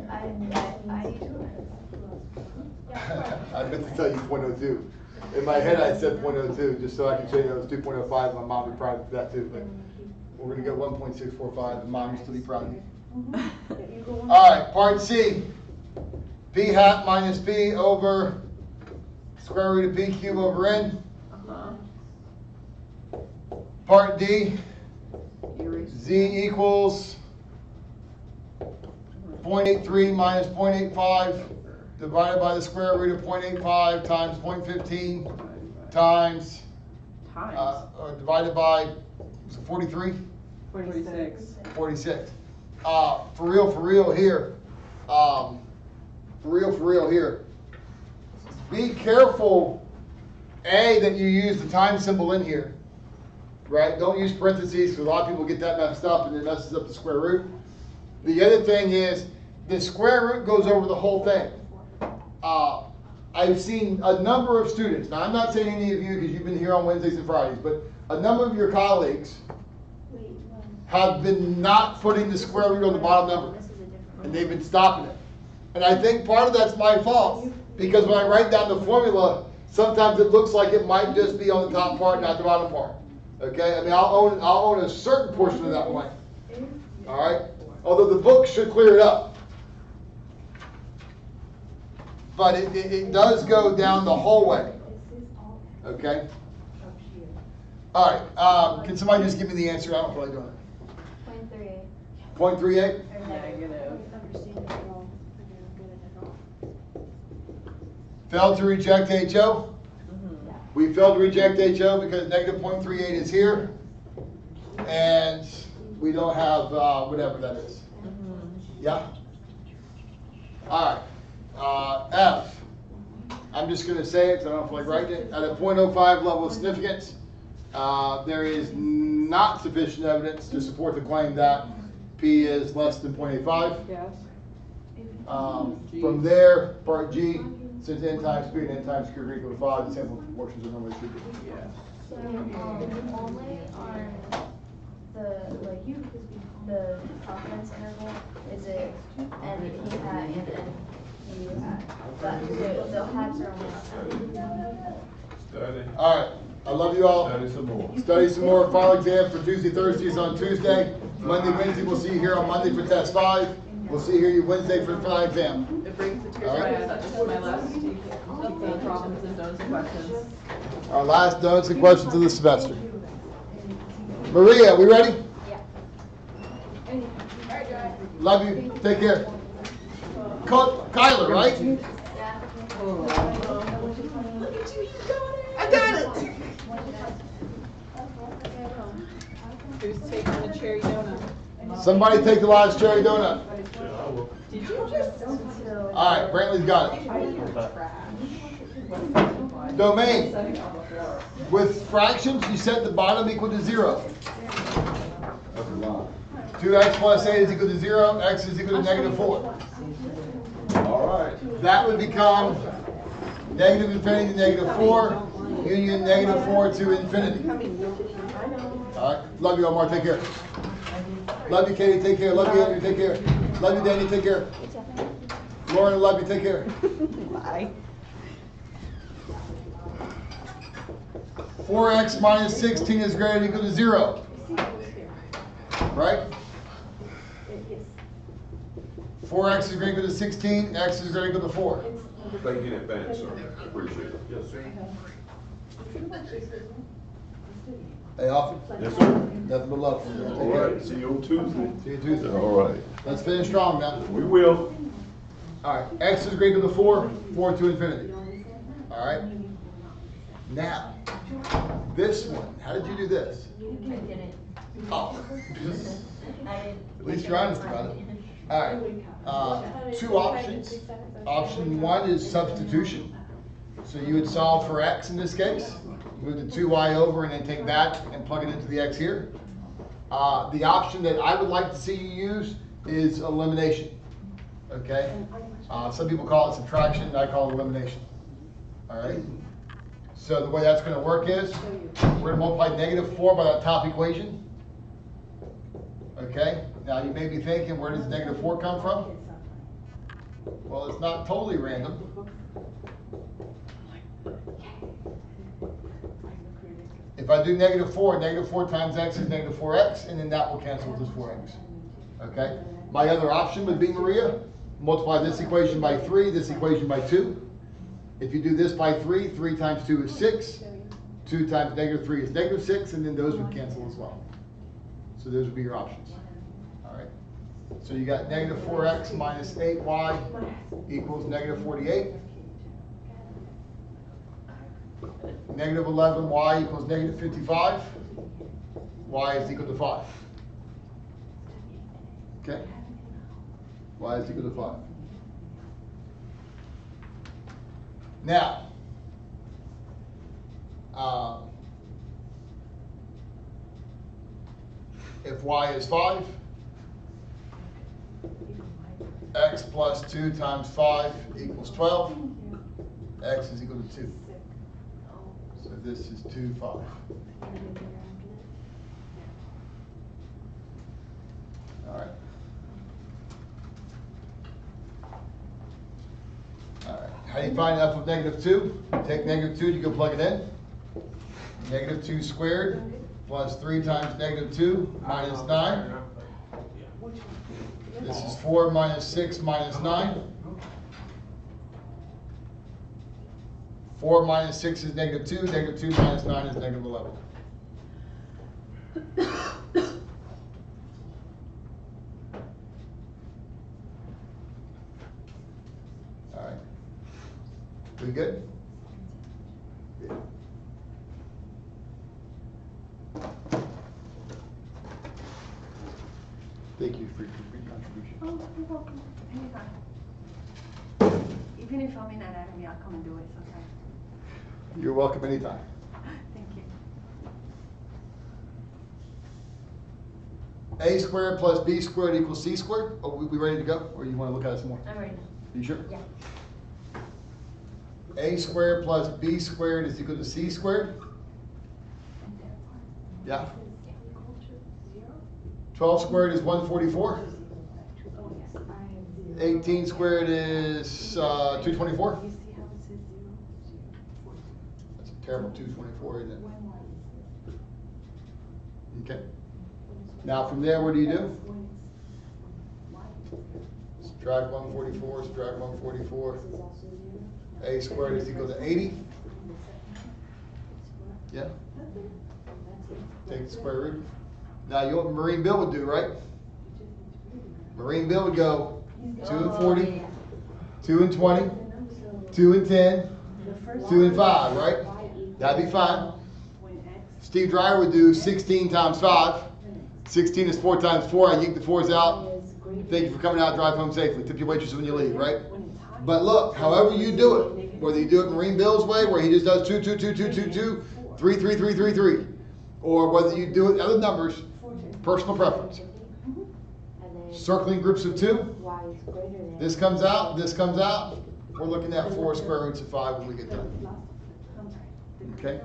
I I meant to tell you 0.02. In my head, I said 0.02 just so I could show you it was 2.05. My mom would be proud of that too. But we're gonna go 1.645, and mom used to be proud of you. All right, part C. P hat minus P over square root of P cube over N. Part D. Z equals 0.83 minus 0.85 divided by the square root of 0.85 times 0.15 times, divided by 43? 46. 46. For real here. For real here. Be careful, A, that you use the times symbol in here. Right? Don't use parentheses, because a lot of people get that messed up and it messes up the square root. The other thing is, the square root goes over the whole thing. I've seen a number of students, now I'm not saying any of you because you've been here on Wednesdays and Fridays, but a number of your colleagues have been not putting the square root on the bottom number, and they've been stopping it. And I think part of that's my fault, because when I write down the formula, sometimes it looks like it might just be on the top part, not the bottom part. Okay, I mean, I'll own a certain portion of that blank. All right, although the book should clear it up, but it does go down the whole way. Okay. All right. Can somebody just give me the answer? I don't feel like doing it. 0.38. 0.38. Negative. Failed to reject HO. We failed to reject HO because negative 0.38 is here, and we don't have whatever that is. Yeah? All right. F. I'm just going to say it because I don't feel like writing it. At a 0.05 level of significance, there is not sufficient evidence to support the claim that P is less than 0.85. Yes. From there, part G, since n times P and n times Q are equal to 5, the sample proportions are normally should be. Yes. So, only on the confidence interval, is it N P hat and N Q hat? But the hats are only on Study. All right. I love you all. Study some more. Study some more. Final exam for Tuesday, Thursdays on Tuesday. Monday, Wednesday, we'll see you here on Monday for test 5. We'll see you here Wednesday for the final exam. It brings the tears to my eyes. This is my last problems and donuts and questions. Our last donuts and questions of the semester. Maria, we ready? Yeah. Love you. Take care. Kyler, right? Yeah. Look at you, you got it. I got it. Who's taking the cherry donut? Somebody take the last cherry donut. Did you just? All right, Brantley's got it. Domain. With fractions, you set the bottom equal to 0. 2x plus 8 is equal to 0. X is equal to negative 4. All right. That would become negative infinity to negative 4, union negative 4 to infinity. All right. Love you, Omar. Take care. Love you, Katie. Take care. Love you, Andrew. Take care. Love you, Danny. Take care. Lauren, love you. Take care. Bye. 4x minus 16 is greater than or equal to 0. Right? 4x is greater than or equal to 16. X is greater than or equal to 4. Thank you in advance, sir. Appreciate it. Yes, sir. Hey, Alfred. Yes, sir. Nothing but love. All right. See you on Tuesday. See you Tuesday. All right. Let's finish strong now. We will. All right. X is greater than 4. 4 to infinity. All right. Now, this one. How did you do this? I didn't. Oh. I At least you're honest about it. All right. 2 options. Option 1 is substitution. So you would solve for x in this case. Move the 2y over and then take that and plug it into the x here. The option that I would like to see you use is elimination. Okay? Some people call it subtraction. I call it elimination. All right? So the way that's going to work is we're going to multiply negative 4 by that top equation. Okay? Now you may be thinking, where does negative 4 come from? Well, it's not totally random. If If I do negative 4 times x is negative 4x, and then that will cancel with this 4x. Okay? My other option would be, Maria, multiply this equation by 3, this equation by 2. If you do this by 3, 3 times 2 is 6. 2 times negative 3 is negative 6, and then those would cancel as well. So those would be your options. All right? So you got negative 4x minus 8y equals negative 48. Negative 11y equals negative 55. Y is equal to 5. Okay? Y is equal to 5. Now, if y is 5, x plus 2 times 5 equals 12. X is equal to 2. So this is 2, 5. All right. All right. How do you find f of negative 2? Take negative 2, you go plug it in. Negative 2 squared plus 3 times negative 2 minus 9. This is 4 minus 6 minus 9. 4 minus 6 is negative 2. Negative 2 minus 9 is negative 11. All right. We good? Yeah. Thank you for your contribution. Oh, you're welcome. Anytime. Even if I'm in anatomy, I'll come and do it sometime. You're welcome anytime. Thank you. A squared plus b squared equals c squared. Oh, we ready to go? Or you want to look at it some more? I'm ready. You sure? Yeah. A squared plus b squared is equal to c squared. Yeah. 12 squared is 144. 18 squared is 224. That's a terrible 224, isn't it? Okay. Now from there, what do you do? Subtract 144, subtract 144. A squared is equal to 80. Yeah. Take the square root. Now you know what Marine Bill would do, right? Marine Bill would go 2 and 40, 2 and 20, 2 and 10, 2 and 5, right? That'd be fine. Steve Drier would do 16 times 5. 16 is 4 times 4. I yank the 4s out. Thank you for coming out. Drive home safely. Tip your waitress when you leave, right? But look, however you do it, whether you do it Marine Bill's way, where he just does 2, 2, 2, 2, 2, 2, 3, 3, 3, 3, 3, or whether you do it other numbers, personal preference. Circling groups of 2. This comes out, this comes out. We're looking at 4 square roots of 5 when we get done. Okay?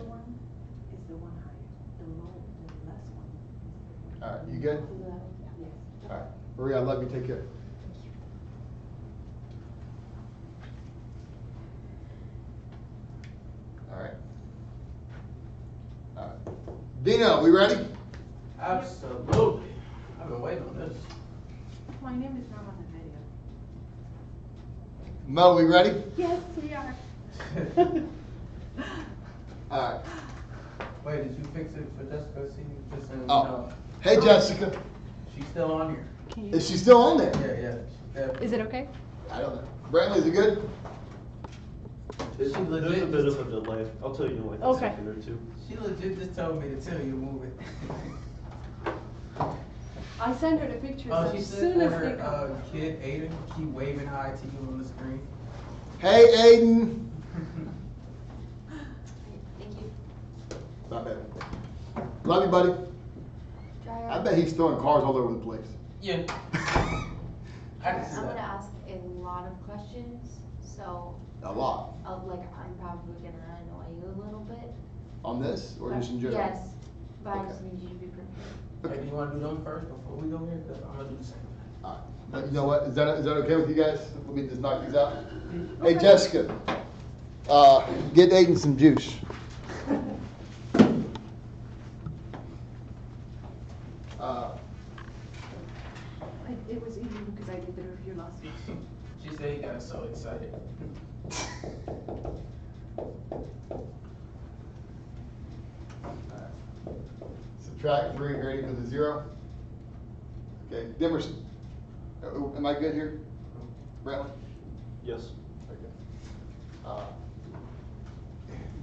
All right, you good? All right, Maria, I love you. Take care. All right. All right. Dino, we ready? Absolutely. I've been waiting on this. My name is not on the video. Mo, we ready? Yes, we are. All right. Wait, did you fix it for Jessica? See, just saying. Oh. Hey, Jessica. She's still on here. Is she still on there? Yeah. Is it okay? I don't know. Brantley, is it good? She There's a legit. bit of a delay. I'll tell you in like a second or two. She legit just told me to tell you to move it. I sent her the pictures She as said soon for as they her come. kid Aiden, keep waving hi to you on the screen. Hey, Aiden. Thank you. Not bad. Love you, buddy. I bet he's throwing cars all over the place. Yeah. I'm gonna ask a lot of questions, so. A lot. I'm probably gonna annoy you a little bit. On this, or just in general? Yes, but I Okay. just need you to be prepared. Hey, do you want to do them first before we go here? Because I'm gonna do the same. All right. But you know what? Is that okay with you guys? Let me just knock these out. Hey, Jessica. Get Aiden some juice. It was easy because I did the review last week. She said he got so excited. Subtract 3 greater equal to 0. Okay, Dimmers, am I good here? Brantley? Yes. Okay.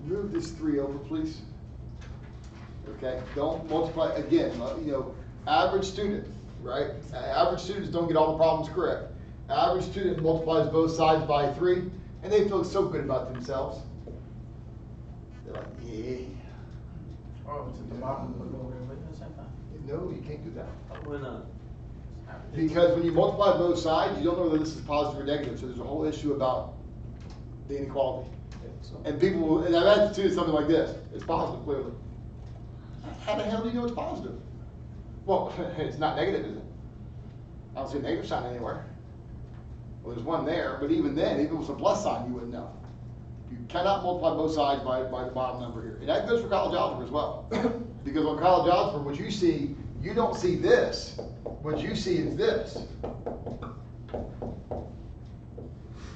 Move this 3 over, please. Okay, don't multiply, again, average student, right? Average students don't get all the problems correct. Average student multiplies both sides by 3, and they feel so good about themselves. They're like, yeah. Oh, to the bottom, look over there with the same time. No, you can't do that. Why not? Because when you multiply both sides, you don't know whether this is positive or negative, so there's a whole issue about the inequality. And people will, and I've had to do something like this. It's positive, clearly. How the hell do you know it's positive? Well, it's not negative, is it? I don't see a negative sign anywhere. Well, there's one there, but even then, even with a plus sign, you wouldn't know. You cannot multiply both sides by the bottom number here. And that goes for college algebra as well. Because on college algebra, what you see, you don't see this. What you see is this.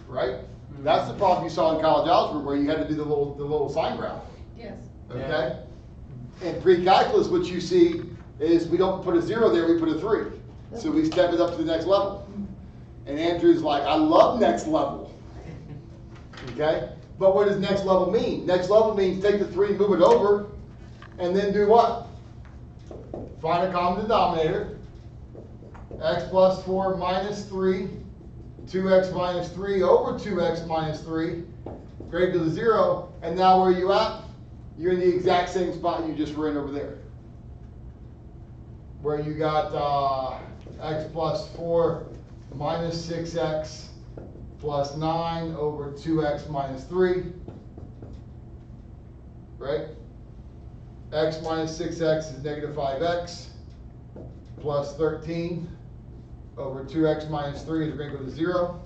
Right? That's the problem you saw in college algebra where you had to do the little sign graph. Yes. Okay? In pre-calculus, what you see is we don't put a 0 there, we put a 3. So we step it up to the next level. And Andrew's like, I love next level. Okay? But what does next level mean? Next level means take the 3, move it over, and then do what? Find a common denominator. X plus 4 minus 3. 2x minus 3 over 2x minus 3 greater to 0. And now where are you at? You're in the exact same spot you just were in over there. Where you got x plus 4 minus 6x plus 9 over 2x minus 3. Right? X minus 6x is negative 5x plus 13 over 2x minus 3 is greater to 0.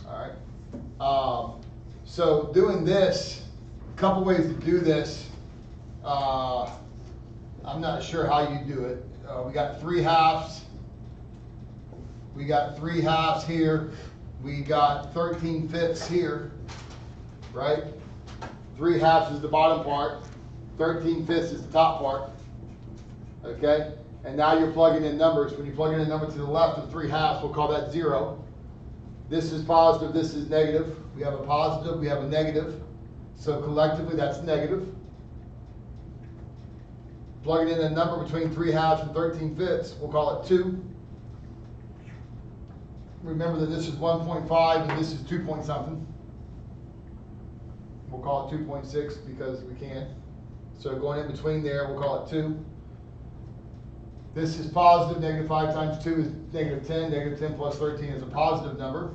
All right. So doing this, a couple ways to do this. I'm not sure how you do it. We got 3 halves. We got 3 halves here. We got 13/5 here, right? 3 halves is the bottom part. 13/5 is the top part. Okay? And now you're plugging in numbers. When you plug in a number to the left of 3 halves, we'll call that 0. This is positive, this is negative. We have a positive, we have a negative. So collectively, that's negative. Plugging in a number between 3 halves and 13/5, we'll call it 2. Remember that this is 1.5 and this is 2 point something. We'll call it 2.6 because we can. So going in between there, we'll call it 2. This is positive. Negative 5 times 2 is negative 10. Negative 10 plus 13 is a positive number.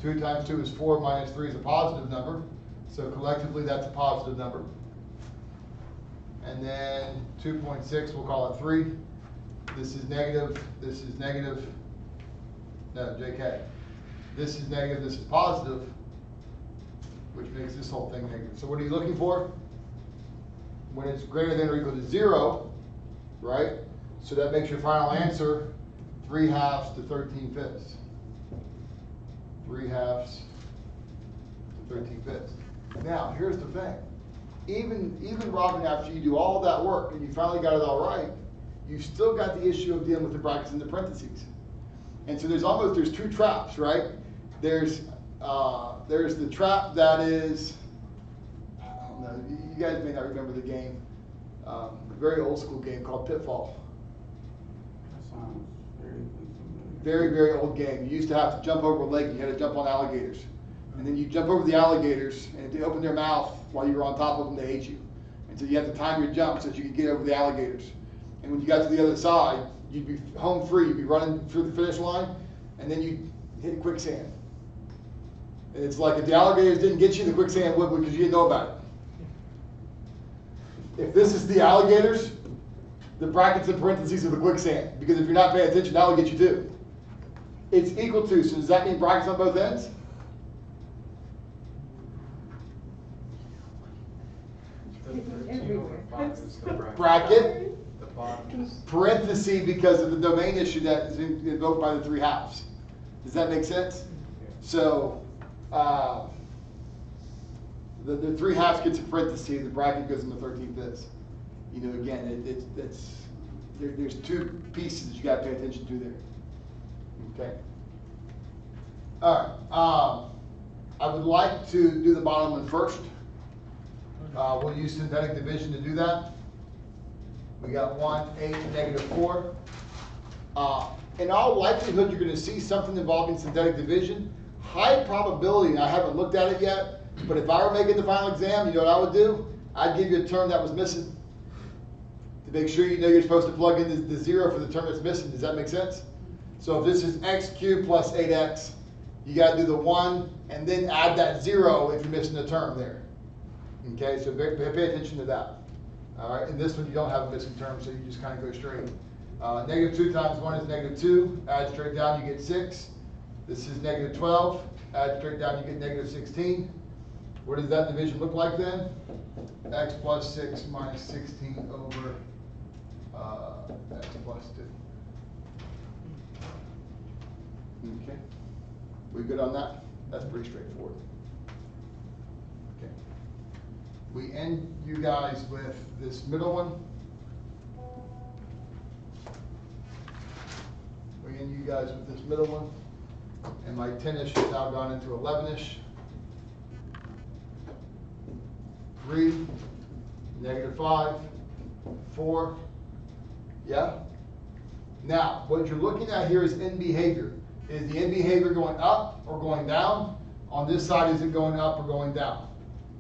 2 times 2 is 4 minus 3 is a positive number. So collectively, that's a positive number. And then 2.6, we'll call it 3. This is negative. This is negative. No, JK. This is negative. This is positive, which makes this whole thing negative. So what are you looking for? When it's greater than or equal to 0, right? So that makes your final answer 3 halves to 13/5. 3 halves to 13/5. Now, here's the thing. Even Robin, after you do all that work and you finally got it all right, you've still got the issue of dealing with the brackets and the parentheses. And so there's 2 traps, right? There's the trap that is, I don't know, you guys may not remember the game, a very old school game called Pitfall. That sounds very Very, very old game. You used to have to jump over a lake, you had to jump on alligators. And then you jump over the alligators, and if they opened their mouth while you were on top of them, they ate you. And so you had to time your jump so that you could get over the alligators. And when you got to the other side, you'd be home free, you'd be running through the finish line, and then you'd hit quicksand. And it's like if the alligators didn't get you, the quicksand would because you didn't know about it. If this is the alligators, the brackets and parentheses are the quicksand. Because if you're not paying attention, that will get you too. It's equal to, so does that mean brackets on both ends? The 13/5 is the bracket. Bracket. The parenthesis because of the domain issue that is invoked by the 3 halves. Does that make sense? So the 3 halves gets a parenthesis, the bracket goes in the 13th is. You know, again, there's 2 pieces that you got to pay attention to there. Okay. All right. I would like to do the bottom one first. We'll use synthetic division to do that. We got 1, 8, -4. In all likelihood, you're going to see something involving synthetic division. High probability, and I haven't looked at it yet, but if I were making the final exam, you know what I would do? I'd give you a term that was missing to make sure you know you're supposed to plug in the 0 for the term that's missing. Does that make sense? So if this is x cubed plus 8x, you got to do the 1 and then add that 0 if you're missing a term there. Okay, so pay attention to that. All right, and this one you don't have a missing term, so you just kind of go straight. -2 times 1 is -2. Add straight down, you get 6. This is -12. Add straight down, you get -16. What does that division look like then? X plus 6 minus 16 over x plus 2. Okay. We good on that? That's pretty straightforward. Okay. We end you guys with this middle one. We end you guys with this middle one. And my 10-ish has now gone into 11-ish. 3, -5, 4. Yeah? Now, what you're looking at here is end behavior. Is the end behavior going up or going down? On this side, is it going up or going down?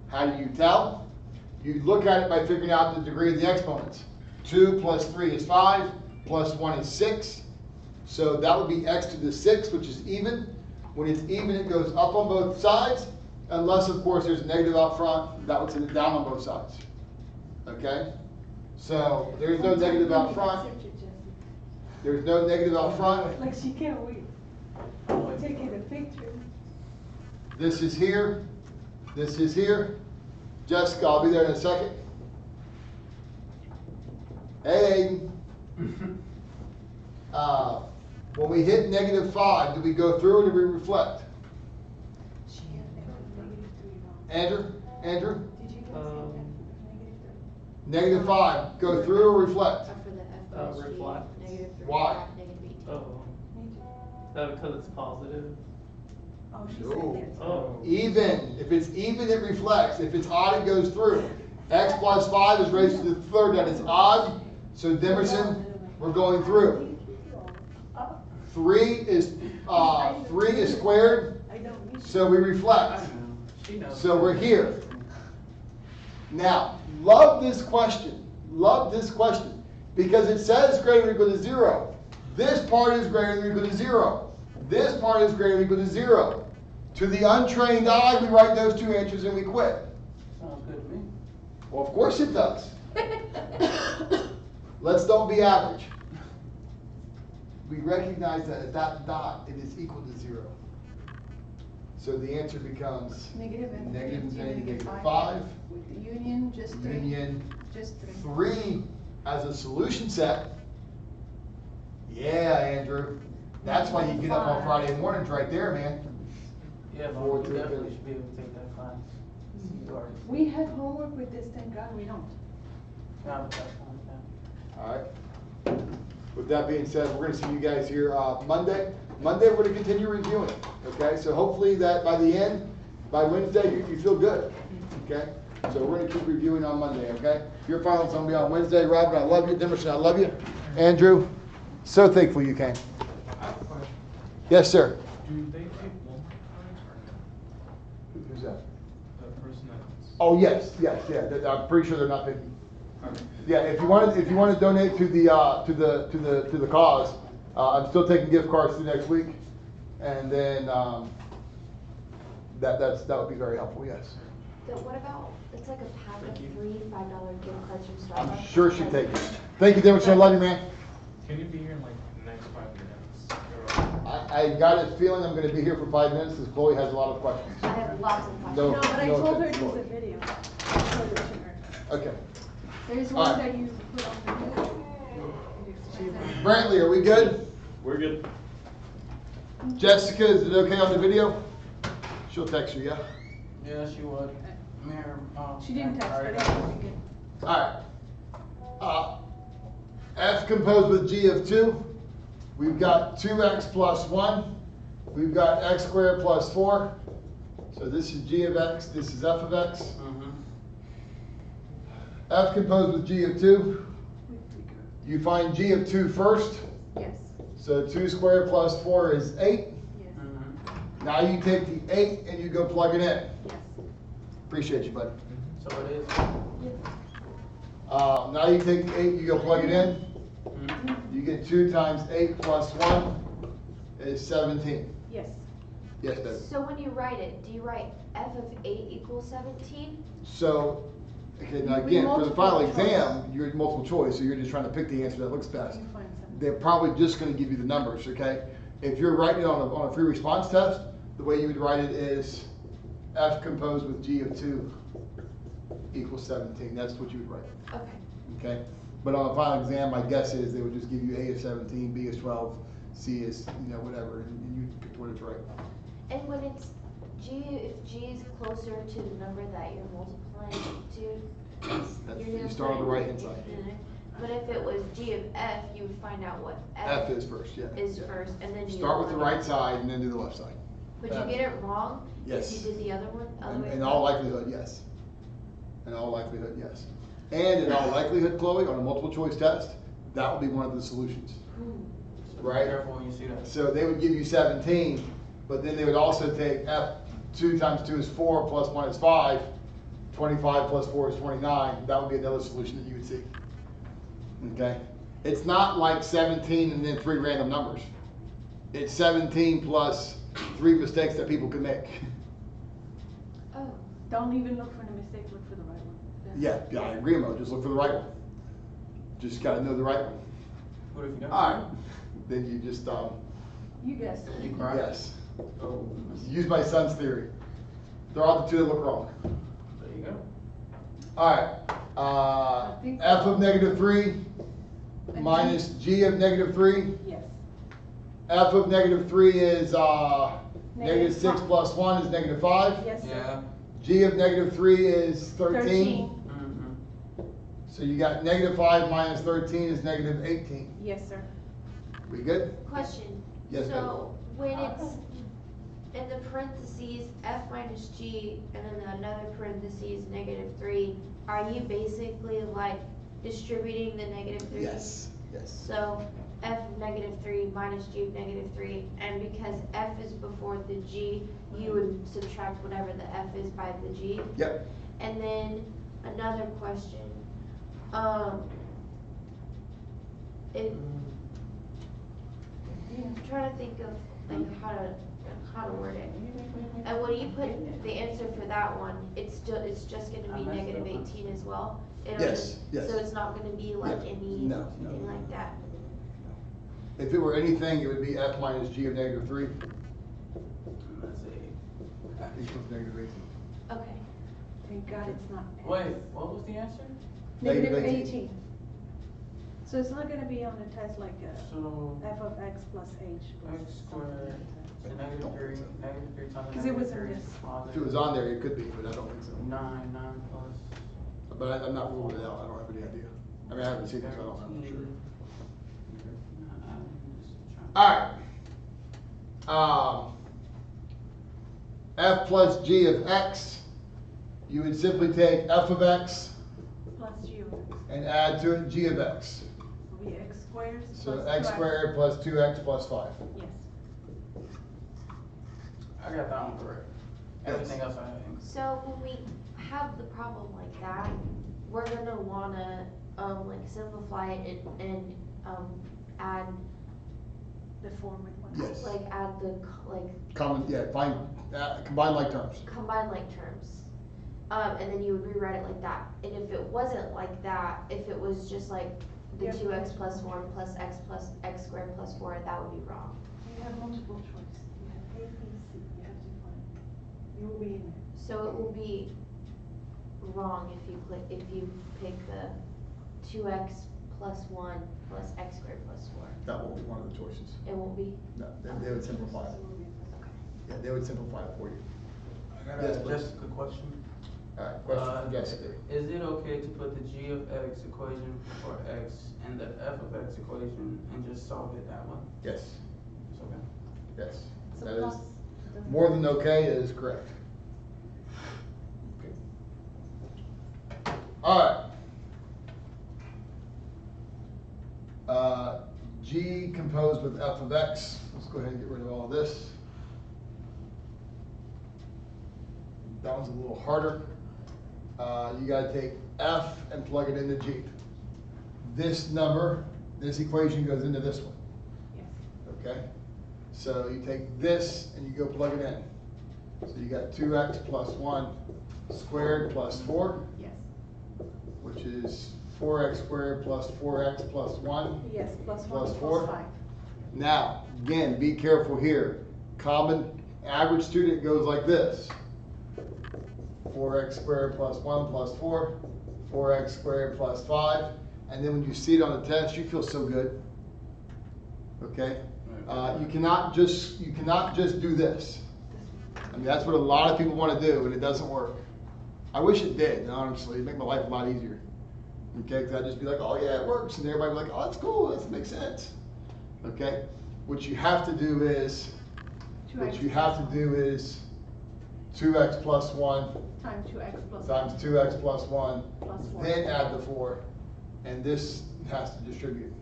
How do you tell? You look at it by figuring out the degree of the exponents. 2 plus 3 is 5, plus 1 is 6. So that would be x to the 6, which is even. When it's even, it goes up on both sides, unless, of course, there's a negative out front. That would send it down on both sides. Okay? So there's no negative out front. There's no negative out front. Like she can't wait. I'm taking a picture. This is here. This is here. Jessica, I'll be there in a second. Hey, Aiden. When we hit -5, do we go through or do we reflect? Andrew? -5, go through or reflect? Reflect. Why? Oh. Because it's positive. Oh, she No. said yes. Oh. Even. If it's even, it reflects. If it's odd, it goes through. X plus 5 is raised to the 3rd. That is odd. So Demerson, we're going through. 3 is squared. So we reflect. So we're here. Now, love this question. Love this question. Because it says greater than or equal to 0. This part is greater than or equal to 0. This part is greater than or equal to 0. To the untrained eye, we write those 2 answers and we quit. Sounds good to me. Well, of course it does. Let's don't be average. We recognize that at that dot, it is equal to 0. So the answer becomes Negative and -5. With the union, just 3. Union Just 3. 3 as a solution set. Yeah, Andrew. That's why you get up on Friday mornings right there, man. Yeah, but Forward we to definitely infinity. should be able to take that class. You already- We have homework with this, thank God we don't. Yeah, but that's fine, yeah. All right. With that being said, we're going to see you guys here Monday. Monday, we're going to continue reviewing. Okay, so hopefully that by the end, by Wednesday, you feel good. Okay, so we're going to keep reviewing on Monday. Okay, your finals going to be on Wednesday. Robin, I love you. Demerson, I love you. Andrew, so thankful you came. I have a question. Yes, sir. Do they take Walmart cards or no? Who's that? The person that's. Oh, yes. I'm pretty sure they're not taking. Okay. Yeah, if you want to donate to the cause, I'm still taking gift cards through next week, and then that would be very helpful. Yes. So what about, it's like a pack of 3 $5 gift cards from Starbucks? I'm sure she'd take it. Thank you, Demerson. I love you, man. Can you be here in like the next 5 minutes? I got a feeling I'm going to be here for 5 minutes because Chloe has a lot of questions. I have lots of questions. No, No, but I no told her offense, there's a Chloe. video. I told it to her. Okay. There's All one right. that you put on the video. Brantley, are we good? We're good. Jessica, is it okay on the video? She'll text you, yeah? Yeah, she would. Mayor, She didn't text, but alright. it was good. Alright. F composed with g of 2. We've got 2x plus 1. We've got x squared plus 4. So this is g of x, this is f of x. Mm-hmm. F composed with g of 2. You find g of 2 first. Yes. So 2 squared plus 4 is 8. Yes. Mm-hmm. Now you take the 8 and you go plug it in. Yes. Appreciate you, buddy. So it is. Now you take the 8, you go plug it in. Mm-hmm. You get 2 times 8 plus 1 is 17. Yes. Yes, David. So when you write it, do you write f of 8 equals 17? So, okay, now We again, for the final multiple choice. exam, you're multiple choice, so you're just trying to pick the answer that looks best. You find something. They're probably just going to give you the numbers, okay? If you're writing it on a free response test, the way you would write it is f composed with g of 2 equals 17. That's what you would write, Okay. okay? But on a final exam, my guess is they would just give you A is 17, B is 12, C is, whatever, and you pick what it's right. And when it's if g is closer to the number that you're multiplying to, You start on the right hand side. But if it was g of f, you would find out what F is first, yeah. is first, and then you Start with the plug it. right side and then do the left side. Would you get it wrong Yes. if you did the other one? In all likelihood, yes. In all likelihood, yes. And in all likelihood, Chloe, on a multiple choice test, that would be one of the solutions. So Right? Be careful when you see that. So they would give you 17, but then they would also take F, 2 times 2 is 4, plus 1 is 5, 25 plus 4 is 29. That would be another solution that you would see. Okay? It's not like 17 and then 3 random numbers. It's 17 plus 3 mistakes that people can make. Oh. Don't even look for the mistake, look for the right one. Yeah, I agree, Mo. Just look for the right one. Just gotta know the right one. What if you don't? Alright. Then you just, You guess. You cry? yes. Oh, Use my son's theory. Throw out the 2 that look wrong. there you go. Alright, f of negative 3 minus g of negative 3. Yes. F of negative 3 is negative 6 5. plus 1 is negative 5. Yes, sir. Yeah. G of negative 3 is 13. Mm-hmm. So you got negative 5 minus 13 is negative 18. Yes, sir. We good? Question. Yes, So when it's in the parentheses f minus g and then another parentheses negative 3, are you basically like distributing the negative 3? Yes. So f of negative 3 minus g of negative 3, and because f is before the g, you would subtract whatever the f is by the g. Yep. And then another question. I'm trying to think of like how to word it. And when you put the answer for that one, it's just gonna be negative 18 as well. Yes, yes. So it's not gonna be like Yeah. anything No. like that. If it were anything, it would be f minus g of negative 3 Let's see. equals negative 18. Okay. Thank God it's not. Wait, what was the answer? Negative Negative 18. 18. So it's not gonna be on the test like So, f of x plus h. x squared, so negative 3 times Because it was in negative this. 3. If it was on there, it could be, but I don't think so. 9 plus. But I'm not ruling it out. I don't have any idea. I mean, I haven't seen it, so I don't know for sure. Alright. F plus g of x, you would simply take f of x Plus g of x. and add to it g of x. Will be x squared. So plus x 2x. squared plus 2x plus 5. Yes. I got that one correct. Everything else I think. So when we have the problem like that, we're gonna wanna like simplify it and add The form with one. Yes. like add the Combine like terms. combine like terms. And then you would rewrite it like that. And if it wasn't like that, if it was just like the Yep. 2x plus 1 plus x squared plus 4, that would be wrong. You have multiple choice. You have A, B, C. You have to find. You will be in there. So it will be wrong if you pick the 2x plus 1 plus x squared plus 4. That won't be one of the choices. It won't be? No, they would simplify it. Yeah, they would simplify it for you. I got Yes, a please. Jessica question. Alright, question for Jessica. Is it okay to put the g of x equation for x and the f of x equation and just solve it that way? Yes, It's okay. yes. So That is plus more than okay, it is correct. Okay. Alright. G composed with f of x. Let's go ahead and get rid of all of this. That one's a little harder. You gotta take f and plug it into G. This number, this equation goes into this one. Yes. Okay? So you take this and you go plug it in. So you got 2x plus 1 squared plus 4, Yes. which is 4x squared plus 4x plus 1. Yes, plus 1 Plus plus 4. 5. Now, again, be careful here. Common average student goes like this. 4x squared plus 1 plus 4, 4x squared plus 5, and then when you see it on the test, you feel so good. Okay? You cannot just do this. I mean, that's what a lot of people want to do, and it doesn't work. I wish it did, honestly. It'd make my life a lot easier. Okay? Because I'd just be like, oh yeah, it works, and everybody would be like, oh, that's cool, that makes sense. Okay? What you have to do is 2x plus 1 Times 2x plus times 1. 2x plus 1, Plus 4. then add the 4, and this has to distribute.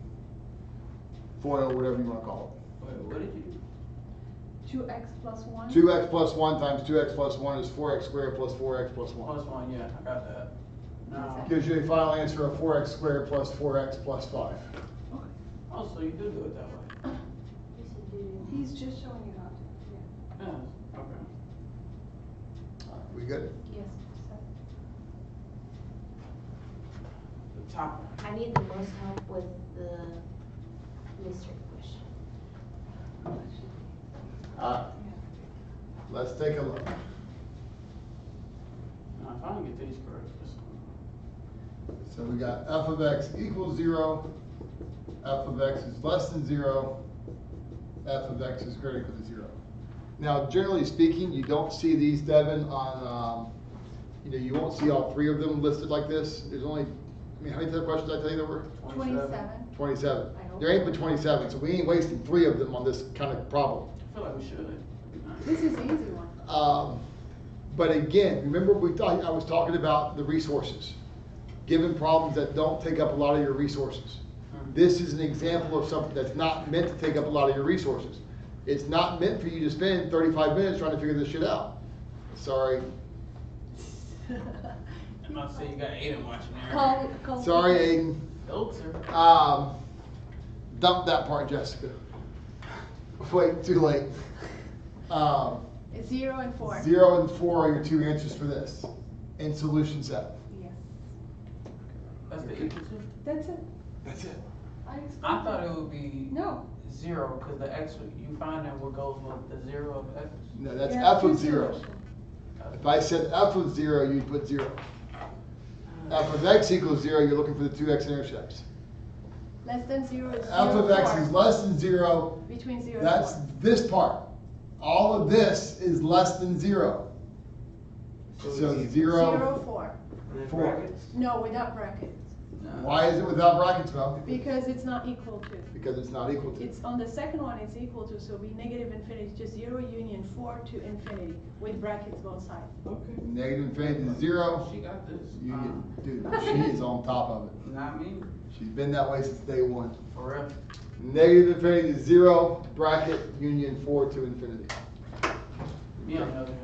FOIL, whatever you want to call Wait, what did you do? 2x plus 1. it. 2x plus 1 times 2x plus 1 is 4x squared plus 4x plus 1. Plus 1, yeah, I got that. No. Gives you a final answer of 4x squared plus 4x plus 5. Oh, so you do it that way? He's just showing you how to. Yeah, okay. We good? Yes. The top one. I need the most help with the mystery question. Let's take a look. Now, if I don't get these correct, this one. So we got f of x equals 0, f of x is less than 0, f of x is greater than 0. Now, generally speaking, you don't see these, Devin, on, you won't see all 3 of them listed like this. There's only, I mean, how many questions did I tell you there were? 27. 27. I hope. There ain't but 27, so we ain't wasting 3 of them on this kind of problem. I feel like we should. This is the easy one. But again, remember I was talking about the resources. Given problems that don't take up a lot of your resources. This is an example of something that's not meant to take up a lot of your resources. It's not meant for you to spend 35 minutes trying to figure this shit out. Sorry. I'm not saying you got Aiden watching there. Call Sorry, Aiden. Filter. Dump that part, Jessica. Wait, too late. 0 and 4. 0 and 4 are your 2 answers for this. In solution set. Yes. That's the equal to? That's it. That's it. I thought it would be No. 0, because the x, you find out what goes with the 0 of x. No, that's Yeah, f of two 0. solutions. If I said f of 0, you'd put 0. F of x equals 0, you're looking for the 2x intercepts. Less than 0 is 0. F of x is less than 0. Between 0 That's and 4. this part. All of this is less than 0. So 0, 0, 4. 4. No, without brackets. Why is it without brackets, Mel? Because it's not equal to. Because it's not equal to. It's on the second one, it's equal to, so we negative infinity, just 0 union 4 to infinity, with brackets both sides. Okay. Negative infinity is 0. She got this. Union. Dude, she is on top of it. Not me. She's been that way since day 1. Forever. Negative infinity is 0, bracket, union 4 to infinity. Me on the other hand.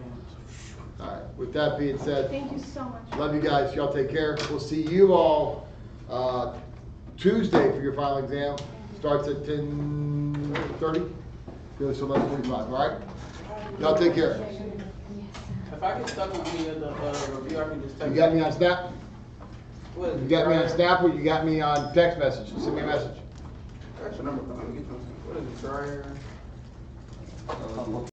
Alright, with that being said, Thank you so much. love you guys. Y'all take care. We'll see you all Tuesday for your final exam. Starts at 10:30. Goes to 11:45. Alright? Y'all take care. If I get stuck on any of the review, I can just text You got me on Snap? What is You it, got me on drier? Snap or you got me on text message? Send me a message. Got your number. Let me get you on. What is it, drier?